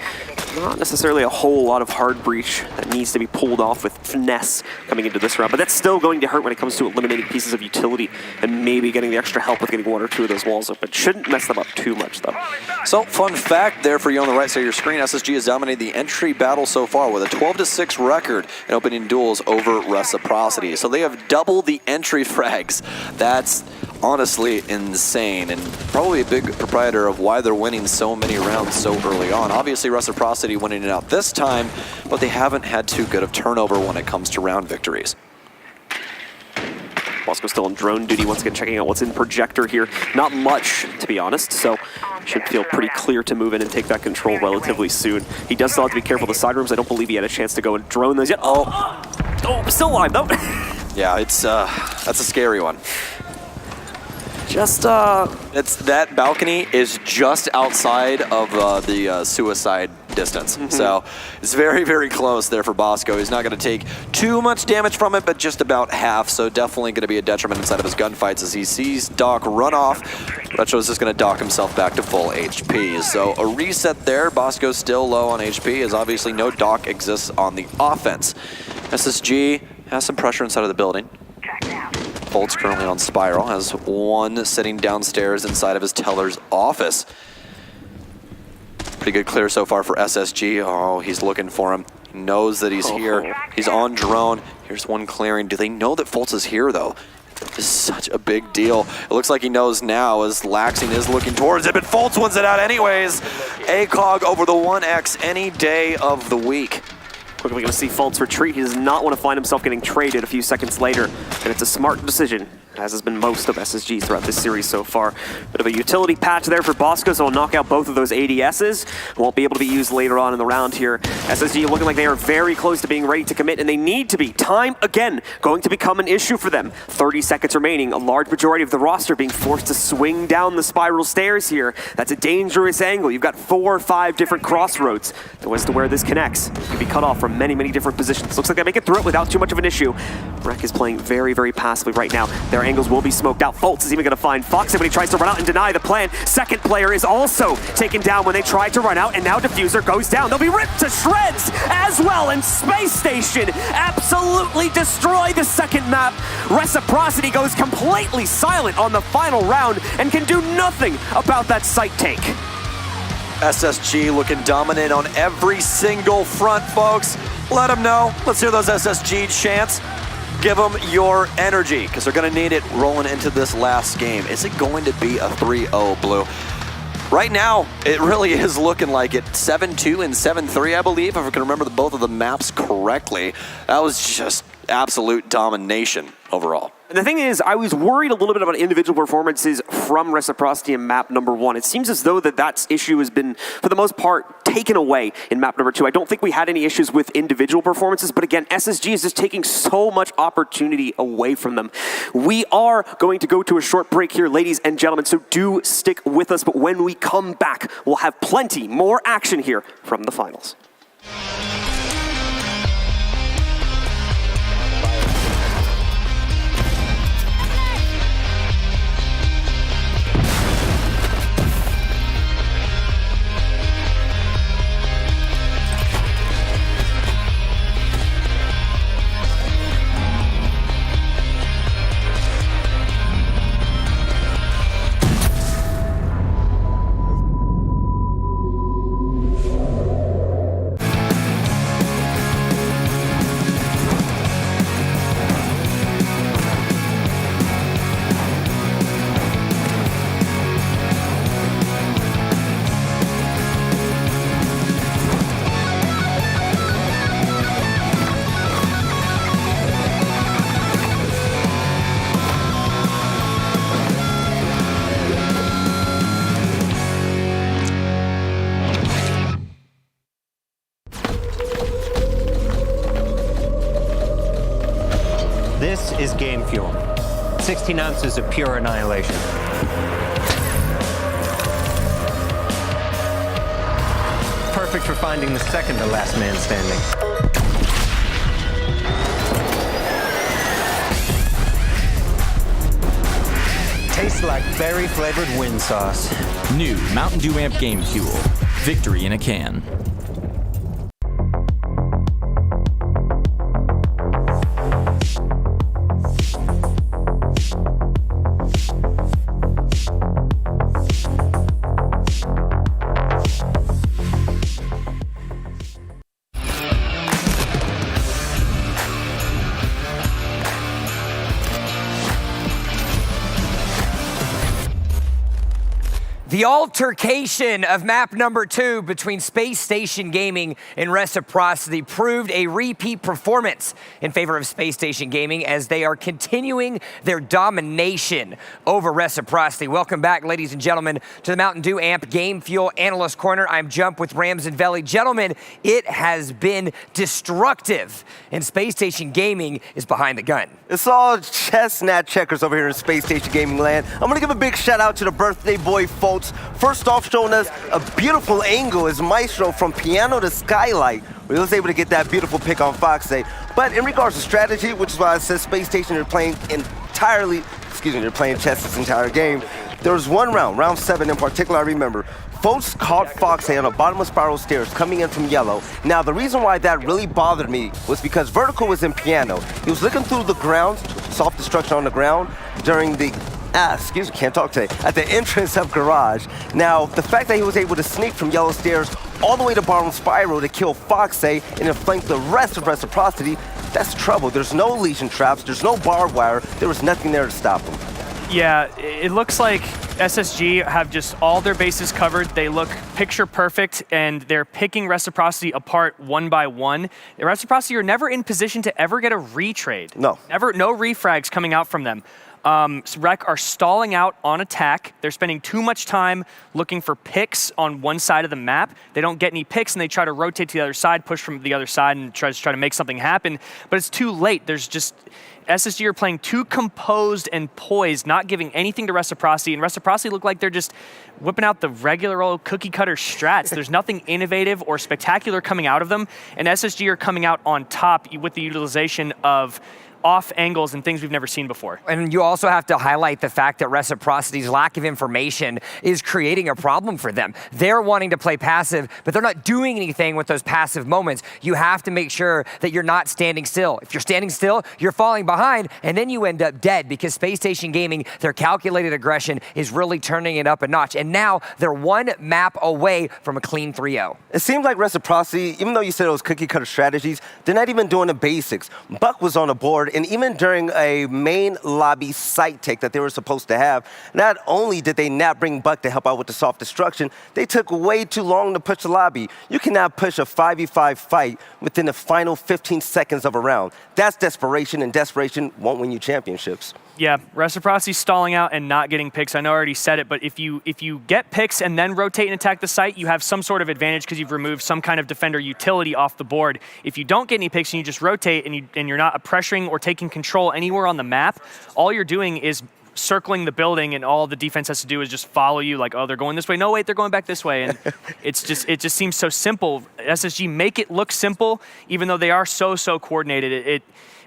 Not necessarily a whole lot of hard breach that needs to be pulled off with finesse coming into this round, but that's still going to hurt when it comes to eliminating pieces of utility and maybe getting the extra help with getting 1 or 2 of those walls up. It shouldn't mess them up too much, though. So, fun fact there for you on the right side of your screen, SSG has dominated the entry battle so far with a 12-6 record in opening duels over Reciprocity. So they have doubled the entry frags. That's honestly insane, and probably a big proprietor of why they're winning so many rounds so early on. Obviously, Reciprocity winning it out this time, but they haven't had too good of turnover when it comes to round victories. Bosco still on drone duty, once again checking out what's in projector here. Not much, to be honest, so should feel pretty clear to move in and take that control relatively soon. He does still have to be careful of the side rooms. I don't believe he had a chance to go and drone those yet. Oh, still alive though. Yeah, it's that's a scary one. Just, that balcony is just outside of the suicide distance. So it's very, very close there for Bosco. He's not going to take too much damage from it, but just about half. So definitely going to be a detriment inside of his gunfights as he sees Doc run off. Retro is just going to dock himself back to full HP. So a reset there. Bosco's still low on HP, as obviously no Doc exists on the offense. SSG has some pressure inside of the building. Bolt's currently on Spiral, has 1 sitting downstairs inside of his teller's office. Pretty good clear so far for SSG. Oh, he's looking for him. He knows that he's here. He's on drone. Here's 1 clearing. Do they know that Fultz is here, though? This is such a big deal. It looks like he knows now, as Laxing is looking towards it, but Fultz wins it out anyways. ACOG over the 1X any day of the week. quickly going to see Fultz retreat. He does not want to find himself getting traded a few seconds later, and it's a smart decision, as has been most of SSG throughout this series so far. Bit of a utility patch there for Bosco, so he'll knock out both of those ADSs. Won't be able to be used later on in the round here. SSG looking like they are very close to being ready to commit, and they need to be. Time, again, going to become an issue for them. 30 seconds remaining, a large majority of the roster being forced to swing down the spiral stairs here. That's a dangerous angle. You've got 4 or 5 different crossroads as to where this connects. You can be cut off from many, many different positions. Looks like they make it through it without too much of an issue. Rec is playing very, very passively right now. Their angles will be smoked out. Fultz is even going to find Fox when he tries to run out and deny the plan. Second player is also taken down when they try to run out, and now Diffuser goes down. They'll be ripped to shreds as well, and Spacestation absolutely destroy the second map. Reciprocity goes completely silent on the final round and can do nothing about that site take. SSG looking dominant on every single front, folks. Let them know. Let's hear those SSG chants. Give them your energy, because they're going to need it rolling into this last game. Is it going to be a 3-0 Blue? Right now, it really is looking like it. 7-2 and 7-3, I believe, if I can remember both of the maps correctly. That was just absolute domination overall. And the thing is, I was worried a little bit about individual performances from Reciprocity in map number 1. It seems as though that issue has been, for the most part, taken away in map number 2. I don't think we had any issues with individual performances, but again, SSG is just taking so much opportunity away from them. We are going to go to a short break here, ladies and gentlemen, so do stick with us. But when we come back, we'll have plenty more action here from the finals. This is game fuel. 16 ounces of pure annihilation. Perfect for finding the second to last man standing. Tastes like berry-flavored wind sauce. New Mountain Dew Amp Game Fuel. Victory in a can. The altercation of map number 2 between Space Station Gaming and Reciprocity proved a repeat performance in favor of Space Station Gaming as they are continuing their domination over Reciprocity. Welcome back, ladies and gentlemen, to the Mountain Dew Amp Game Fuel Analyst Corner. I'm Jump with Rams and Veli. Gentlemen, it has been destructive, and Space Station Gaming is behind the gun. It's all chestnut checkers over here in Space Station Gaming land. I'm gonna give a big shout out to the birthday boy folks. First off, showing us a beautiful angle is Maestro from piano to skylight. We was able to get that beautiful pick on Foxay. But in regards to strategy, which is why I said Space Station are playing they're playing chess this entire game. There was one round, round 7 in particular, I remember. Folks caught Foxay on the bottom of spiral stairs coming in from yellow. Now, the reason why that really bothered me was because Vertical was in piano. He was looking through the ground, soft destruction on the ground, during the can't talk today, at the entrance of garage. Now, the fact that he was able to sneak from yellow stairs all the way to bottom spiral to kill Foxay and then flank the rest of Reciprocity, that's trouble. There's no Legion traps, there's no barbed wire, there was nothing there to stop him. Yeah, it looks like SSG have just all their bases covered. They look picture perfect, and they're picking Reciprocity apart one by one. Reciprocity are never in position to ever get a retrade. No. No refrags coming out from them. Rec are stalling out on attack. They're spending too much time looking for picks on one side of the map. They don't get any picks, and they try to rotate to the other side, push from the other side, and try to make something happen. But it's too late. SSG are playing too composed and poised, not giving anything to Reciprocity, and Reciprocity look like they're just whipping out the regular old cookie-cutter strats. There's nothing innovative or spectacular coming out of them, and SSG are coming out on top with the utilization of off angles and things we've never seen before. And you also have to highlight the fact that Reciprocity's lack of information is creating a problem for them. They're wanting to play passive, but they're not doing anything with those passive moments. You have to make sure that you're not standing still. If you're standing still, you're falling behind, and then you end up dead because Space Station Gaming, their calculated aggression is really turning it up a notch. And now they're one map away from a clean 3-0. It seemed like Reciprocity, even though you said it was cookie-cutter strategies, they're not even doing the basics. Buck was on the board, and even during a main lobby site take that they were supposed to have, not only did they not bring Buck to help out with the soft destruction, they took way too long to push the lobby. You cannot push a 5v5 fight within the final 15 seconds of a round. That's desperation, and desperation won't win you championships. Yeah, Reciprocity stalling out and not getting picks. I know I already said it, but if you get picks and then rotate and attack the site, you have some sort of advantage because you've removed some kind of defender utility off the board. If you don't get any picks and you just rotate and you're not pressuring or taking control anywhere on the map, all you're doing is circling the building, and all the defense has to do is just follow you, like, oh, they're going this way. No, wait, they're going back this way. And it just seems so simple. SSG make it look simple, even though they are so coordinated.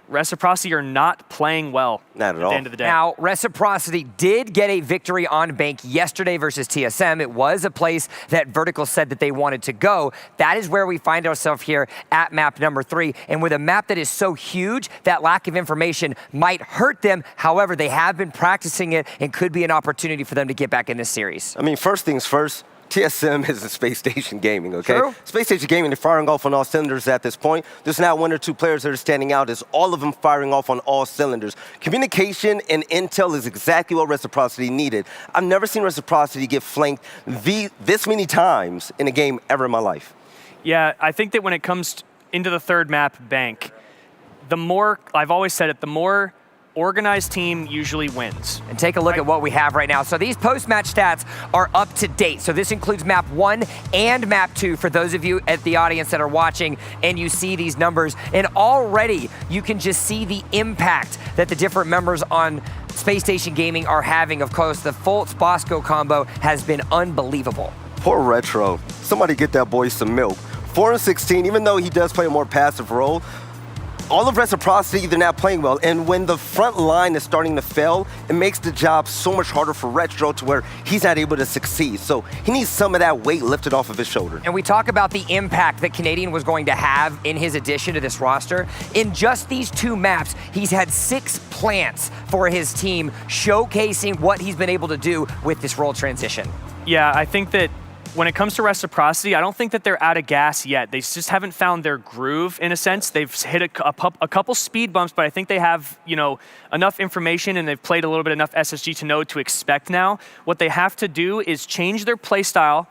Reciprocity are not playing well not at all. The end of the day. Now, Reciprocity did get a victory on Bank yesterday versus TSM. It was a place that Vertical said that they wanted to go. That is where we find ourselves here at map number 3. And with a map that is so huge, that lack of information might hurt them. However, they have been practicing it and could be an opportunity for them to get back in this series. I mean, first things first, TSM is a Space Station Gaming, okay? True. Space Station Gaming, they're firing off on all cylinders at this point. There's not one or two players that are standing out. It's all of them firing off on all cylinders. Communication and intel is exactly what Reciprocity needed. I've never seen Reciprocity get flanked this many times in a game ever in my life. Yeah, I think that when it comes into the third map, Bank, the more, I've always said it, the more organized team usually wins. And take a look at what we have right now. So these post-match stats are up to date. So this includes map 1 and map 2 for those of you at the audience that are watching and you see these numbers. And already you can just see the impact that the different members on Space Station Gaming are having. Of course, the Fultz-Bosco combo has been unbelievable. Poor Retro. Somebody get that boy some milk. 4-16, even though he does play a more passive role, all of Reciprocity, they're not playing well. And when the front line is starting to fail, it makes the job so much harder for Retro to where he's not able to succeed. So he needs some of that weight lifted off of his shoulder. And we talk about the impact that Canadian was going to have in his addition to this roster. In just these 2 maps, he's had 6 plants for his team, showcasing what he's been able to do with this role transition. Yeah, I think that when it comes to Reciprocity, I don't think that they're out of gas yet. They just haven't found their groove, in a sense. They've hit a couple speed bumps, but I think they have, enough information and they've played a little bit enough SSG to know what to expect now. What they have to do is change their play style,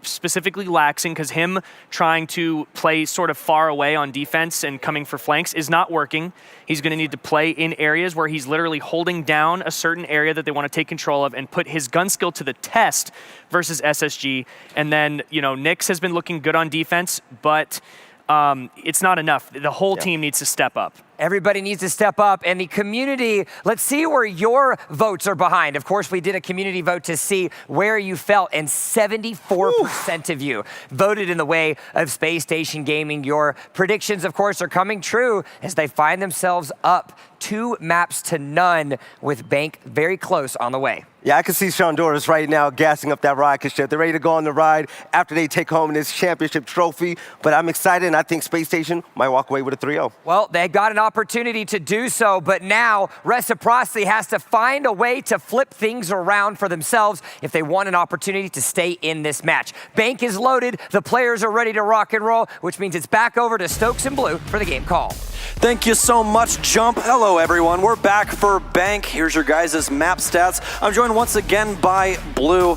specifically Laxing, because him trying to play sort of far away on defense and coming for flanks is not working. He's going to need to play in areas where he's literally holding down a certain area that they want to take control of and put his gun skill to the test versus SSG. And then, Nyx has been looking good on defense, but it's not enough. The whole team needs to step up. Everybody needs to step up, and the community, let's see where your votes are behind. Of course, we did a community vote to see where you felt, and 74% of you voted in the way of Space Station Gaming. Your predictions, of course, are coming true as they find themselves up 2 maps to none with Bank very close on the way. Yeah, I can see Shonduras right now gassing up that rocket ship. They're ready to go on the ride after they take home this championship trophy. But I'm excited, and I think Space Station might walk away with a 3-0. Well, they got an opportunity to do so, but now Reciprocity has to find a way to flip things around for themselves if they want an opportunity to stay in this match. Bank is loaded. The players are ready to rock and roll, which means it's back over to Stokes and Blue for the game call. Thank you so much, Jump. Hello, everyone. We're back for Bank. Here's your guys' map stats. I'm joined once again by Blue.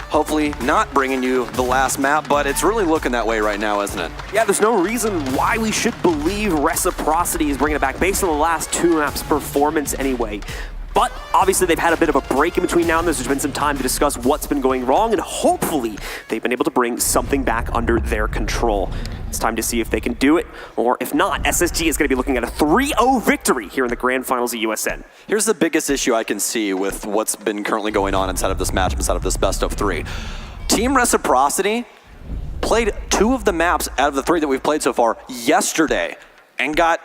Hopefully not bringing you the last map, but it's really looking that way right now, isn't it? Yeah, there's no reason why we should believe Reciprocity is bringing it back based on the last 2 maps' performance anyway. But obviously they've had a bit of a break in between now and there's been some time to discuss what's been going wrong, and hopefully they've been able to bring something back under their control. It's time to see if they can do it, or if not, SSG is going to be looking at a 3-0 victory here in the Grand Finals of USN. Here's the biggest issue I can see with what's been currently going on inside of this match, inside of this best of 3. Team Reciprocity played 2 of the maps out of the 3 that we've played so far yesterday and got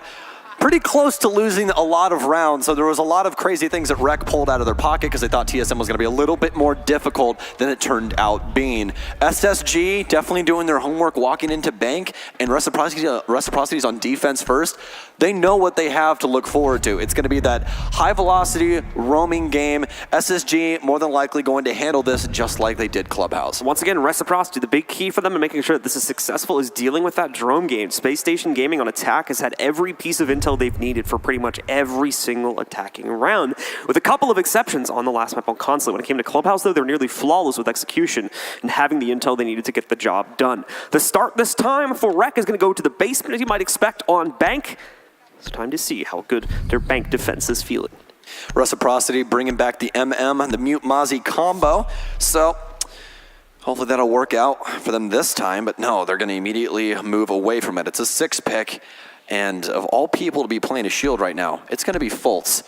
pretty close to losing a lot of rounds. So there was a lot of crazy things that Rec pulled out of their pocket because they thought TSM was going to be a little bit more difficult than it turned out being. SSG definitely doing their homework walking into Bank, and Reciprocity's on defense first. They know what they have to look forward to. It's going to be that high velocity roaming game. SSG more than likely going to handle this just like they did Clubhouse. Once again, Reciprocity, the big key for them in making sure that this is successful is dealing with that drone game. Space Station Gaming on attack has had every piece of intel they've needed for pretty much every single attacking round, with a couple of exceptions on the last map on Consulate. When it came to Clubhouse, though, they were nearly flawless with execution and having the intel they needed to get the job done. The start this time for Rec is going to go to the basement, as you might expect, on Bank. It's time to see how good their Bank defense is feeling. Reciprocity bringing back the MM, the Mute Mozzie combo. So hopefully that'll work out for them this time, but no, they're going to immediately move away from it. It's a 6-pick. And of all people to be playing a shield right now, it's going to be Fultz.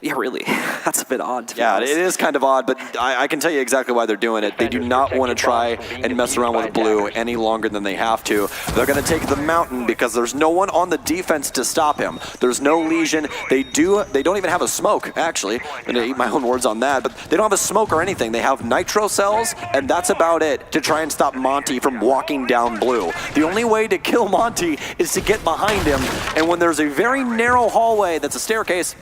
Yeah, really. That's a bit odd to be honest. It is kind of odd, but I can tell you exactly why they're doing it. They do not want to try and mess around with Blue any longer than they have to. They're going to take the mountain because there's no one on the defense to stop him. There's no Legion. They don't even have a smoke, actually. I'm going to eat my own words on that, but they don't have a smoke or anything. They have nitro cells, and that's about it to try and stop Monty from walking down Blue. The only way to kill Monty is to get behind him, and when there's a very narrow hallway that's a staircase,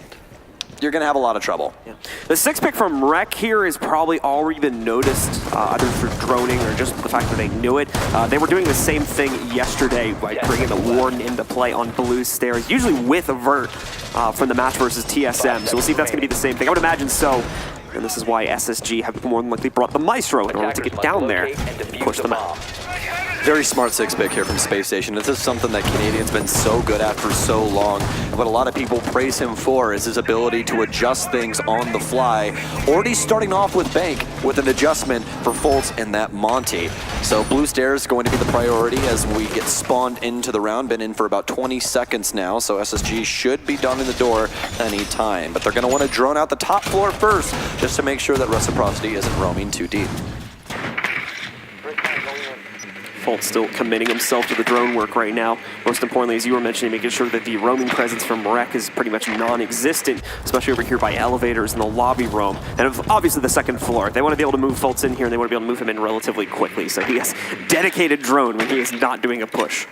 you're going to have a lot of trouble. Yeah. The 6-pick from Rec here is probably already been noticed, either through droning or just the fact that they knew it. They were doing the same thing yesterday by bringing the Warden into play on Blue's stairs, usually with a vert from the match versus TSM. So we'll see if that's going to be the same thing. I would imagine so. And this is why SSG have more than likely brought the Maestro in order to get down there and push them out. Very smart 6-pick here from Space Station. This is something that Canadian's been so good at for so long. And what a lot of people praise him for is his ability to adjust things on the fly. Already starting off with Bank with an adjustment for Fultz and that Monty. So blue stairs going to be the priority as we get spawned into the round. Been in for about 20 seconds now, so SSG should be done in the door any time. But they're going to want to drone out the top floor first, just to make sure that Reciprocity isn't roaming too deep. Fultz still committing himself to the drone work right now. Most importantly, as you were mentioning, making sure that the roaming presence from Rec is pretty much non-existent, especially over here by elevators in the lobby roam. And obviously the second floor. They want to be able to move Fultz in here, and they want to be able to move him in relatively quickly. So he has dedicated drone when he is not doing a push.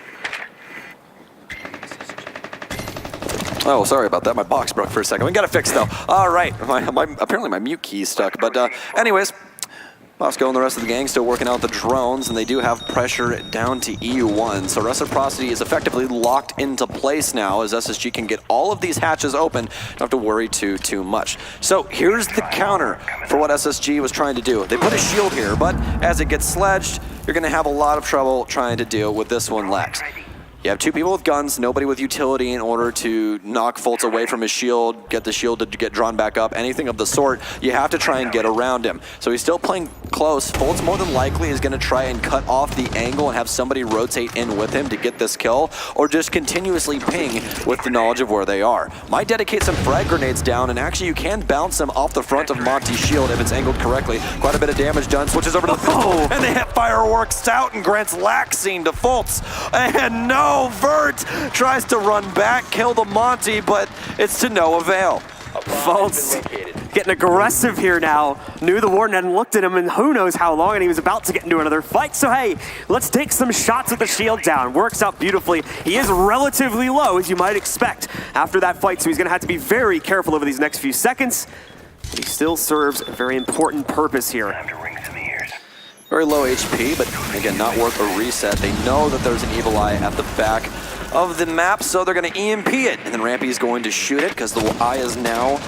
Oh, sorry about that. My box broke for a second. We got it fixed though. All right. Apparently my mute key is stuck. But anyways, Bosco and the rest of the gang still working out the drones, and they do have pressure down to EU1. So Reciprocity is effectively locked into place now as SSG can get all of these hatches open. Don't have to worry too much. So here's the counter for what SSG was trying to do. They put a shield here, but as it gets sledged, you're going to have a lot of trouble trying to deal with this one, Lex. You have two people with guns, nobody with utility in order to knock Fultz away from his shield, get the shield to get drawn back up, anything of the sort. You have to try and get around him. So he's still playing close. Fultz more than likely is going to try and cut off the angle and have somebody rotate in with him to get this kill, or just continuously ping with the knowledge of where they are. Might dedicate some frag grenades down, and actually you can bounce them off the front of Monty's shield if it's angled correctly. Quite a bit of damage done. Switches over to the pistol, and they hit fireworks out and grants Laxine to Fultz. And no! Vert tries to run back, kill the Monty, but it's to no avail. Fultz getting aggressive here now. Knew the Warden hadn't looked at him in who knows how long, and he was about to get into another fight. So hey, let's take some shots with the shield down. Works out beautifully. He is relatively low, as you might expect, after that fight, so he's going to have to be very careful over these next few seconds. But he still serves a very important purpose here. Very low HP, but again, not worth a reset. They know that there's an evil eye at the back of the map, so they're going to EMP it. And then Rampy is going to shoot it because the eye is now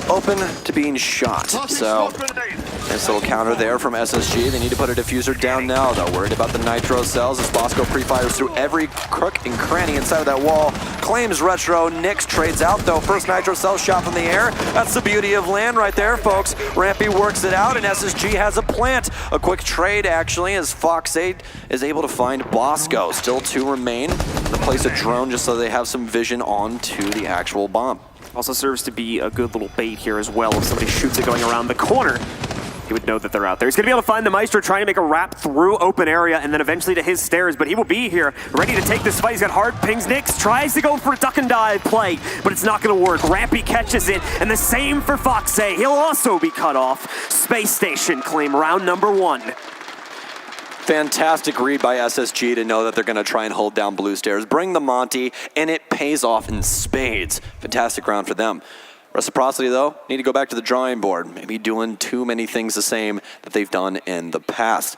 open to being shot. So nice little counter there from SSG. They need to put a diffuser down now, though. Worried about the nitro cells as Bosco pre-fires through every crook and cranny inside of that wall. Claims Retro. Nyx trades out, though. First nitro cell shot from the air. That's the beauty of land right there, folks. Rampy works it out, and SSG has a plant. A quick trade, actually, as Fox 8 is able to find Bosco. Still two remain. Place a drone just so they have some vision onto the actual bomb. Also serves to be a good little bait here as well. If somebody shoots it going around the corner, he would know that they're out there. He's going to be able to find the Maestro trying to make a wrap through open area and then eventually to his stairs, but he will be here ready to take this fight. He's got hard pings. Nyx tries to go for a duck and dive play, but it's not going to work. Rampy catches it, and the same for Fox 8. He'll also be cut off. Space Station claim round number 1. Fantastic read by SSG to know that they're going to try and hold down blue stairs, bring the Monty, and it pays off in spades. Fantastic round for them. Reciprocity, though, need to go back to the drawing board. Maybe doing too many things the same that they've done in the past.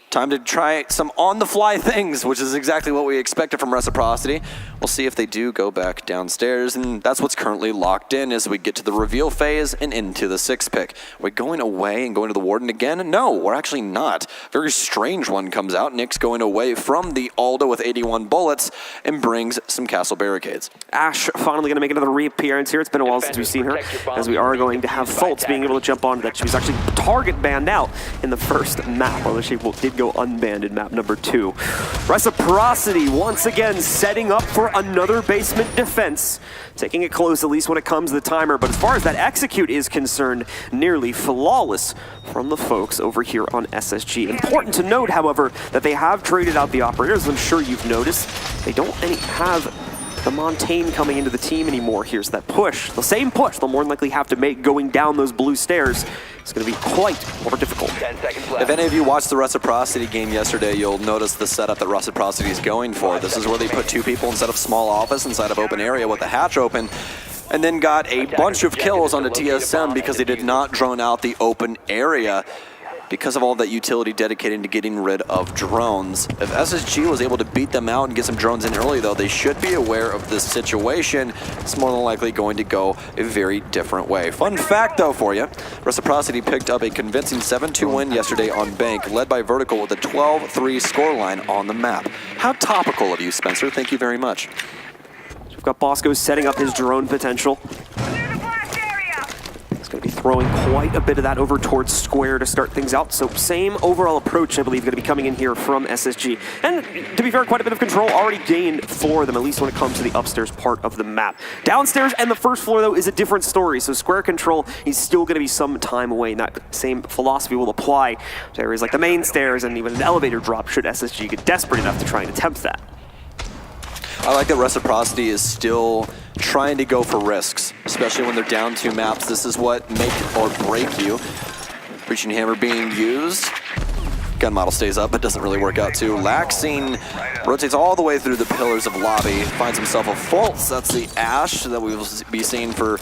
Time to try some on-the-fly things, which is exactly what we expected from Reciprocity. We'll see if they do go back downstairs, and that's what's currently locked in as we get to the reveal phase and into the 6-pick. We're going away and going to the Warden again? No, we're actually not. Very strange one comes out. Nyx going away from the Aldo with 81 bullets and brings some castle barricades. Ash finally going to make another reappearance here. It's been a while since we've seen her, as we are going to have Fultz being able to jump onto that. She was actually target banned out in the first map, although she did go unbanned in map number 2. Reciprocity once again setting up for another basement defense. Taking it close, at least when it comes to the timer, but as far as that execute is concerned, nearly flawless from the folks over here on SSG. Important to note, however, that they have traded out the operators. I'm sure you've noticed they don't have the Montaigne coming into the team anymore. Here's that push. The same push they'll more than likely have to make going down those blue stairs. It's going to be quite more difficult. 10 seconds left. If any of you watched the Reciprocity game yesterday, you'll notice the setup that Reciprocity is going for. This is where they put two people instead of small office inside of open area with the hatch open, and then got a bunch of kills on the TSM because they did not drone out the open area. because of all that utility dedicated to getting rid of drones. If SSG was able to beat them out and get some drones in early, though, they should be aware of this situation. It's more than likely going to go a very different way. Fun fact, though, for you, Reciprocity picked up a convincing 7-2 win yesterday on Bank, led by Vertical with a 12-3 scoreline on the map. How topical of you, Spencer. Thank you very much. We've got Bosco setting up his drone potential. Going to be throwing quite a bit of that over towards Square to start things out. So same overall approach, I believe, going to be coming in here from SSG. And to be fair, quite a bit of control already gained for them, at least when it comes to the upstairs part of the map. Downstairs and the first floor, though, is a different story. So Square control is still going to be some time away, and that same philosophy will apply to areas like the main stairs and even an elevator drop should SSG get desperate enough to try and attempt that. I like that Reciprocity is still trying to go for risks, especially when they're down 2 maps. This is what make or break you. Breaching Hammer being used. Gun model stays up, but doesn't really work out too. Laxing rotates all the way through the pillars of lobby, finds himself a Fultz. That's the Ash that we will be seeing for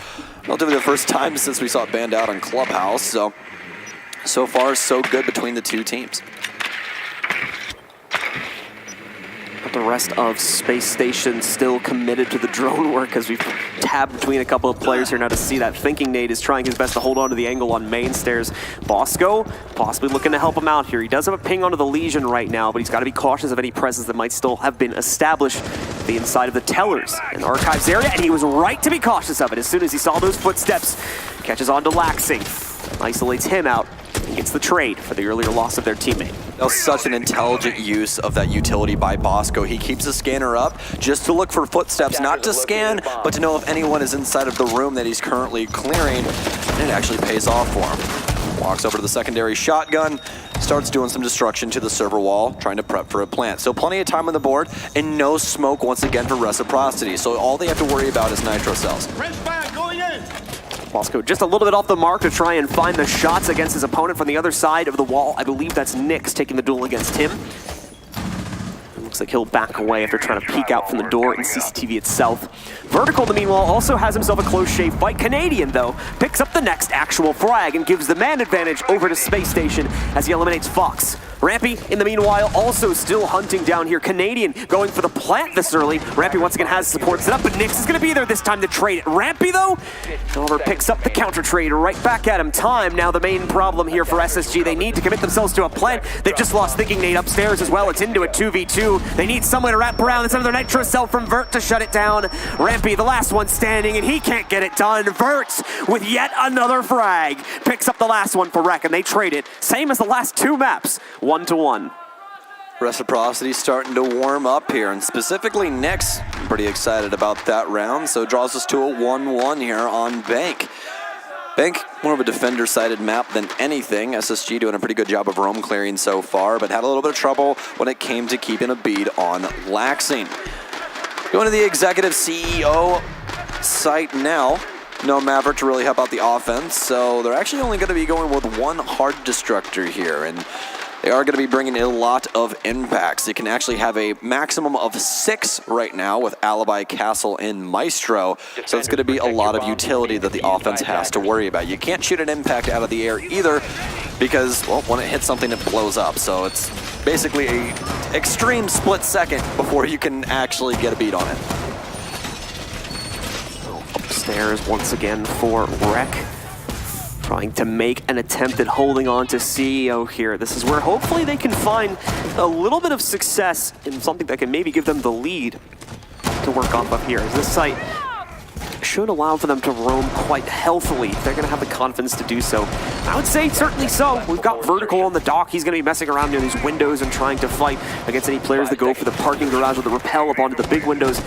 relatively the first time since we saw it banned out on Clubhouse. So far, so good between the two teams. The rest of Space Station still committed to the drone work as we've tabbed between a couple of players here now to see that. Thinking Nate is trying his best to hold on to the angle on main stairs. Bosco possibly looking to help him out here. He does have a ping onto the Legion right now, but he's got to be cautious of any presence that might still have been established at the inside of the tellers and archives area, and he was right to be cautious of it as soon as he saw those footsteps. Catches on to Laxing, isolates him out, and gets the trade for the earlier loss of their teammate. That was such an intelligent use of that utility by Bosco. He keeps the scanner up just to look for footsteps, not to scan, but to know if anyone is inside of the room that he's currently clearing, and it actually pays off for him. Walks over to the secondary shotgun, starts doing some destruction to the server wall, trying to prep for a plant. So plenty of time on the board, and no smoke once again for Reciprocity. So all they have to worry about is nitro cells. Bosco just a little bit off the mark to try and find the shots against his opponent from the other side of the wall. I believe that's Nyx taking the duel against him. It looks like he'll back away after trying to peek out from the door in CCTV itself. Vertical, meanwhile, also has himself a close shave fight. Canadian, though, picks up the next actual frag and gives the man advantage over to Space Station as he eliminates Fox. Rampy, in the meanwhile, also still hunting down here. Canadian going for the plant this early. Rampy once again has support set up, but Nyx is going to be there this time to trade it. Rampy, though, however, picks up the counter trade right back at him. Time now the main problem here for SSG. They need to commit themselves to a plant. They've just lost Thinking Nate upstairs as well. It's into a 2v2. They need someone to wrap around. It's another nitro cell from Vert to shut it down. Rampy, the last one standing, and he can't get it done. Vert with yet another frag. Picks up the last one for Rec, and they trade it. Same as the last 2 maps. 1-1. Reciprocity starting to warm up here, and specifically Nyx, I'm pretty excited about that round, so draws us to a 1-1 here on Bank. Bank, more of a defender-sided map than anything. SSG doing a pretty good job of roam clearing so far, but had a little bit of trouble when it came to keeping a bead on Laxing. Going to the executive CEO site now. No Maverick to really help out the offense, so they're actually only going to be going with 1 hard destructor here, and they are going to be bringing in a lot of impacts. They can actually have a maximum of 6 right now with Alibi, Castle, and Maestro. So it's going to be a lot of utility that the offense has to worry about. You can't shoot an impact out of the air either because, well, when it hits something, it blows up. So it's basically an extreme split second before you can actually get a beat on it. Upstairs once again for Rec. Trying to make an attempt at holding on to CEO here. This is where hopefully they can find a little bit of success in something that can maybe give them the lead to work off of here. This site should allow for them to roam quite healthily if they're going to have the confidence to do so. I would say certainly so. We've got Vertical on the dock. He's going to be messing around near these windows and trying to fight against any players that go for the parking garage or the rappel up onto the big windows.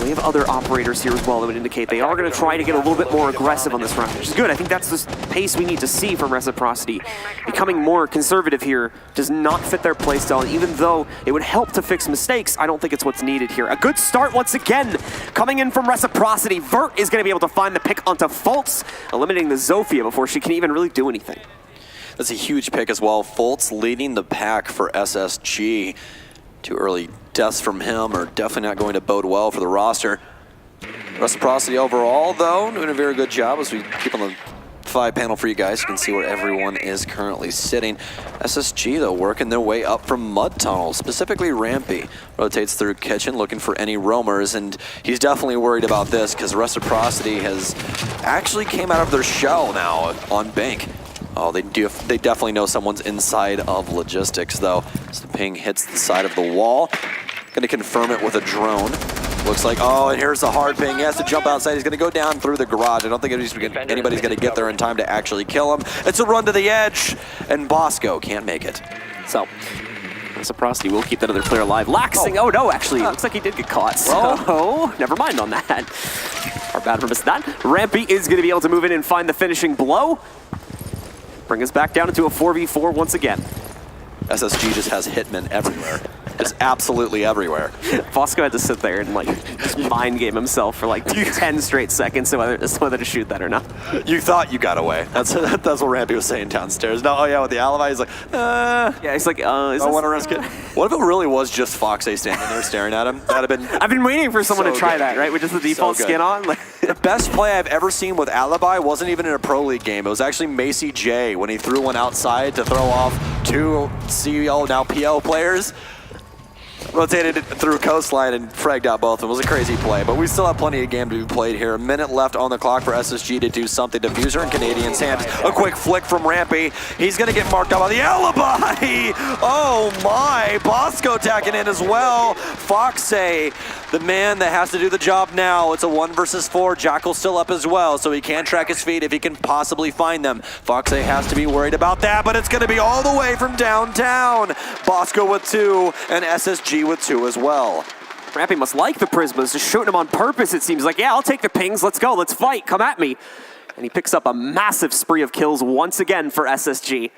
We have other operators here as well that would indicate they are going to try to get a little bit more aggressive on this round, which is good. I think that's the pace we need to see from Reciprocity. Becoming more conservative here does not fit their playstyle, and even though it would help to fix mistakes, I don't think it's what's needed here. A good start once again coming in from Reciprocity. Vert is going to be able to find the pick onto Fultz, eliminating the Zofia before she can even really do anything. That's a huge pick as well. Fultz leading the pack for SSG. Too early deaths from him are definitely not going to bode well for the roster. Reciprocity overall, though, doing a very good job as we keep on the 5 panel for you guys. You can see where everyone is currently sitting. SSG, though, working their way up from mud tunnels, specifically Rampy. Rotates through kitchen, looking for any roamers, and he's definitely worried about this because Reciprocity has actually came out of their shell now on bank. Oh, they definitely know someone's inside of logistics, though. So the ping hits the side of the wall. Gonna confirm it with a drone. Looks like, oh, and here's the hard ping. He has to jump outside. He's going to go down through the garage. I don't think anybody's going to get there in time to actually kill him. It's a run to the edge, and Bosco can't make it. So, Reciprocity will keep that other player alive. Laxing, oh no, actually, looks like he did get caught. So, never mind on that. Our bad for missing that. Rampy is going to be able to move in and find the finishing blow. Bring us back down into a 4v4 once again. SSG just has hitmen everywhere. Just absolutely everywhere. Bosco had to sit there and like just mind game himself for like 10 straight seconds whether to shoot that or not. You thought you got away. That's what Rampy was saying downstairs. No, oh yeah, with the alibi, he's like, Yeah, he's like, I want to risk it. What if it really was just Foxay standing there staring at him? That'd have been. I've been waiting for someone so to try good. that, right? With just the default skin on. Like, the best play I've ever seen with alibi wasn't even in a Pro League game. It was actually Macy J when he threw one outside to throw off 2 CEO, now PL players. Rotated it through coastline and fragged out both of them. It was a crazy play, but we still have plenty of game to be played here. A minute left on the clock for SSG to do something. Diffuser in Canadian's hands. A quick flick from Rampy. He's going to get marked out by the alibi. Oh my. Bosco tacking in as well. Foxay, the man that has to do the job now. It's a 1 versus 4. Jackal's still up as well, so he can track his feet if he can possibly find them. Foxay has to be worried about that, but it's going to be all the way from downtown. Bosco with 2 and SSG with 2 as well. Rampy must like the Prismas, just shooting him on purpose, it seems like. Yeah, I'll take the pings, let's go, let's fight, come at me. And he picks up a massive spree of kills once again for SSG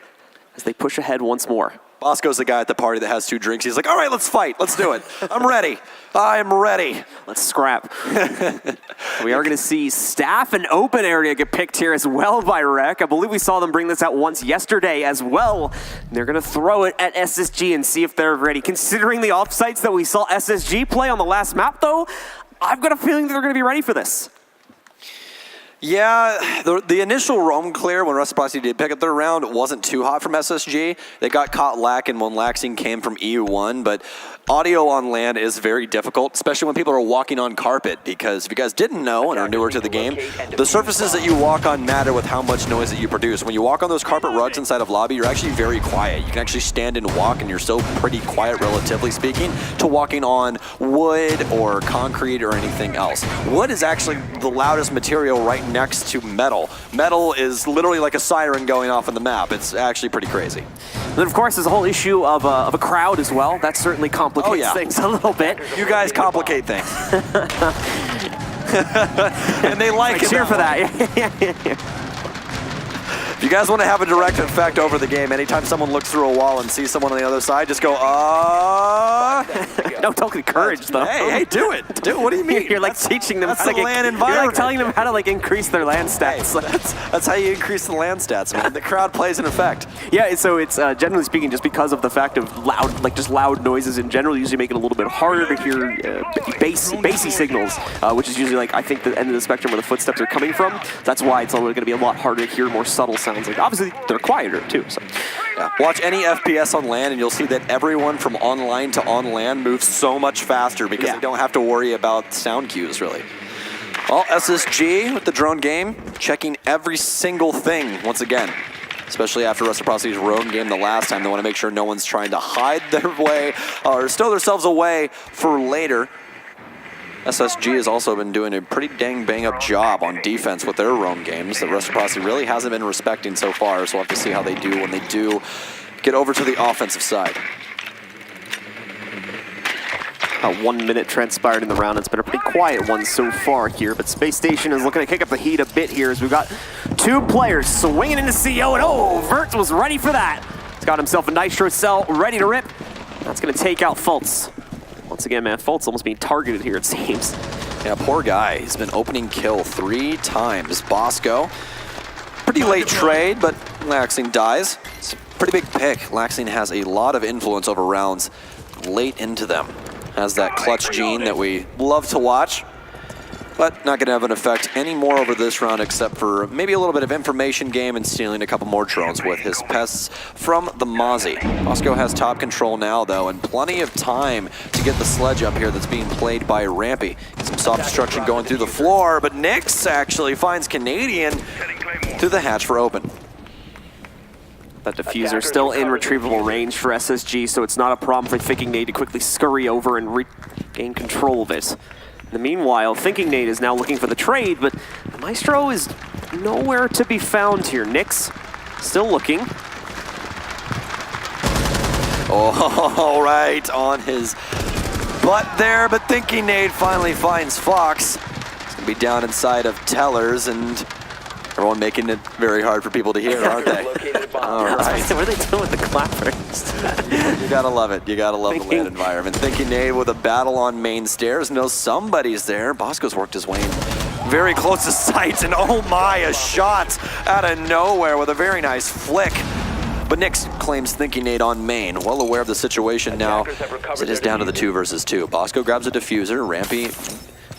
as they push ahead once more. Bosco's the guy at the party that has 2 drinks. He's like, all right, let's fight, let's do it. I'm ready, I'm ready. Let's scrap. We are going to see staff and open area get picked here as well by Rec. I believe we saw them bring this out once yesterday as well. They're going to throw it at SSG and see if they're ready. Considering the offsites that we saw SSG play on the last map, though, I've got a feeling that they're going to be ready for this. Yeah, the initial roam clear when Reciprocity did pick up their round wasn't too hot from SSG. They got caught lacking when Laxing came from EU1, but audio on land is very difficult, especially when people are walking on carpet, because if you guys didn't know and are newer to the game, the surfaces that you walk on matter with how much noise that you produce. When you walk on those carpet rugs inside of lobby, you're actually very quiet. You can actually stand and walk, and you're so pretty quiet, relatively speaking, to walking on wood or concrete or anything else. Wood is actually the loudest material right next to metal. Metal is literally like a siren going off on the map. It's actually pretty crazy. And then, of course, there's a whole issue of a crowd as well. That certainly complicates things a little bit. You guys complicate things. And they like it. Cheer for that. If you guys want to have a direct effect over the game, anytime someone looks through a wall and sees someone on the other side, just go, No, don't encourage them. Hey, do it. What do you mean? You're like teaching them how to get land environment. You're like telling them how to like increase their land stats. Hey, that's how you increase the land stats, man. The crowd plays an effect. Yeah, so it's generally speaking, just because of the fact of loud noises in general, usually make it a little bit harder to hear bassy signals, which is usually like I think the end of the spectrum where the footsteps are coming from. That's why it's going to be a lot harder to hear more subtle sounds. Like obviously they're quieter too. So yeah. Watch any FPS on LAN and you'll see that everyone from online to on LAN moves so much faster because they don't have to worry about sound cues really. Well, SSG with the drone game, checking every single thing once again. Especially after Reciprocity's roam game the last time. They want to make sure no one's trying to hide their way or stow themselves away for later. SSG has also been doing a pretty dang bang-up job on defense with their roam games that Reciprocity really hasn't been respecting so far, so we'll have to see how they do when they do get over to the offensive side. About 1 minute transpired in the round. It's been a pretty quiet one so far here, but Spacestation is looking to kick up the heat a bit here as we've got 2 players swinging into CO, and Vert was ready for that. He's got himself a nitro cell ready to rip. That's going to take out Fultz. Once again, man, Fultz almost being targeted here, it seems. Yeah, poor guy. He's been opening kill 3 times. Bosco, pretty late trade, but Laxing dies. It's a pretty big pick. Laxing has a lot of influence over rounds late into them. Has that clutch gene that we love to watch. but not going to have an effect anymore over this round except for maybe a little bit of information game and stealing a couple more drones with his pests from the Mozzie. Bosco has top control now though, and plenty of time to get the sledge up here that's being played by Rampy. Some soft destruction going through the floor, but Nyx actually finds Canadian through the hatch for open. That diffuser still in retrievable range for SSG, so it's not a problem for Thinking Nate to quickly scurry over and regain control of it. In the meanwhile, Thinking Nate is now looking for the trade, but the Maestro is nowhere to be found here. Nyx still looking. Oh, right on his butt there, but Thinking Nate finally finds Fox. He's gonna be down inside of Tellers, and everyone making it very hard for people to hear, aren't they? All right. What are they doing with the clappers? You gotta love it. You gotta love the land environment. Thinking Nate with a battle on main stairs. Knows somebody's there. Bosco's worked his way in very close to sight, and oh my, a shot out of nowhere with a very nice flick. But Nyx claims Thinking Nate on main. Well aware of the situation now, as it is down to the 2 versus 2. Bosco grabs a diffuser. Rampy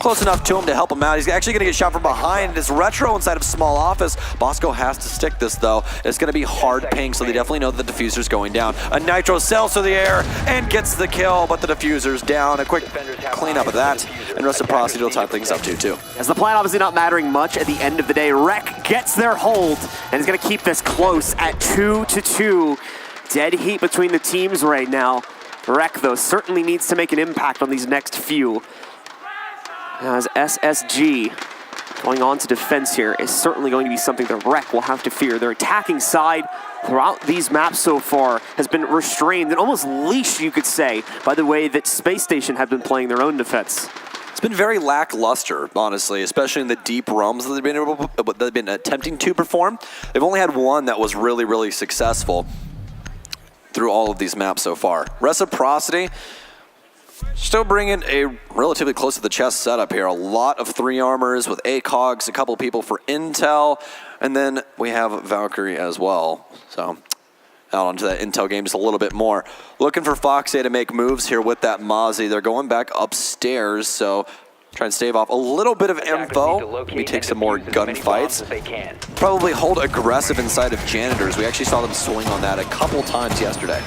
close enough to him to help him out. He's actually gonna get shot from behind. It's Retro inside of small office. Bosco has to stick this though. It's gonna be hard ping, so they definitely know that the diffuser's going down. A Nitro sails through the air and gets the kill, but the diffuser's down. A quick cleanup of that, and Reciprocity will tie things up 2-2. As the plan obviously not mattering much at the end of the day, Rec gets their hold and is gonna keep this close at 2-2. Dead heat between the teams right now. Rec though certainly needs to make an impact on these next few. As SSG going on to defense here is certainly going to be something that Rec will have to fear. Their attacking side throughout these maps so far has been restrained and almost leashed, you could say, by the way that Space Station have been playing their own defense. It's been very lackluster, honestly, especially in the deep realms that they've been attempting to perform. They've only had one that was really, really successful through all of these maps so far. Reciprocity still bringing a relatively close to the chest setup here. A lot of 3 armors with ACOGs, a couple people for intel, and then we have Valkyrie as well. So out onto that intel game just a little bit more. Looking for Foxy to make moves here with that Mozzie. They're going back upstairs, so try and stave off a little bit of info. We take some more gunfights. Probably hold aggressive inside of janitors. We actually saw them swing on that a couple times yesterday.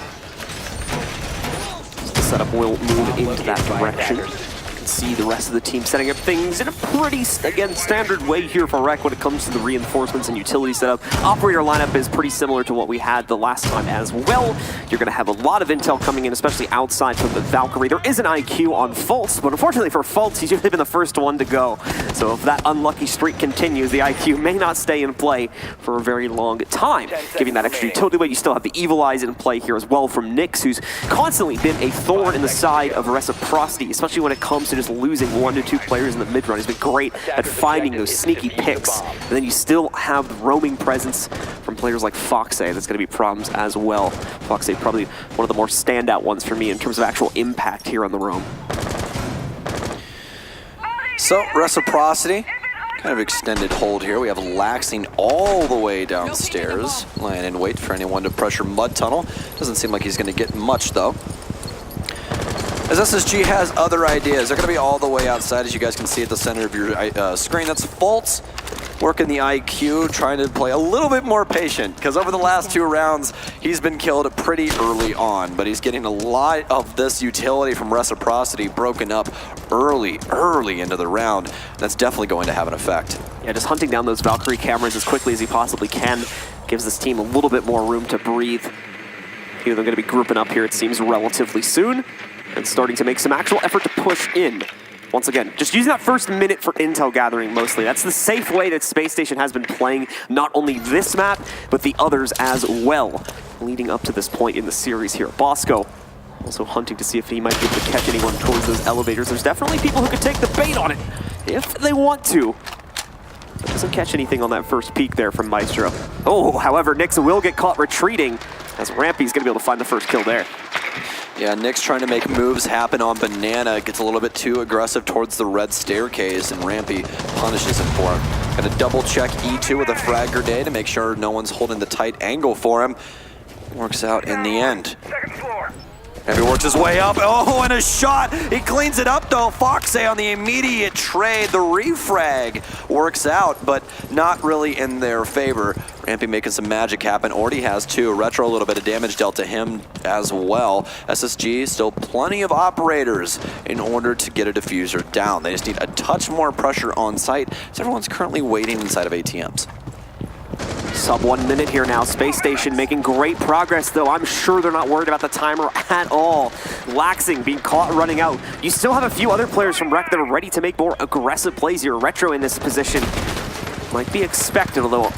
Setup will move into that direction. You can see the rest of the team setting up things in a pretty, again, standard way here for Rec when it comes to the reinforcements and utility setup. Operator lineup is pretty similar to what we had the last time as well. You're going to have a lot of intel coming in, especially outside from the Valkyrie. There is an IQ on Fultz, but unfortunately for Fultz, he's usually been the first one to go. So if that unlucky streak continues, the IQ may not stay in play for a very long time. Giving that extra utility weight, you still have the Evil Eyes in play here as well from Nyx, who's constantly been a thorn in the side of Reciprocity, especially when it comes to just losing 1 to 2 players in the mid-run. He's been great at finding those sneaky picks. And then you still have the roaming presence from players like Foxy. That's going to be problems as well. Foxy probably one of the more standout ones for me in terms of actual impact here on the roam. So, Reciprocity, kind of extended hold here. We have Laxing all the way downstairs, lying in wait for anyone to pressure Mud Tunnel. Doesn't seem like he's going to get much, though. As SSG has other ideas, they're going to be all the way outside, as you guys can see at the center of your screen. That's Fultz working the IQ, trying to play a little bit more patient, because over the last 2 rounds, he's been killed pretty early on, but he's getting a lot of this utility from Reciprocity broken up early into the round. That's definitely going to have an effect. Yeah, just hunting down those Valkyrie cameras as quickly as he possibly can gives this team a little bit more room to breathe. They're going to be grouping up here, it seems, relatively soon, and starting to make some actual effort to push in. Once again, just using that first minute for intel gathering mostly. That's the safe way that Space Station has been playing not only this map, but the others as well, leading up to this point in the series here. Bosco also hunting to see if he might be able to catch anyone towards those elevators. There's definitely people who could take the bait on it if they want to. But doesn't catch anything on that first peek there from Maestro. Oh, however, Nyx will get caught retreating, as Rampy's going to be able to find the first kill there. Yeah, Nyx trying to make moves happen on Banana, gets a little bit too aggressive towards the red staircase, and Rampy punishes him for him. Gonna double check E2 with a frag grenade to make sure no one's holding the tight angle for him. Works out in the end. And he works his way up. Oh, and a shot. He cleans it up, though. Foxy on the immediate trade. The refrag works out, but not really in their favor. Rampy making some magic happen. Already has two. Retro, a little bit of damage dealt to him as well. SSG, still plenty of operators in order to get a diffuser down. They just need a touch more pressure on site, so everyone's currently waiting inside of ATMs. Sub 1 minute here now. Space Station making great progress, though. I'm sure they're not worried about the timer at all. Laxing being caught running out. You still have a few other players from Rec that are ready to make more aggressive plays here. Retro in this position might be expected, although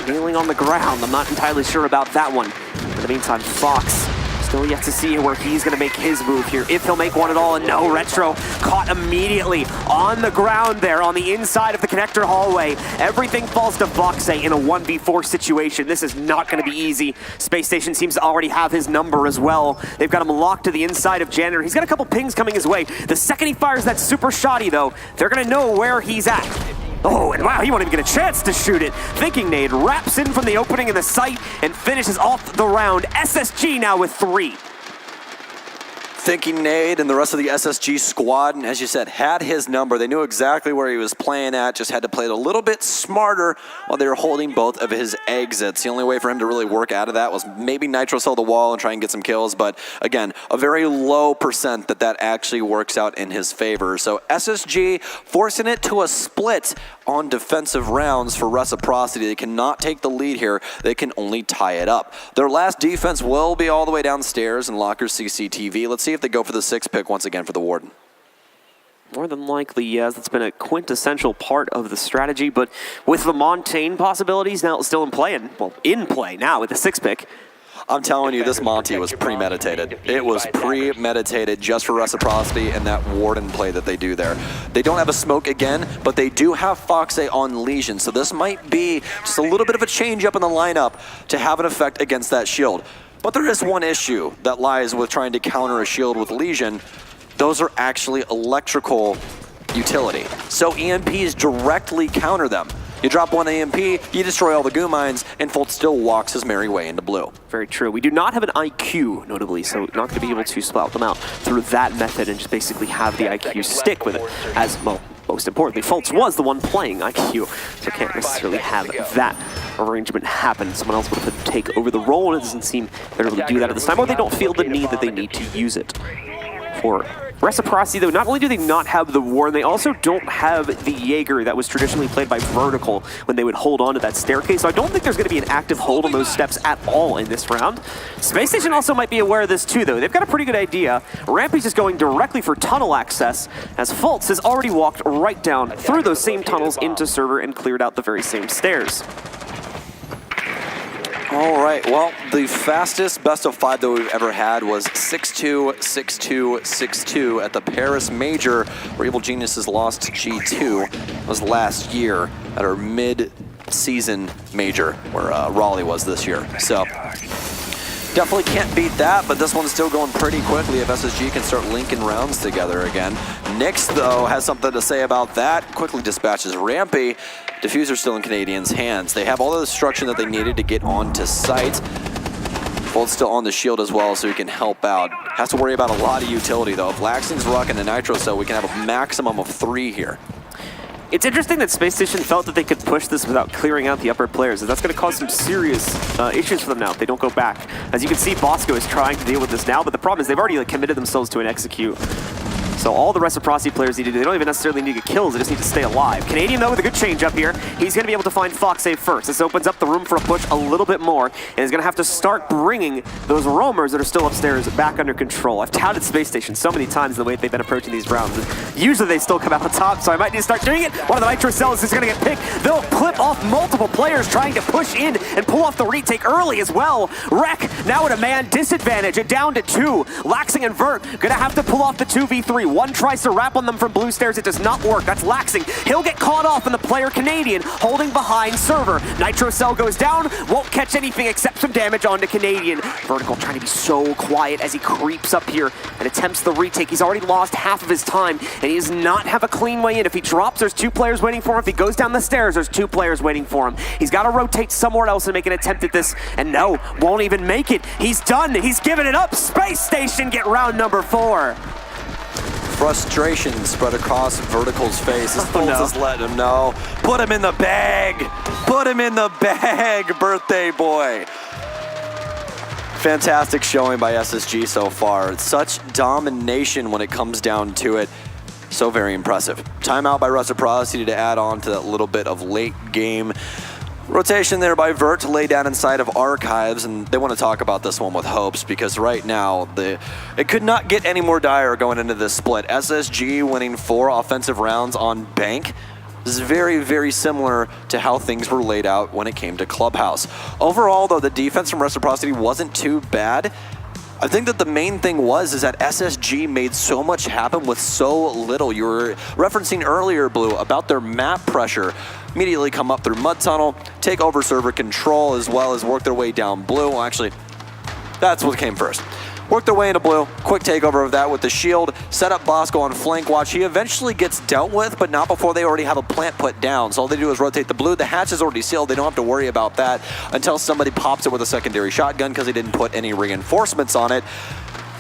kneeling on the ground, I'm not entirely sure about that one. In the meantime, Fox still yet to see where he's going to make his move here, if he'll make one at all. And no, Retro caught immediately on the ground there on the inside of the connector hallway. Everything falls to Foxy in a 1v4 situation. This is not going to be easy. Space Station seems to already have his number as well. They've got him locked to the inside of Janitor. He's got a couple pings coming his way. The second he fires that super shoddy, though, they're going to know where he's at. Oh, and wow, he won't even get a chance to shoot it. Thinking Nade wraps in from the opening in the site and finishes off the round. SSG now with 3. Thinking Nade and the rest of the SSG squad, and as you said, had his number. They knew exactly where he was playing at, just had to play it a little bit smarter while they were holding both of his exits. The only way for him to really work out of that was maybe Nitro sell the wall and try and get some kills, but again, a very low percent that actually works out in his favor. So SSG forcing it to a split on defensive rounds for Reciprocity. They cannot take the lead here. They can only tie it up. Their last defense will be all the way downstairs in Locker's CCTV. Let's see if they go for the 6 pick once again for the Warden. More than likely, yes. That's been a quintessential part of the strategy, but with the Montaigne possibilities now still in play now with the 6 pick. I'm telling you, this Monty was premeditated. It was premeditated just for Reciprocity and that Warden play that they do there. They don't have a smoke again, but they do have Foxy on Legion, so this might be just a little bit of a change up in the lineup to have an effect against that shield. But there is one issue that lies with trying to counter a shield with Legion. Those are actually electrical utility. So EMPs directly counter them. You drop one EMP, you destroy all the goo mines, and Folt still walks his merry way into blue. Very true. We do not have an IQ, notably, so not going to be able to spell them out through that method and just basically have the IQ stick with it. As, well, most importantly, Foltz was the one playing IQ, so can't necessarily have that arrangement happen. Someone else would have to take over the role, and it doesn't seem they're able to do that at this time, or they don't feel the need that they need to use it. For Reciprocity, though, not only do they not have the Warden, they also don't have the Jaeger that was traditionally played by Vertical when they would hold on to that staircase. So I don't think there's going to be an active hold on those steps at all in this round. Space Station also might be aware of this too, though. They've got a pretty good idea. Rampy's just going directly for tunnel access, as Foltz has already walked right down through those same tunnels into server and cleared out the very same stairs. All right, well, the fastest best of 5 that we've ever had was 6-2, 6-2, 6-2 at the Paris Major, where Evil Geniuses lost to G2. It was last year at our mid-season major, where Raleigh was this year. So definitely can't beat that, but this one's still going pretty quickly if SSG can start linking rounds together again. Nyx, though, has something to say about that. Quickly dispatches Rampy. Diffuser still in Canadians' hands. They have all the destruction that they needed to get onto site. Bolt's still on the shield as well, so he can help out. Has to worry about a lot of utility, though. If Laxing's rocking the Nitro cell, we can have a maximum of 3 here. It's interesting that Space Station felt that they could push this without clearing out the upper players, and that's going to cause some serious issues for them now if they don't go back. As you can see, Bosco is trying to deal with this now, but the problem is they've already committed themselves to an execute. So all the Reciprocity players need to do, they don't even necessarily need to get kills, they just need to stay alive. Canadian, though, with a good change up here. He's going to be able to find Foxy first. This opens up the room for a push a little bit more, and he's going to have to start bringing those roamers that are still upstairs back under control. I've touted Space Station so many times the way they've been approaching these rounds. Usually they still come out on top, so I might need to start doing it. One of the Nitro cells is going to get picked. They'll clip off multiple players trying to push in and pull off the retake early as well. Rec now at a man disadvantage, and down to 2. Laxing and Vert going to have to pull off the 2v3. One tries to wrap on them from blue stairs. It does not work. That's Laxing. He'll get caught off, and the player Canadian holding behind server. Nitro Cell goes down, won't catch anything except some damage onto Canadian. Vertical trying to be so quiet as he creeps up here and attempts the retake. He's already lost half of his time, and he does not have a clean way in. If he drops, there's 2 players waiting for him. If he goes down the stairs, there's 2 players waiting for him. He's got to rotate somewhere else and make an attempt at this, and no, won't even make it. He's done. He's given it up. Space Station get round number 4. Frustration spread across Vertical's face. His Fultz is letting him know. Put him in the bag. Put him in the bag, birthday boy. Fantastic showing by SSG so far. It's such domination when it comes down to it. So very impressive. Timeout by Reciprocity to add on to that little bit of late game rotation there by Vert to lay down inside of Archives, and they want to talk about this one with hopes because right now it could not get any more dire going into this split. SSG winning 4 offensive rounds on Bank. This is very, very similar to how things were laid out when it came to Clubhouse. Overall, though, the defense from Reciprocity wasn't too bad. I think that the main thing is that SSG made so much happen with so little. You were referencing earlier, Blue, about their map pressure. Immediately come up through Mud Tunnel, take over server control, as well as work their way down Blue. Well, actually, that's what came first. Work their way into Blue, quick takeover of that with the shield, set up Bosco on flank watch. He eventually gets dealt with, but not before they already have a plant put down. So all they do is rotate the Blue. The hatch is already sealed. They don't have to worry about that until somebody pops it with a secondary shotgun because they didn't put any reinforcements on it.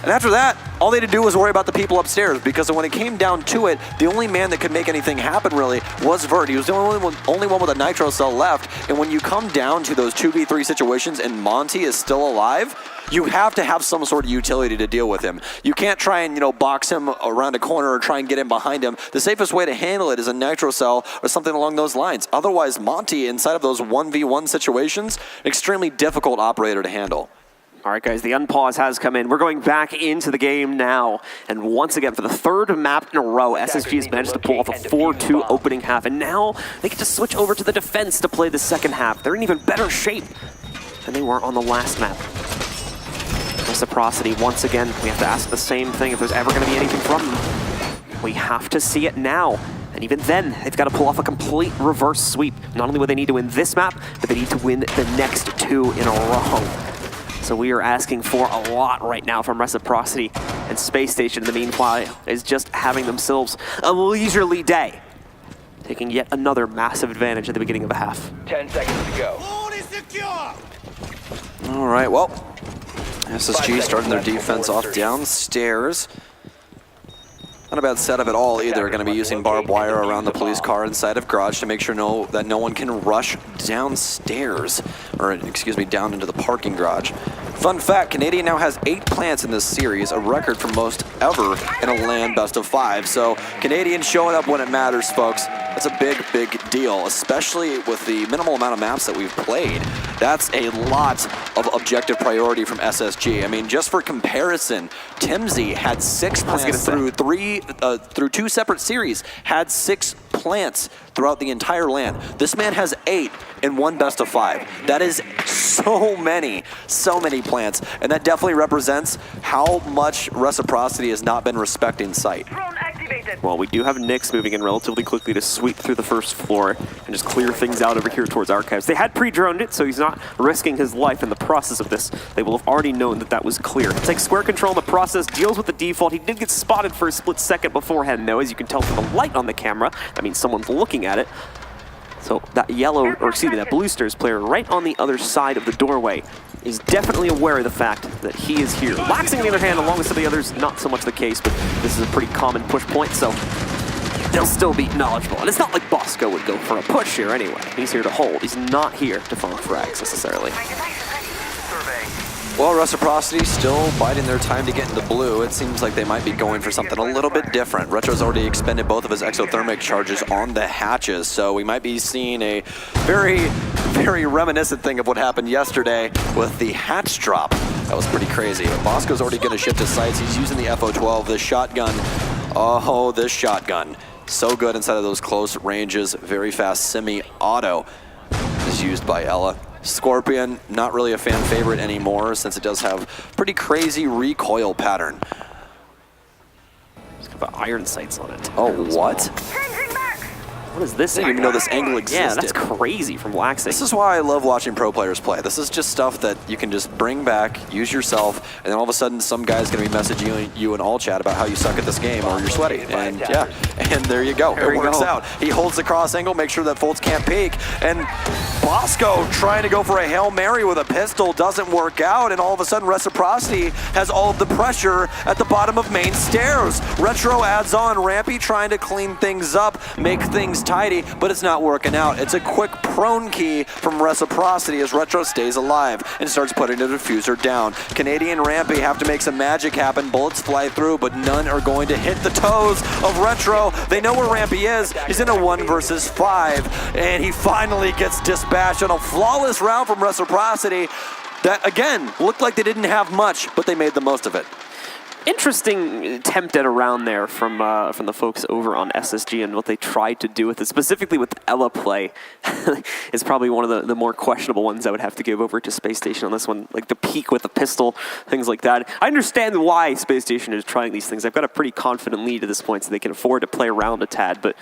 And after that, all they had to do was worry about the people upstairs, because when it came down to it, the only man that could make anything happen really was Vert. He was the only one with a Nitro Cell left. And when you come down to those 2v3 situations and Monty is still alive, you have to have some sort of utility to deal with him. You can't try and, box him around a corner or try and get in behind him. The safest way to handle it is a Nitro Cell or something along those lines. Otherwise, Monty, inside of those 1v1 situations, extremely difficult operator to handle. All right, guys, the unpause has come in. We're going back into the game now. And once again, for the 3rd map in a row, SSG has managed to pull off a 4-2 opening half. And now they get to switch over to the defense to play the second half. They're in even better shape than they were on the last map. Reciprocity, once again, we have to ask the same thing if there's ever going to be anything from them. We have to see it now. And even then, they've got to pull off a complete reverse sweep. Not only will they need to win this map, but they need to win the next 2 in a row. So we are asking for a lot right now from Reciprocity, and Space Station, in the meanwhile, is just having themselves a leisurely day, taking yet another massive advantage at the beginning of the half. 10 seconds to go. All right, well, SSG starting their defense off downstairs. Not a bad setup at all either. Going to be using barbed wire around the police car inside of garage to make sure that no one can rush downstairs, or excuse me, down into the parking garage. Fun fact, Canadian now has 8 plants in this series, a record for most ever in a LAN best of 5. So Canadian showing up when it matters, folks. That's a big, big deal, especially with the minimal amount of maps that we've played. That's a lot of objective priority from SSG. I mean, just for comparison, Timsy had 6 plants through 2 separate series, had 6 plants throughout the entire LAN. This man has 8 in 1 best of 5. That is so many plants, and that definitely represents how much Reciprocity has not been respecting site. Well, we do have Nyx moving in relatively quickly to sweep through the first floor and just clear things out over here towards Archives. They had pre-droned it, so he's not risking his life in the process of this. They will have already known that that was clear. Takes square control in the process, deals with the default. He did get spotted for a split second beforehand, though, as you can tell from the light on the camera. That means someone's looking at it. So that that Blue Stars player right on the other side of the doorway is definitely aware of the fact that he is here. Laxing, on the other hand, along with some of the others, not so much the case, but this is a pretty common push point, so they'll still be knowledgeable. And it's not like Bosco would go for a push here anyway. He's here to hold. He's not here to find frags necessarily. Well, Reciprocity still biding their time to get into Blue. It seems like they might be going for something a little bit different. Retro's already expended both of his exothermic charges on the hatches, so we might be seeing a very, very reminiscent thing of what happened yesterday with the hatch drop. That was pretty crazy. But Bosco's already going to shift his sights. He's using the FO12, this shotgun. Oh, this shotgun. So good inside of those close ranges. Very fast semi-auto is used by Ella. Scorpion, not really a fan favorite anymore since it does have pretty crazy recoil pattern. But iron sights on it. Oh, what? What is this? I didn't even know this angle existed. Yeah, that's crazy from Laxing. This is why I love watching pro players play. This is just stuff that you can just bring back, use yourself, and then all of a sudden some guy's going to be messaging you in all chat about how you suck at this game or you're sweaty. And yeah, and there you go. It works out. He holds the cross angle, makes sure that Foltz can't peek, and Bosco trying to go for a Hail Mary with a pistol doesn't work out, and all of a sudden Reciprocity has all of the pressure at the bottom of main stairs. Retro adds on, Rampy trying to clean things up, make things tidy, but it's not working out. It's a quick prone key from Reciprocity as Retro stays alive and starts putting the diffuser down. Canadian Rampy have to make some magic happen. Bullets fly through, but none are going to hit the toes of Retro. They know where Rampy is. He's in a 1 versus 5, and he finally gets dispatched on a flawless round from Reciprocity that, again, looked like they didn't have much, but they made the most of it. Interesting attempt at a round there from the folks over on SSG and what they tried to do with it, specifically with the Ela play. Is probably one of the more questionable ones I would have to give over to Spacestation on this one, like the peek with the pistol, things like that. I understand why Spacestation is trying these things. They've got a pretty confident lead at this point, so they can afford to play around a tad, but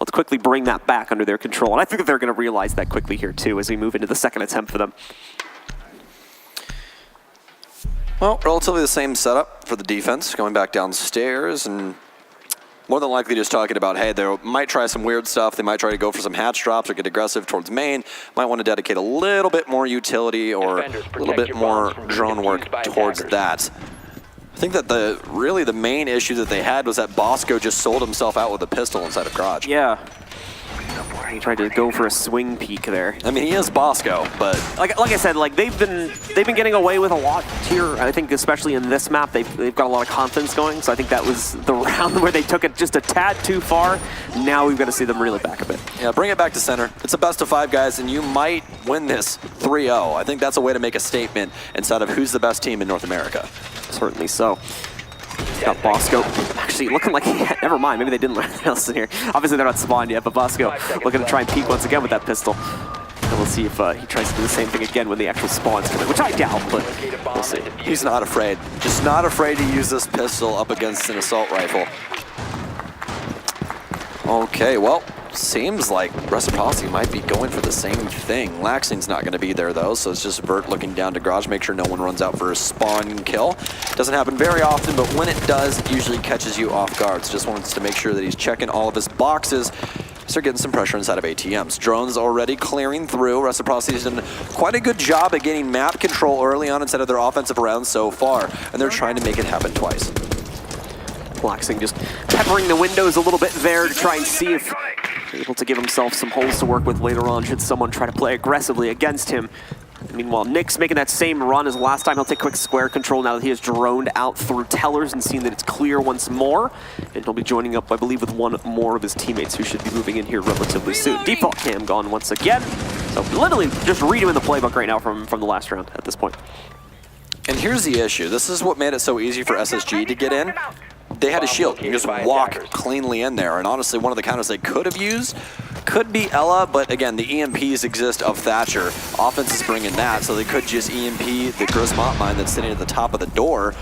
let's quickly bring that back under their control. And I think that they're going to realize that quickly here too as we move into the second attempt for them. Well, relatively the same setup for the defense, going back downstairs and more than likely just talking about, hey, they might try some weird stuff. They might try to go for some hatch drops or get aggressive towards main. Might want to dedicate a little bit more utility or a little bit more drone work towards that. I think that really the main issue that they had was that Bosco just sold himself out with a pistol inside of Garage. Yeah. He tried to go for a swing peek there. I mean, he is Bosco, but like I said, like they've been getting away with a lot here. I think especially in this map, they've got a lot of confidence going. So I think that was the round where they took it just a tad too far. Now we've got to see them reel it back a bit. Yeah, bring it back to center. It's a best of 5, guys, and you might win this 3-0. I think that's a way to make a statement inside of who's the best team in North America. Certainly so. Got Bosco actually looking like he had, never mind, maybe they didn't learn anything else in here. Obviously they're not spawned yet, but Bosco looking to try and peek once again with that pistol. And we'll see if he tries to do the same thing again when the actual spawns come in, which I doubt, but we'll see. He's not afraid. Just not afraid to use this pistol up against an assault rifle. Okay, well, seems like Reciprocity might be going for the same thing. Laxing's not going to be there, though, so it's just Vert looking down to Garage, make sure no one runs out for a spawn kill. Doesn't happen very often, but when it does, it usually catches you off guard. So just wants to make sure that he's checking all of his boxes. Start getting some pressure inside of ATMs. Drones already clearing through. Reciprocity's done quite a good job at getting map control early on inside of their offensive rounds so far, and they're trying to make it happen twice. Laxing just peppering the windows a little bit there to try and see if able to give himself some holes to work with later on should someone try to play aggressively against him. Meanwhile, Nick's making that same run as last time. He'll take quick square control now that he has droned out through tellers and seen that it's clear once more. And he'll be joining up, I believe, with one more of his teammates who should be moving in here relatively soon. Default cam gone once again. So literally just redoing the playbook right now from the last round at this point. And here's the issue. This is what made it so easy for SSG to get in. They had a shield. You just walk cleanly in there. And honestly, one of the counters they could have used could be Ela, but again, the EMPs exist of Thatcher. Offense is bringing that, so they could just EMP the Grismont mine that's sitting at the top of the door.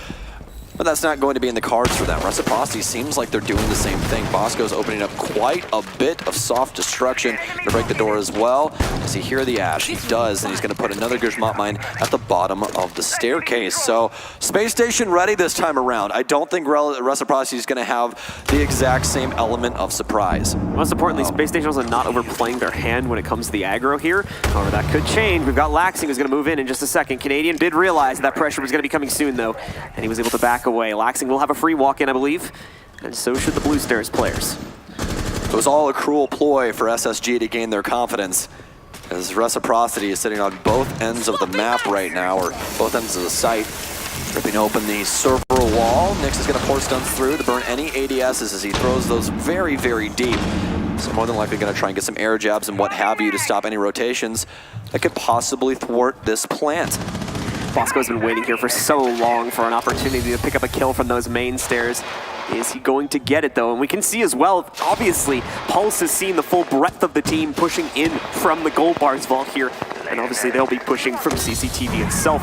But that's not going to be in the cards for them. Reciprocity seems like they're doing the same thing. Bosco's opening up quite a bit of soft destruction to break the door as well. Does he hear the ash? He does, and he's going to put another Grismont mine at the bottom of the staircase. So Space Station ready this time around. I don't think Reciprocity is going to have the exact same element of surprise. Most importantly, Space Station also not overplaying their hand when it comes to the aggro here. However, that could change. We've got Laxing who's going to move in just a second. Canadian did realize that pressure was going to be coming soon, though, and he was able to back away. Laxing will have a free walk-in, I believe, and so should the Blue Stairs players. It was all a cruel ploy for SSG to gain their confidence, as Reciprocity is sitting on both ends of the map right now, or both ends of the site, ripping open the server wall. Nyx is going to pour stuns through to burn any ADSs as he throws those very, very deep. So more than likely going to try and get some air jabs and what have you to stop any rotations that could possibly thwart this plant. Bosco's been waiting here for so long for an opportunity to pick up a kill from those main stairs. Is he going to get it, though? And we can see as well, obviously, Pulse has seen the full breadth of the team pushing in from the gold bars vault here. And obviously, they'll be pushing from CCTV itself.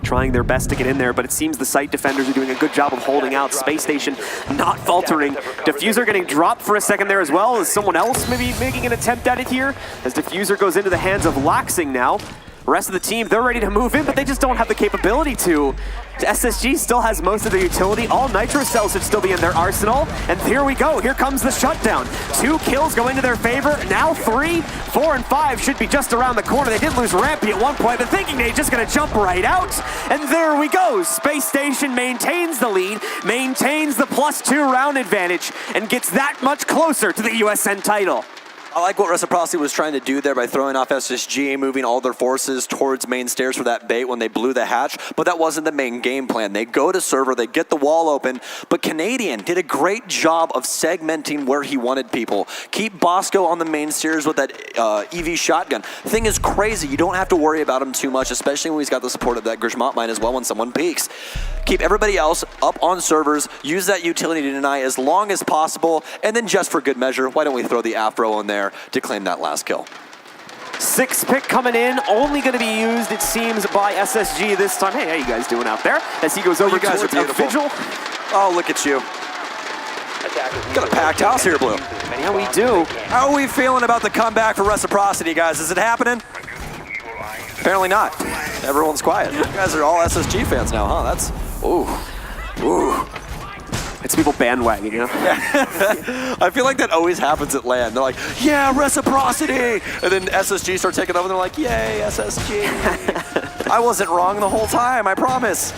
trying their best to get in there, but it seems the site defenders are doing a good job of holding out. Spacestation not faltering. Diffuser getting dropped for a second there as well. Is someone else maybe making an attempt at it here? As Diffuser goes into the hands of Laxing now. The rest of the team, they're ready to move in, but they just don't have the capability to. SSG still has most of their utility. All Nitro cells should still be in their arsenal. And here we go. Here comes the shutdown. 2 kills go into their favor. Now 3, 4, and 5 should be just around the corner. They did lose Rampy at one point, but thinking they're just going to jump right out. And there we go. Space Station maintains the lead, maintains the +2 round advantage, and gets that much closer to the USN title. I like what Reciprocity was trying to do there by throwing off SSG, moving all their forces towards main stairs for that bait when they blew the hatch, but that wasn't the main game plan. They go to server, they get the wall open, but Canadian did a great job of segmenting where he wanted people. Keep Bosco on the main stairs with that EV shotgun. Thing is crazy, you don't have to worry about him too much, especially when he's got the support of that Grishmont mine as well when someone peeks. Keep everybody else up on servers, use that utility to deny as long as possible, and then just for good measure, why don't we throw the Afro in there to claim that last kill. 6 pick coming in, only going to be used, it seems, by SSG this time. Hey, how you guys doing out there? As he goes over you guys towards are beautiful. Vigil. Oh, look at you. Got a packed house here, Blue. Yeah, we do. How are we feeling about the comeback for Reciprocity, guys? Is it happening? Apparently not. Everyone's quiet. You guys are all SSG fans now, huh? That's, ooh. It's people bandwagon, you know? I feel like that always happens at LAN. They're like, yeah, Reciprocity! And then SSG start taking over and they're like, yay, SSG. I wasn't wrong the whole time, I promise.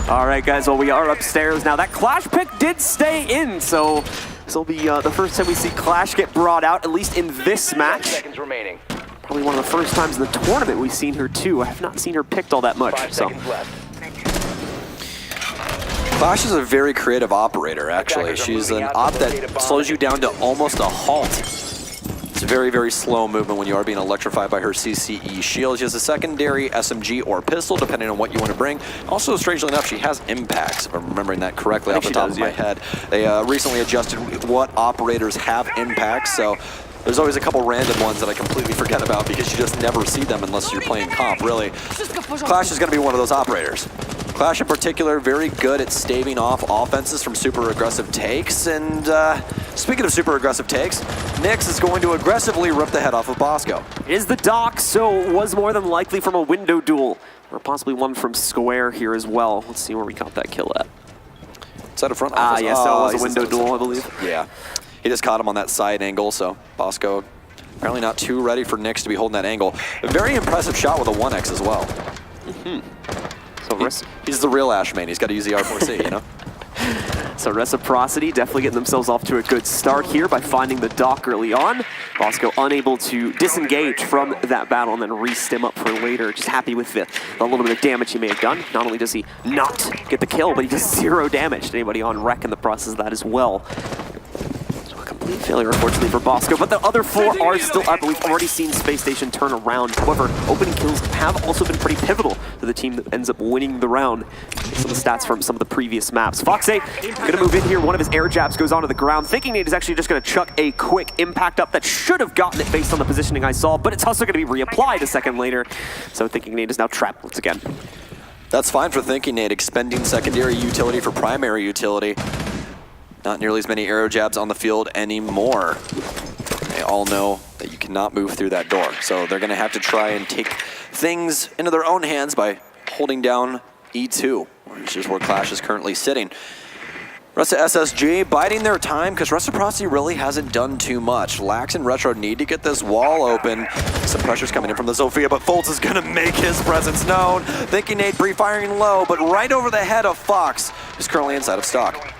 All right, guys, well, we are upstairs now. That Clash pick did stay in, so this will be the first time we see Clash get brought out, at least in this match. Seconds remaining. Probably one of the first times in the tournament we've seen her, too. I have not seen her picked all that much, 5 so. seconds left. Clash is a very creative operator, actually. She's an op that slows you down to almost a halt. It's a very, very slow movement when you are being electrified by her CCE shield. She has a secondary SMG or pistol, depending on what you want to bring. Also, strangely enough, she has impacts, if I'm remembering that correctly off the top of my head. They recently adjusted what operators have impacts, so there's always a couple random ones that I completely forget about because you just never see them unless you're playing comp, really. Clash is going to be one of those operators. Clash in particular, very good at staving off offenses from super aggressive takes. And speaking of super aggressive takes, Nyx is going to aggressively rip the head off of Bosco. Is the dock, so was more than likely from a window duel, or possibly one from Square here as well. Let's see where we got that kill at. Is that a front office? Yes, so it was a window duel, I believe. Yeah, he just caught him on that side angle, so Bosco apparently not too ready for Nyx to be holding that angle. A very impressive shot with a 1x as well. He's the real Ashman. He's got to use the R4C, you know? So Reciprocity definitely getting themselves off to a good start here by finding the dock early on. Bosco unable to disengage from that battle and then re-stim up for later. Just happy with the little bit of damage he may have done. Not only does he not get the kill, but he does 0 damage to anybody on wreck in the process of that as well. Complete failure, unfortunately, for Bosco, but the other 4 are still up, and we've already seen Space Station turn around. However, opening kills have also been pretty pivotal to the team that ends up winning the round. Some of the stats from some of the previous maps. Fox8 going to move in here. One of his air jabs goes onto the ground. Thinking Nate is actually just going to chuck a quick impact up that should have gotten it based on the positioning I saw, but it's also going to be reapplied a second later. So Thinking Nate is now trapped once again. That's fine for Thinking Nate, expending secondary utility for primary utility. Not nearly as many arrow jabs on the field anymore. They all know that you cannot move through that door. So they're going to have to try and take things into their own hands by holding down E2, which is where Clash is currently sitting. Rest of SSG biding their time because Reciprocity really hasn't done too much. Lax and Retro need to get this wall open. Some pressure's coming in from the Zofia, but Foltz is going to make his presence known. Thinking Nate pre-firing low, but right over the head of Fox, who's currently inside of stock.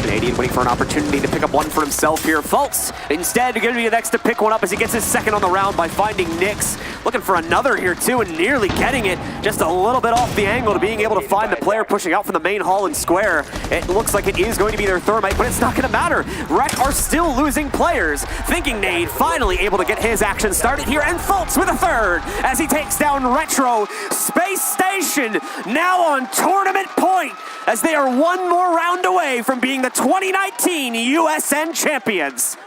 Canadian waiting for an opportunity to pick up one for himself here. Foltz instead going to be the next to pick one up as he gets his second on the round by finding Nyx. Looking for another here too and nearly getting it. Just a little bit off the angle to being able to find the player pushing out from the main hall and square. It looks like it is going to be their thermite, but it's not going to matter. Rec are still losing players. Thinking Nade finally able to get his action started here, and Foltz with a third as he takes down Retro. Space Station now on tournament point as they are one more round away from being the 2019 USN champions.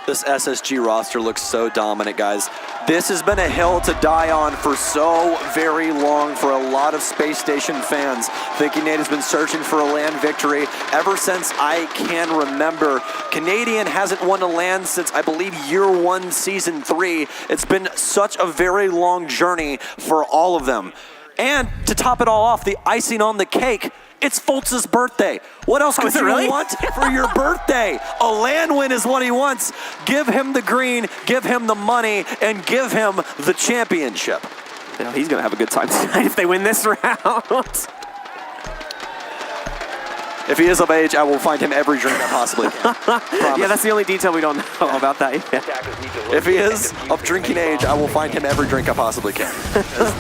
This SSG roster looks so dominant, guys. This has been a hill to die on for so very long for a lot of Space Station fans. Thinking Nate has been searching for a LAN victory ever since I can remember. Canadian hasn't won a LAN since, I believe, year 1, season 3. It's been such a very long journey for all of them. And to top it all off, the icing on the cake, it's Fultz's birthday. What else could you want for your birthday? A LAN win is what he wants. Give him the green, give him the money, and give him the championship. Yeah, he's going to have a good time tonight if they win this round. If he is of age, I will find him every drink I possibly can. Yeah, that's the only detail we don't know about that. Yeah. If he is of drinking age, I will find him every drink I possibly can.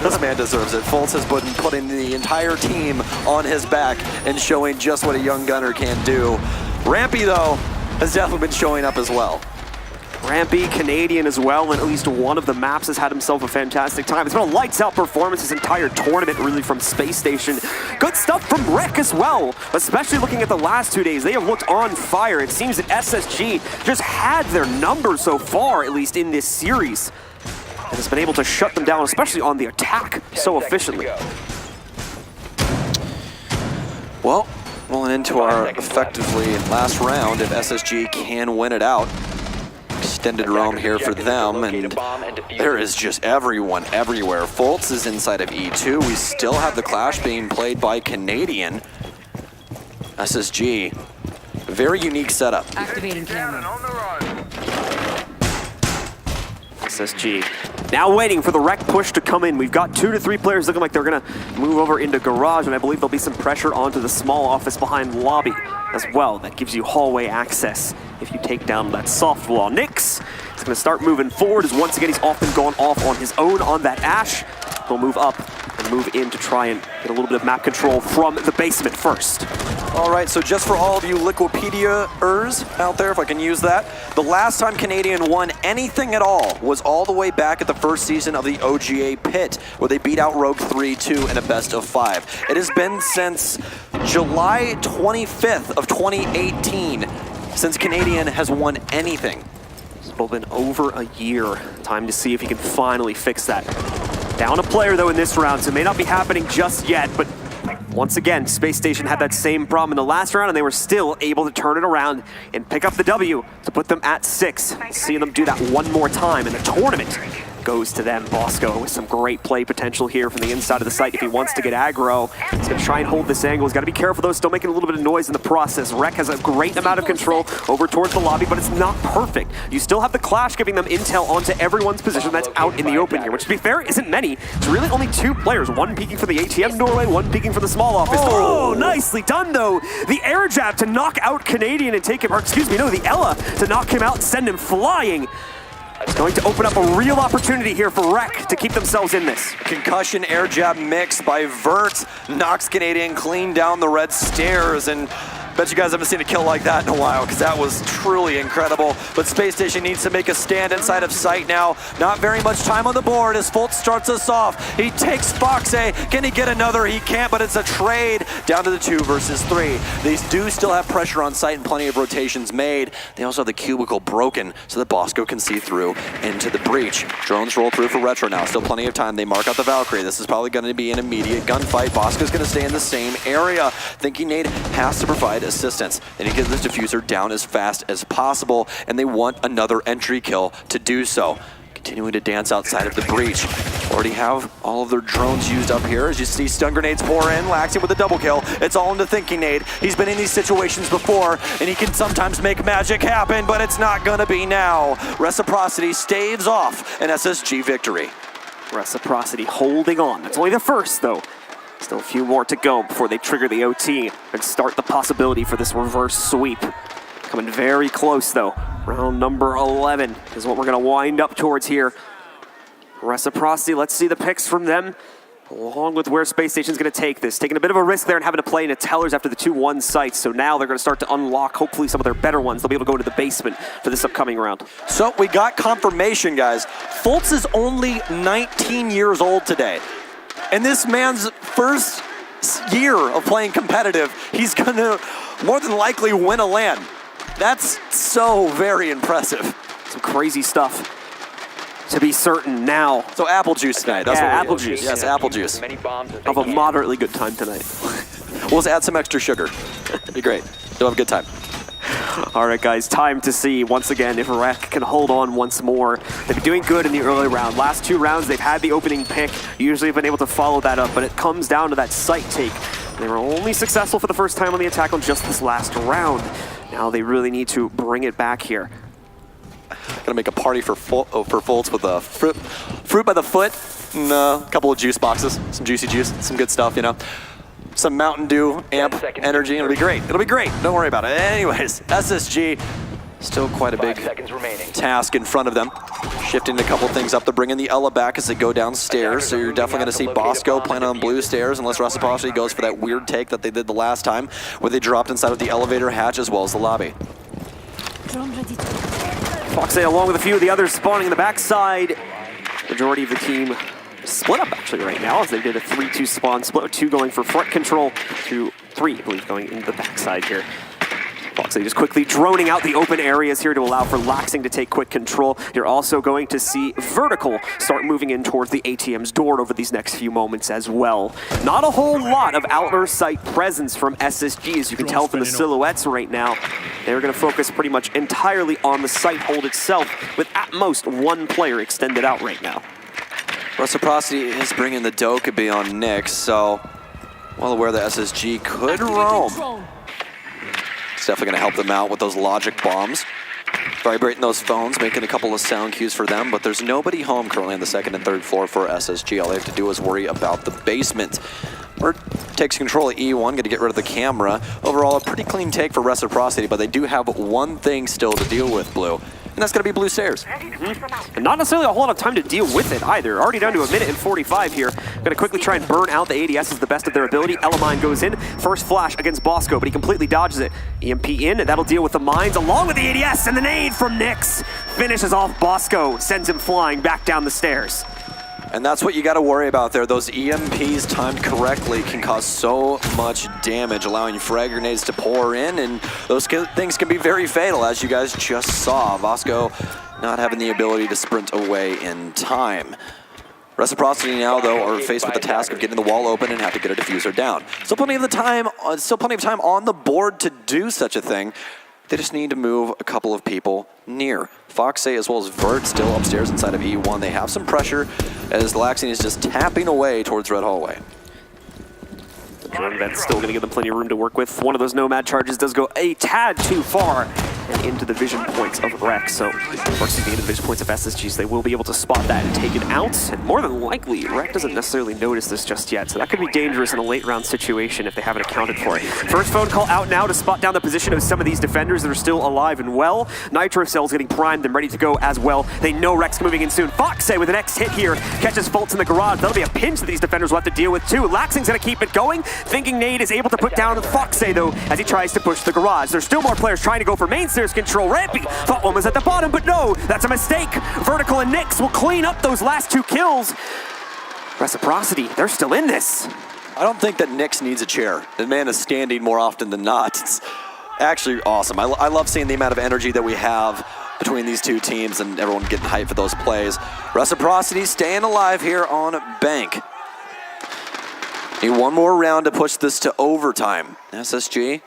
This man deserves it. Fultz has been putting the entire team on his back and showing just what a young gunner can do. Rampy, though, has definitely been showing up as well. Rampy, Canadian as well, and at least one of the maps has had himself a fantastic time. It's been a lights-out performance this entire tournament, really, from Space Station. Good stuff from Rec as well, especially looking at the last 2 days. They have looked on fire. It seems that SSG just had their number so far, at least in this series, and has been able to shut them down, especially on the attack, so efficiently. Well, rolling into our effectively last round, if SSG can win it out. Extended roam here for them, and there is just everyone everywhere. Fultz is inside of E2. We still have the clash being played by Canadian. SSG, very unique setup. Activating camera. SSG now waiting for the Rec push to come in. We've got 2 to 3 players looking like they're going to move over into Garage, and I believe there'll be some pressure onto the small office behind Lobby as well. That gives you hallway access if you take down that soft wall. Nyx is going to start moving forward as once again he's often gone off on his own on that Ash. He'll move up and move in to try and get a little bit of map control from the basement first. All right, so just for all of you Liquipedia-ers out there, if I can use that, the last time Canadian won anything at all was all the way back at the first season of the OGA Pit, where they beat out Rogue 3-2 in a best of 5. It has been since July 25th of 2018 since Canadian has won anything. It's been over a year. Time to see if he can finally fix that. Down a player, though, in this round, so it may not be happening just yet, but once again, Space Station had that same problem in the last round, and they were still able to turn it around and pick up the W to put them at 6. Seeing them do that one more time, and the tournament goes to them. Bosco with some great play potential here from the inside of the site if he wants to get aggro. He's going to try and hold this angle. He's got to be careful, though, still making a little bit of noise in the process. Rec has a great amount of control over towards the lobby, but it's not perfect. You still have the clash giving them intel onto everyone's position that's out in the open here, which, to be fair, isn't many. It's really only 2 players, one peeking for the ATM doorway, one peeking for the small office. Oh, nicely done, though. The air jab to knock out Canadian and take him, or excuse me, no, the Ella to knock him out and send him flying. It's going to open up a real opportunity here for Rec to keep themselves in this. Concussion air jab mix by Vert knocks Canadian clean down the red stairs, and bet you guys haven't seen a kill like that in a while, because that was truly incredible. But Space Station needs to make a stand inside of sight now. Not very much time on the board as Fultz starts us off. He takes Foxe. Can he get another? He can't, but it's a trade down to the 2 versus 3. They do still have pressure on site and plenty of rotations made. They also have the cubicle broken so that Bosco can see through into the breach. Drones roll through for Retro now. Still plenty of time. They mark out the Valkyrie. This is probably going to be an immediate gunfight. Bosco's going to stay in the same area. Thinking Nate has to provide assistance. They need to get this diffuser down as fast as possible, and they want another entry kill to do so. Continuing to dance outside of the breach. Already have all of their drones used up here. As you see stun grenades pour in, Laxi with a double kill. It's all into Thinking Nate. He's been in these situations before, and he can sometimes make magic happen, but it's not gonna be now. Reciprocity staves off an SSG victory. Reciprocity holding on. That's only the first, though. Still a few more to go before they trigger the OT and start the possibility for this reverse sweep. Coming very close, though. Round number 11 is what we're going to wind up towards here. Reciprocity, let's see the picks from them, along with where Space Station's going to take this. Taking a bit of a risk there and having to play into tellers after the 2-1 sites, so now they're going to start to unlock, hopefully, some of their better ones. They'll be able to go into the basement for this upcoming round. So we got confirmation, guys. Fultz is only 19 years old today. And this man's first year of playing competitive, he's going to more than likely win a LAN. That's so very impressive. Some crazy stuff to be certain now. So apple juice tonight. That's Yeah, what apple juice. Yes, apple juice. Many bombs as they Have a can. moderately good time tonight. We'll just add some extra sugar. Be great. You'll have a good time. All right, guys, time to see once again if Rec can hold on once more. They've been doing good in the early round. Last 2 rounds, they've had the opening pick. Usually have been able to follow that up, but it comes down to that site take. They were only successful for the first time on the attack on just this last round. Now they really need to bring it back here. Gonna make a party for Fultz with a fruit by the foot, and a couple of juice boxes, some juicy juice, some good stuff, you know. Some Mountain Dew amp energy. It'll be great. It'll be great. Don't worry about it. Anyways, SSG still quite a 5 big seconds remaining. task in front of them. Shifting a couple things up. They're bringing the Ella back as they go downstairs. So you're definitely going to see Bosco playing on blue stairs unless Reciprocity goes for that weird take that they did the last time where they dropped inside of the elevator hatch as well as the lobby. Foxay along with a few of the others spawning in the backside. Majority of the team split up actually right now as they did a 3-2 spawn split with 2 going for front control to 3, I believe, going into the backside here. Foxay just quickly droning out the open areas here to allow for Laxing to take quick control. You're also going to see Vertical start moving in towards the ATM's door over these next few moments as well. Not a whole lot of outer site presence from SSG, as you can tell from the silhouettes right now. They're going to focus pretty much entirely on the site hold itself, with at most 1 player extended out right now. Reciprocity is bringing the Dokkaebi on Nyx, so well aware that SSG could roam. It's definitely going to help them out with those logic bombs. Vibrating those phones, making a couple of sound cues for them, but there's nobody home currently on the 2nd and 3rd floor for SSG. All they have to do is worry about the basement. Bird takes control of E1, going to get rid of the camera. Overall, a pretty clean take for Reciprocity, but they do have one thing still to deal with, Blue, and that's going to be blue stairs. And not necessarily a whole lot of time to deal with it either. Already down to 1 minute and 45 here. Going to quickly try and burn out the ADS as the best of their ability. Elamine goes in. First flash against Bosco, but he completely dodges it. EMP in, and that'll deal with the mines along with the ADS, and the nade from Nyx finishes off Bosco, sends him flying back down the stairs. And that's what you got to worry about there. Those EMPs timed correctly can cause so much damage, allowing frag grenades to pour in, and those things can be very fatal, as you guys just saw. Bosco not having the ability to sprint away in time. Reciprocity now, though, are faced with the task of getting the wall open and have to get a diffuser down. Still plenty of time on the board to do such a thing. They just need to move a couple of people near. Foxay as well as Vert still upstairs inside of E1. They have some pressure as Laxing is just tapping away towards Red Hallway. That's still going to give them plenty of room to work with. One of those Nomad charges does go a tad too far and into the vision points of Rex. So, or excuse me, into the vision points of SSG, so they will be able to spot that and take it out. And more than likely, Rex doesn't necessarily notice this just yet. So that could be dangerous in a late round situation if they haven't accounted for it. First phone call out now to spot down the position of some of these defenders that are still alive and well. Nitro Cell's getting primed and ready to go as well. They know Rex moving in soon. Foxay with the next hit here catches Fultz in the garage. That'll be a pinch that these defenders will have to deal with too. Laxing's going to keep it going. Thinking Nade is able to put down Foxay though as he tries to push the garage. There's still more players trying to go for main stairs control. Rampy thought one was at the bottom, but no, that's a mistake. Vertical and Nyx will clean up those last 2 kills. Reciprocity, they're still in this. I don't think that Nyx needs a chair. The man is standing more often than not. It's actually awesome. I love seeing the amount of energy that we have between these two teams and everyone getting hyped for those plays. Reciprocity staying alive here on Bank. Need one more round to push this to overtime. SSG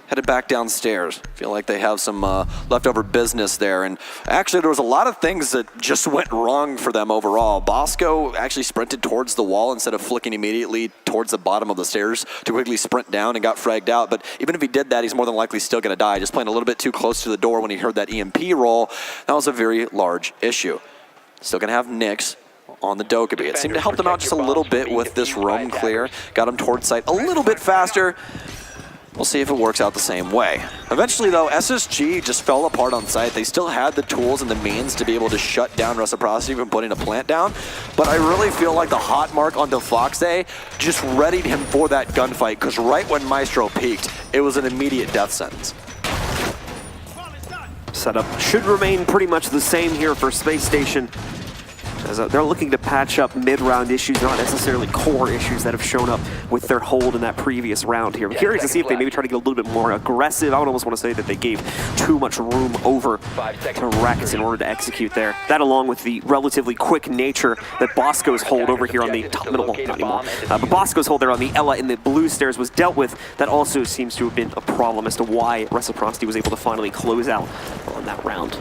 headed back downstairs. Feel like they have some leftover business there. And actually, there was a lot of things that just went wrong for them overall. Bosco actually sprinted towards the wall instead of flicking immediately towards the bottom of the stairs to quickly sprint down and got fragged out. But even if he did that, he's more than likely still going to die. Just playing a little bit too close to the door when he heard that EMP roll. That was a very large issue. Still going to have Nyx on the Dokkaebi. It seemed to help them out just a little bit with this roam clear. Got him towards site a little bit faster. We'll see if it works out the same way. Eventually, though, SSG just fell apart on site. They still had the tools and the means to be able to shut down Reciprocity from putting a plant down, but I really feel like the hot mark on Defoxe just readied him for that gunfight, because right when Maestro peaked, it was an immediate death sentence. Setup should remain pretty much the same here for Spacestation. as they're looking to patch up mid-round issues, not necessarily core issues that have shown up with their hold in that previous round here. I'm curious to see if they maybe try to get a little bit more aggressive. I would almost want to say that they gave too much room over to Rex in order to execute there. That along with the relatively quick nature that Bosco's hold over here on the top middle, well, not anymore, but Bosco's hold there on the Ella in the blue stairs was dealt with. That also seems to have been a problem as to why Reciprocity was able to finally close out on that round.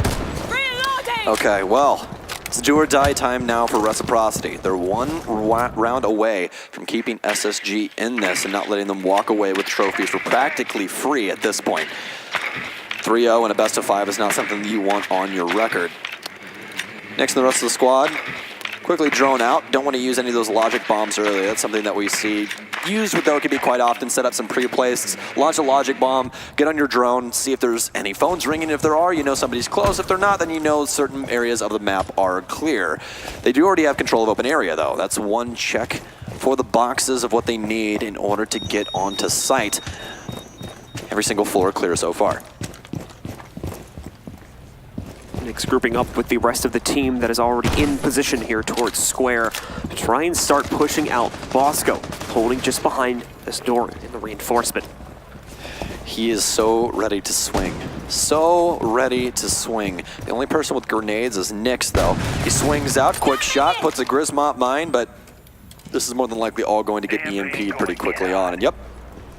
Okay, well, it's do or die time now for Reciprocity. They're one round away from keeping SSG in this and not letting them walk away with trophies for practically free at this point. 3-0 and a best of 5 is not something that you want on your record. Next to the rest of the squad, quickly drone out. Don't want to use any of those logic bombs early. That's something that we see used with Dokkaebi quite often. Set up some pre-plays, launch a logic bomb, get on your drone, see if there's any phones ringing. If there are, you know somebody's close. If they're not, then you know certain areas of the map are clear. They do already have control of open area, though. That's one check for the boxes of what they need in order to get onto site. Every single floor clear so far. Nick's grouping up with the rest of the team that is already in position here towards Square to try and start pushing out. Bosco holding just behind this door in the reinforcement. He is so ready to swing. So ready to swing. The only person with grenades is Nyx, though. He swings out, quick shot, puts a Grismop mine, but this is more than likely all going to get EMP'd pretty quickly on. And yep,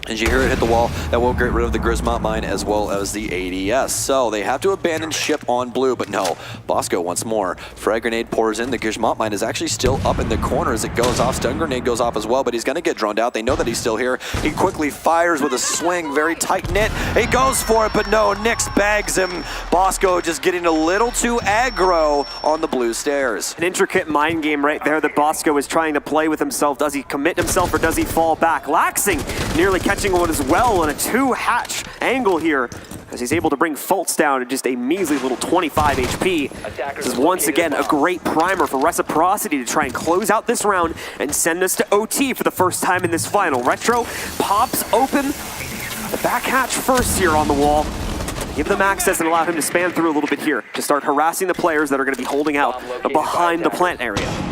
as you hear it hit the wall, that will get rid of the Grismop mine as well as the ADS. So they have to abandon ship on blue, but no, Bosco once more. Frag grenade pours in, the Grismop mine is actually still up in the corner as it goes off. Stun grenade goes off as well, but he's gonna get droned out. They know that he's still here. He quickly fires with a swing, very tight knit. He goes for it, but no, Nyx bags him. Bosco just getting a little too aggro on the blue stairs. An intricate mind game right there that Bosco is trying to play with himself. Does he commit himself or does he fall back? Laxing nearly catching one as well on a 2-hatch angle here as he's able to bring Fultz down to just a measly little 25 HP. This is once again a great primer for Reciprocity to try and close out this round and send us to OT for the first time in this final. Retro pops open the back hatch first here on the wall. Give them access and allow him to span through a little bit here to start harassing the players that are going to be holding out behind the plant area.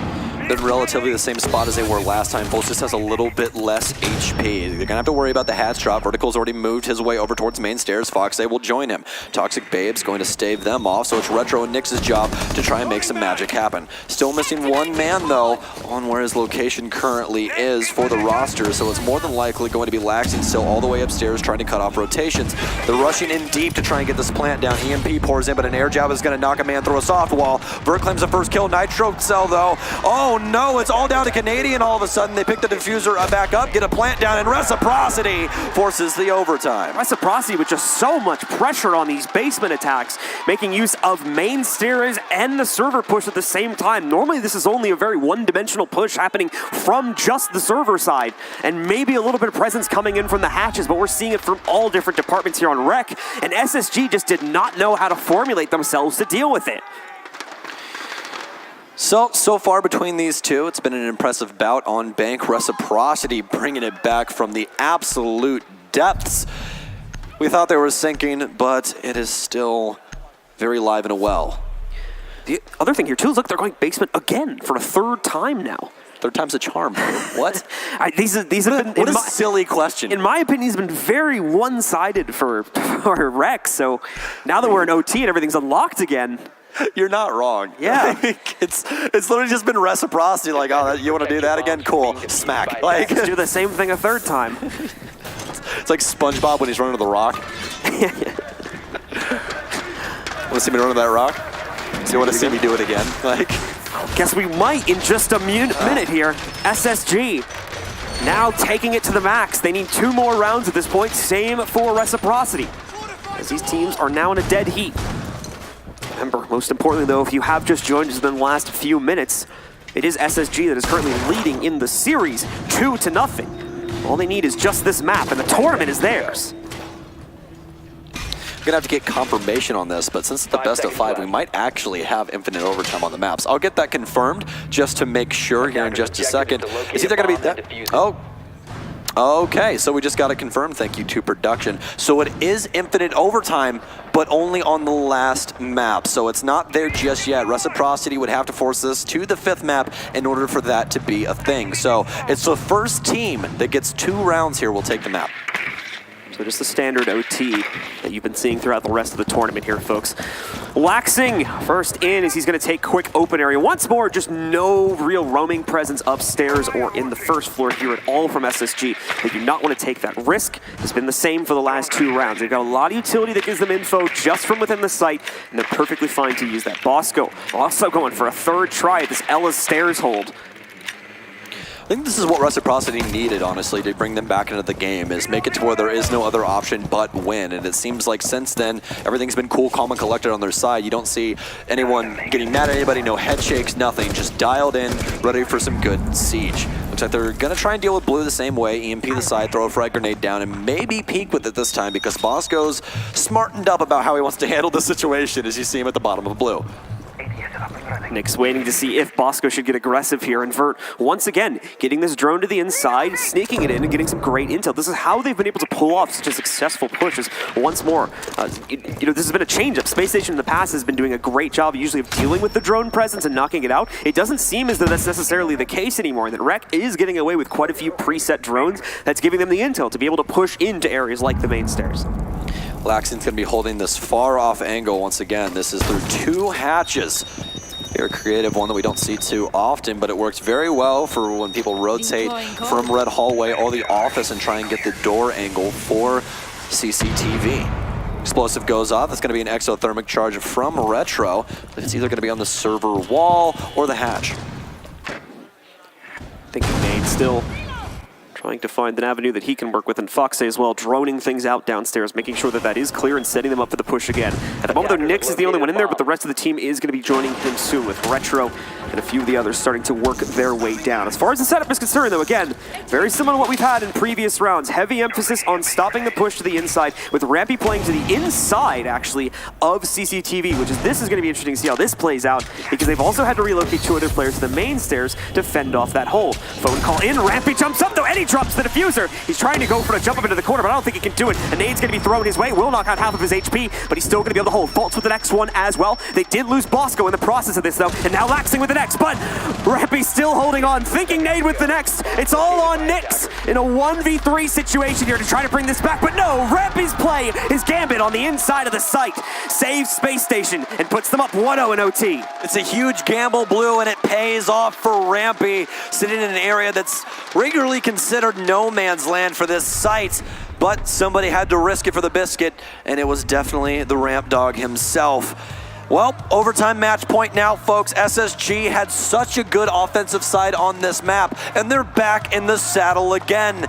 Been relatively the same spot as they were last time. Fultz just has a little bit less HP. They're gonna have to worry about the hatch drop. Vertical's already moved his way over towards main stairs. Foxay will join him. Toxic Babe's going to stave them off, so it's Retro and Nyx's job to try and make some magic happen. Still missing one man, though, on where his location currently is for the roster, so it's more than likely going to be Laxing still all the way upstairs trying to cut off rotations. They're rushing in deep to try and get this plant down. EMP pours in, but an air jab is gonna knock a man through a soft wall. Vert claims the first kill. Nitro cell, though. Oh, no, it's all down to Canadian all of a sudden. They pick the diffuser back up, get a plant down, and Reciprocity forces the overtime. Reciprocity with just so much pressure on these basement attacks, making use of main stairs and the server push at the same time. Normally this is only a very one-dimensional push happening from just the server side, and maybe a little bit of presence coming in from the hatches, but we're seeing it from all different departments here on Rec, and SSG just did not know how to formulate themselves to deal with it. So far between these two, it's been an impressive bout on bank. Reciprocity bringing it back from the absolute depths. We thought they were sinking, but it is still very live and well. The other thing here too is look, they're going basement again for a third time now. Third time's a charm. What? These have been. What a silly question. In my opinion, it's been very one-sided for Rex. So now that we're in OT and everything's unlocked again. You're not wrong. Yeah. It's literally just been Reciprocity, like, oh, you want to do that again? Cool. Smack. Like, do the same thing a third time. It's like SpongeBob when he's running to the rock. Want to see me run to that rock? So you want to see me do it again? Like, guess we might in just a minute here. SSG now taking it to the max. They need 2 more rounds at this point. Same for Reciprocity, as these teams are now in a dead heat. Remember, most importantly though, if you have just joined us in the last few minutes, it is SSG that is currently leading in the series 2-0. All they need is just this map, and the tournament is theirs. I'm gonna have to get confirmation on this, but since it's the best of 5, we might actually have infinite overtime on the maps. I'll get that confirmed just to make sure here in just a second. It's either gonna be that. Oh, Okay, so we just got to confirm, thank you to production. So it is infinite overtime, but only on the last map. So it's not there just yet. Reciprocity would have to force this to the 5th map in order for that to be a thing. So it's the first team that gets 2 rounds here will take the map. So just the standard OT that you've been seeing throughout the rest of the tournament here, folks. Laxing first in as he's going to take quick open area. Once more, just no real roaming presence upstairs or in the first floor here at all from SSG. They do not want to take that risk. It's been the same for the last 2 rounds. They've got a lot of utility that gives them info just from within the site, and they're perfectly fine to use that. Bosco also going for a 3rd try at this Ella's stairs hold. I think this is what Reciprocity needed, honestly, to bring them back into the game, is make it to where there is no other option but win. And it seems like since then, everything's been cool, calm, and collected on their side. You don't see anyone getting mad at anybody, no head shakes, nothing. Just dialed in, ready for some good siege. Looks like they're going to try and deal with blue the same way, EMP the side, throw a frag grenade down, and maybe peek with it this time because Bosco's smartened up about how he wants to handle the situation as you see him at the bottom of blue. Nick's waiting to see if Bosco should get aggressive here. And Vert, once again, getting this drone to the inside, sneaking it in, and getting some great intel. This is how they've been able to pull off such a successful push. Is once more, this has been a change-up. Spacestation in the past has been doing a great job usually of dealing with the drone presence and knocking it out. It doesn't seem as though that's necessarily the case anymore, and that Rec is getting away with quite a few preset drones that's giving them the intel to be able to push into areas like the main stairs. Laxing's going to be holding this far off angle once again. This is through 2 hatches. Very creative, one that we don't see too often, but it works very well for when people rotate from Red Hallway or the office and try and get the door angle for CCTV. Explosive goes off. It's going to be an exothermic charge from Retro. It's either going to be on the server wall or the hatch. Thinking Nate still trying to find an avenue that he can work with, and Foxe as well, droning things out downstairs, making sure that that is clear and setting them up for the push again. At the moment, though, Nyx is the only one in there, but the rest of the team is going to be joining him soon, with Retro and a few of the others starting to work their way down. As far as the setup is concerned, though, again, very similar to what we've had in previous rounds. Heavy emphasis on stopping the push to the inside, with Rampy playing to the inside, actually, of CCTV, this is going to be interesting to see how this plays out, because they've also had to relocate 2 other players to the main stairs to fend off that hole. Phone call in, Rampy jumps up, though, Eddie drops the diffuser. He's trying to go for a jump up into the corner, but I don't think he can do it. A nade's going to be thrown his way, will knock out half of his HP, but he's still going to be able to hold. Faults with the next one as well. They did lose Bosco in the process of this, though, and now Laxing with the next, but Rampy still holding on, thinking nade with the next. It's all on Nyx in a 1v3 situation here to try to bring this back, but no, Rampy's play, his gambit on the inside of the site, saves Space Station and puts them up 1-0 in OT. It's a huge gamble, Blue, and it pays off for Rampy, sitting in an area that's regularly considered no man's land for this site, but somebody had to risk it for the biscuit, and it was definitely the Ramp Dog himself. Well, overtime match point now, folks. SSG had such a good offensive side on this map, and they're back in the saddle again.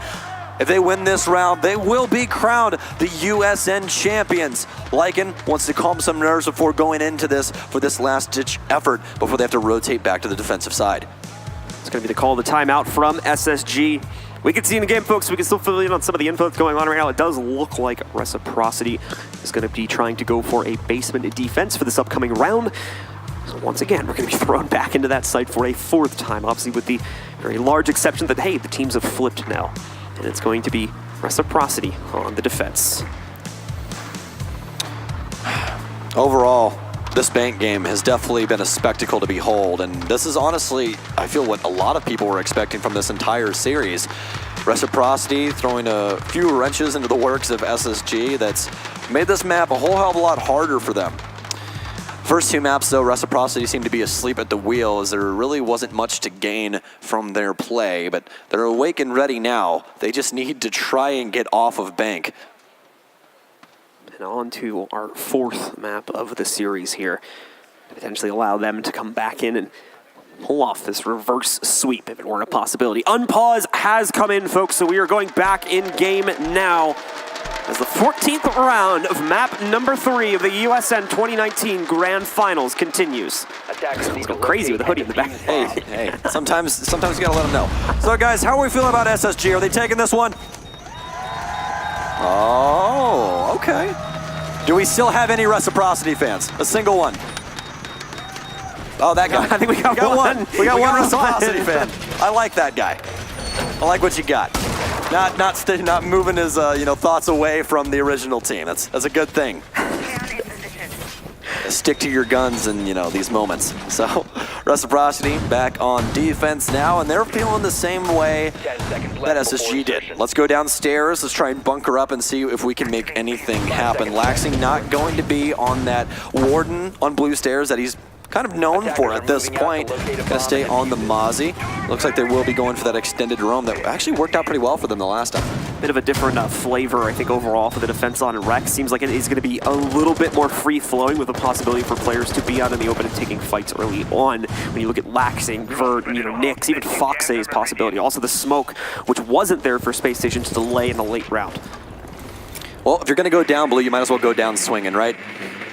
If they win this round, they will be crowned the USN champions. Lycan wants to calm some nerves before going into this for this last-ditch effort before they have to rotate back to the defensive side. It's going to be the call of the timeout from SSG. We can see in the game, folks, we can still fill in on some of the info that's going on right now. It does look like Reciprocity is going to be trying to go for a basement defense for this upcoming round. So once again, we're going to be thrown back into that site for a 4th time, obviously with the very large exception that, hey, the teams have flipped now. And it's going to be Reciprocity on the defense. Overall, this bank game has definitely been a spectacle to behold, and this is honestly, I feel, what a lot of people were expecting from this entire series. Reciprocity throwing a few wrenches into the works of SSG that's made this map a whole hell of a lot harder for them. First 2 maps, though, Reciprocity seemed to be asleep at the wheel as there really wasn't much to gain from their play, but they're awake and ready now. They just need to try and get off of bank. And on to our 4th map of the series here. Potentially allow them to come back in and pull off this reverse sweep if it weren't a possibility. Unpause has come in, folks, so we are going back in game now as the 14th round of map number 3 of the USN 2019 Grand Finals continues. Let's go crazy with the hoodie in the back. Hey, sometimes you gotta let them know. So guys, how are we feeling about SSG? Are they taking this one? Oh, okay. Do we still have any Reciprocity fans? A single one. Oh, that guy. I think we got one. We got one Reciprocity fan. I like that guy. I like what you got. not moving his thoughts away from the original team. That's a good thing. Stick to your guns in these moments. So Reciprocity back on defense now, and they're feeling the same way that SSG did. Let's go downstairs. Let's try and bunker up and see if we can make anything happen. Laxing not going to be on that warden on blue stairs that he's kind of known for at this point. Gonna stay on the Mozzie. Looks like they will be going for that extended roam that actually worked out pretty well for them the last time. Bit of a different flavor, I think, overall for the defense on Rex. Seems like it is going to be a little bit more free-flowing with the possibility for players to be out in the open and taking fights early on. When you look at Laxing, Vert, Nyx, even Foxay's possibility. Also the smoke, which wasn't there for Space Station to delay in the late round. Well, if you're going to go down blue, you might as well go down swinging, right?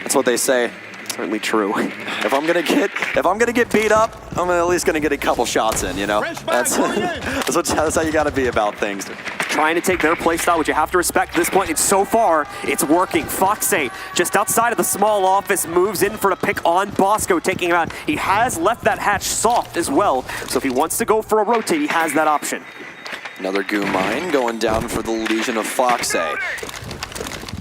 That's what they say. Certainly true. If I'm gonna get beat up, I'm at least gonna get a couple shots in. That's how you gotta be about things. Trying to take their playstyle, which you have to respect at this point. And so far, it's working. Foxay, just outside of the small office, moves in for a pick on Bosco, taking him out. He has left that hatch soft as well, so if he wants to go for a rotate, he has that option. Another goo mine going down for the Legion of Foxay.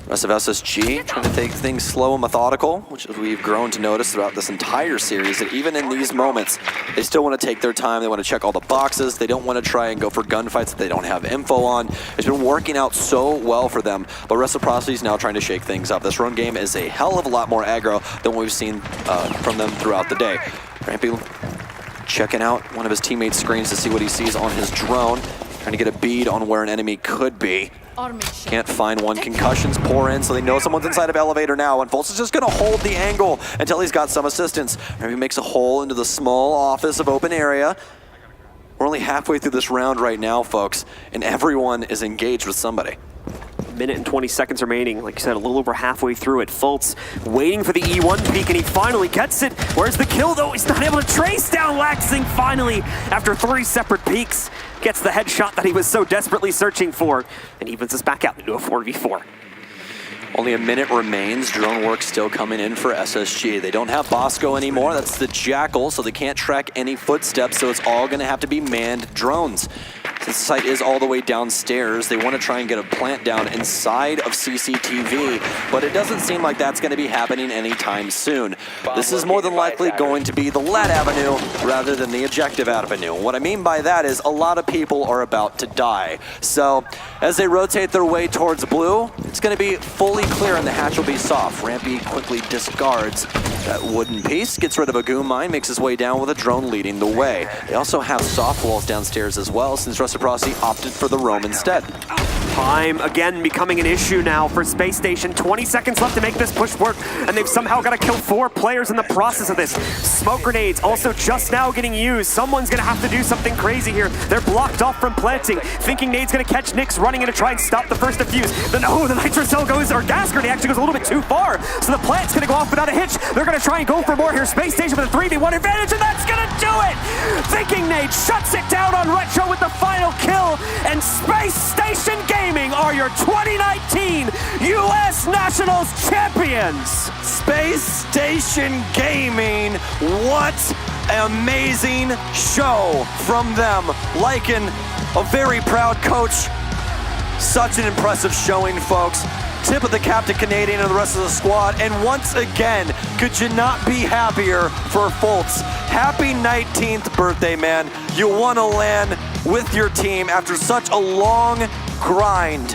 Rest of SSG trying to take things slow and methodical, which we've grown to notice throughout this entire series, that even in these moments, they still want to take their time. They want to check all the boxes. They don't want to try and go for gunfights that they don't have info on. It's been working out so well for them, but Reciprocity is now trying to shake things up. This run game is a hell of a lot more aggro than what we've seen from them throughout the day. Rampy checking out one of his teammates' screens to see what he sees on his drone, trying to get a bead on where an enemy could be. Can't find one. Concussions pour in, so they know someone's inside of elevator now, and Fultz is just gonna hold the angle until he's got some assistance. Maybe makes a hole into the small office of open area. We're only halfway through this round right now, folks, and everyone is engaged with somebody. Minute and 20 seconds remaining. Like you said, a little over halfway through it. Fultz waiting for the E1 peek, and he finally gets it. Where's the kill, though? He's not able to trace down Laxing finally after 3 separate peeks. Gets the headshot that he was so desperately searching for, and evens us back out into a 4v4. Only a minute remains. Drone work still coming in for SSG. They don't have Bosco anymore. That's the Jackal, so they can't track any footsteps, so it's all going to have to be manned drones. Since the site is all the way downstairs, they want to try and get a plant down inside of CCTV, but it doesn't seem like that's going to be happening anytime soon. This is more than likely going to be the lead avenue rather than the objective avenue. What I mean by that is a lot of people are about to die. So as they rotate their way towards blue, it's going to be fully clear and the hatch will be soft. Rampy quickly discards that wooden piece, gets rid of a goo mine, makes his way down with a drone leading the way. They also have soft walls downstairs as well, since Reciprocity opted for the roam instead. Time again becoming an issue now for Space Station. 20 seconds left to make this push work, and they've somehow got to kill 4 players in the process of this. Smoke grenades also just now getting used. Someone's going to have to do something crazy here. They're blocked off from planting, thinking Nade's going to catch Nyx running in to try and stop the first defuse. Then, oh, the nitro cell goes, or gas grenade actually goes a little bit too far. So the plant's going to go off without a hitch. They're going to try and go for more here. Space Station with a 3v1 advantage, and that's going to do it! Thinking Nade shuts it down on Retro with the final kill, and Space Station Gaming are your 2019 U.S. Nationals champions! Space Station Gaming, what an amazing show from them. Lycan, a very proud coach. Such an impressive showing, folks. Tip of the cap to Canadian and the rest of the squad. And once again, could you not be happier for Fultz? Happy 19th birthday, man. You won a LAN with your team after such a long grind.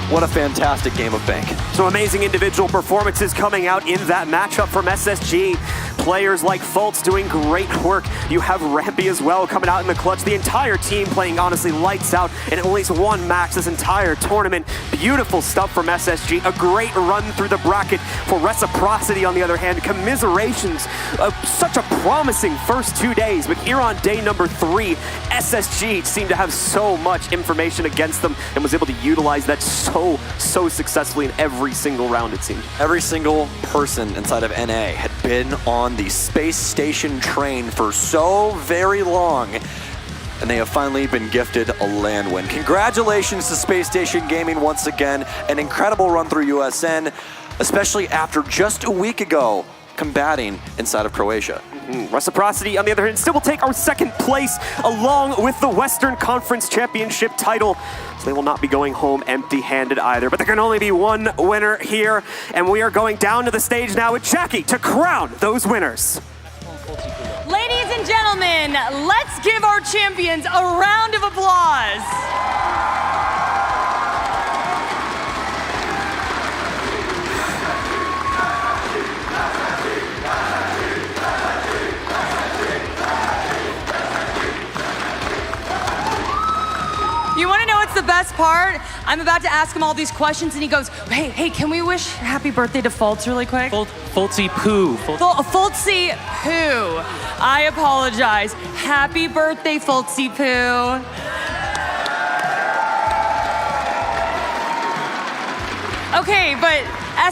What a fantastic game of Bank. So amazing individual performances coming out in that matchup from SSG. Players like Fultz doing great work. You have Rampy as well coming out in the clutch. The entire team playing honestly lights out, and at least one max this entire tournament. Beautiful stuff from SSG. A great run through the bracket for Reciprocity on the other hand. Commiserations of such a promising first 2 days, but here on day number 3, SSG seemed to have so much information against them and was able to utilize that so successfully in every single round, it seemed. Every single person inside of NA had been on the Space Station train for so very long, and they have finally been gifted a LAN win. Congratulations to Space Station Gaming once again. An incredible run through USN, especially after just a week ago, combating inside of Croatia. Reciprocity, on the other hand, still will take our second place along with the Western Conference Championship title. So they will not be going home empty-handed either, but there can only be one winner here, and we are going down to the stage now with Jackie to crown those winners. Ladies and gentlemen, let's give our champions a round of applause. You want to know what's the best part? I'm about to ask him all these questions, and he goes, hey, can we wish happy birthday to Fultz really quick? Fultzy Poo. Fultzy Poo. I apologize. Happy birthday, Fultzy Poo. Okay, but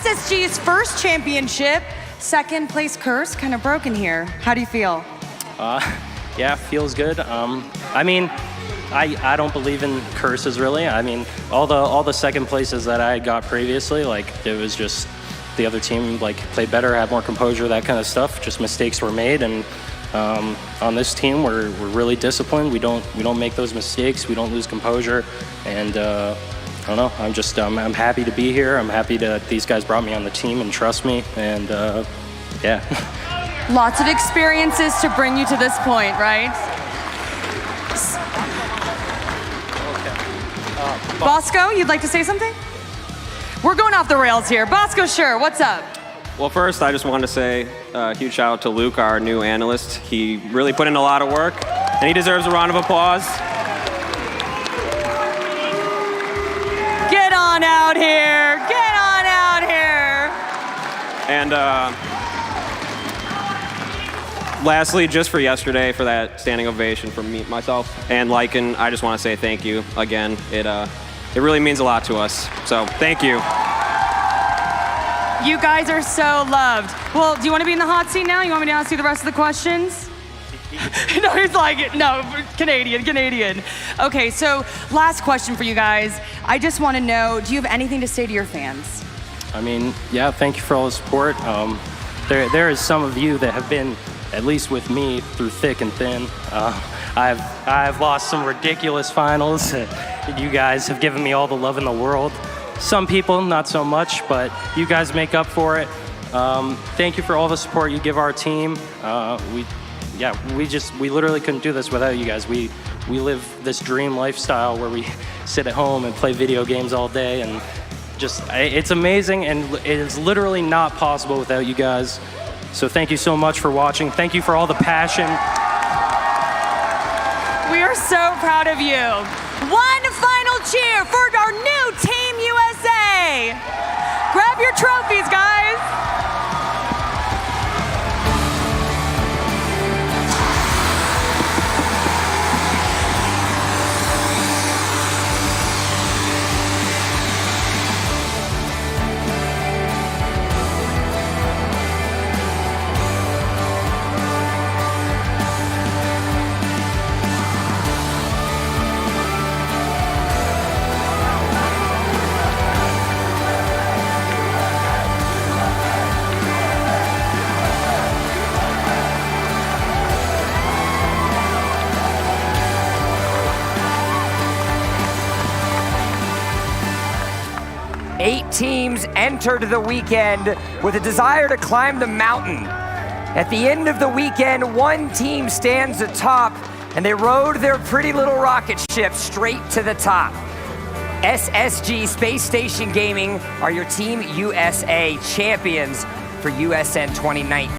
SSG's first championship, second place curse, kind of broken here. How do you feel? Yeah, feels good. I mean, I don't believe in curses really. I mean, all the second places that I got previously, like it was just the other team like played better, had more composure, that kind of stuff. Just mistakes were made, and on this team we're really disciplined. We don't make those mistakes. We don't lose composure, and I don't know. I'm happy to be here. I'm happy that these guys brought me on the team and trust me, and yeah. Lots of experiences to bring you to this point, right? Bosco, you'd like to say something? We're going off the rails here. Bosco, sure, what's up? Well, first, I just wanted to say a huge shout out to Luke, our new analyst. He really put in a lot of work, and he deserves a round of applause. Get on out here. Get on out here. And lastly, just for yesterday, for that standing ovation from me, myself, and Lycan, I just want to say thank you again. It really means a lot to us. So thank you. You guys are so loved. Well, do you want to be in the hot seat now? You want me to ask you the rest of the questions? No, he's like, no, Canadian. Okay, so last question for you guys. I just want to know, do you have anything to say to your fans? I mean, yeah, thank you for all the support. There is some of you that have been, at least with me, through thick and thin. I've lost some ridiculous finals. You guys have given me all the love in the world. Some people, not so much, but you guys make up for it. Thank you for all the support you give our team. We literally couldn't do this without you guys. We live this dream lifestyle where we sit at home and play video games all day, and it's amazing, and it is literally not possible without you guys. So thank you so much for watching. Thank you for all the passion. We are so proud of you. One final cheer for our new Team USA. Grab your trophies, guys. Eight teams entered the weekend with a desire to climb the mountain. At the end of the weekend, one team stands atop, and they rode their pretty little rocket ship straight to the top. SSG Space Station Gaming are your Team USA champions for USN 2019.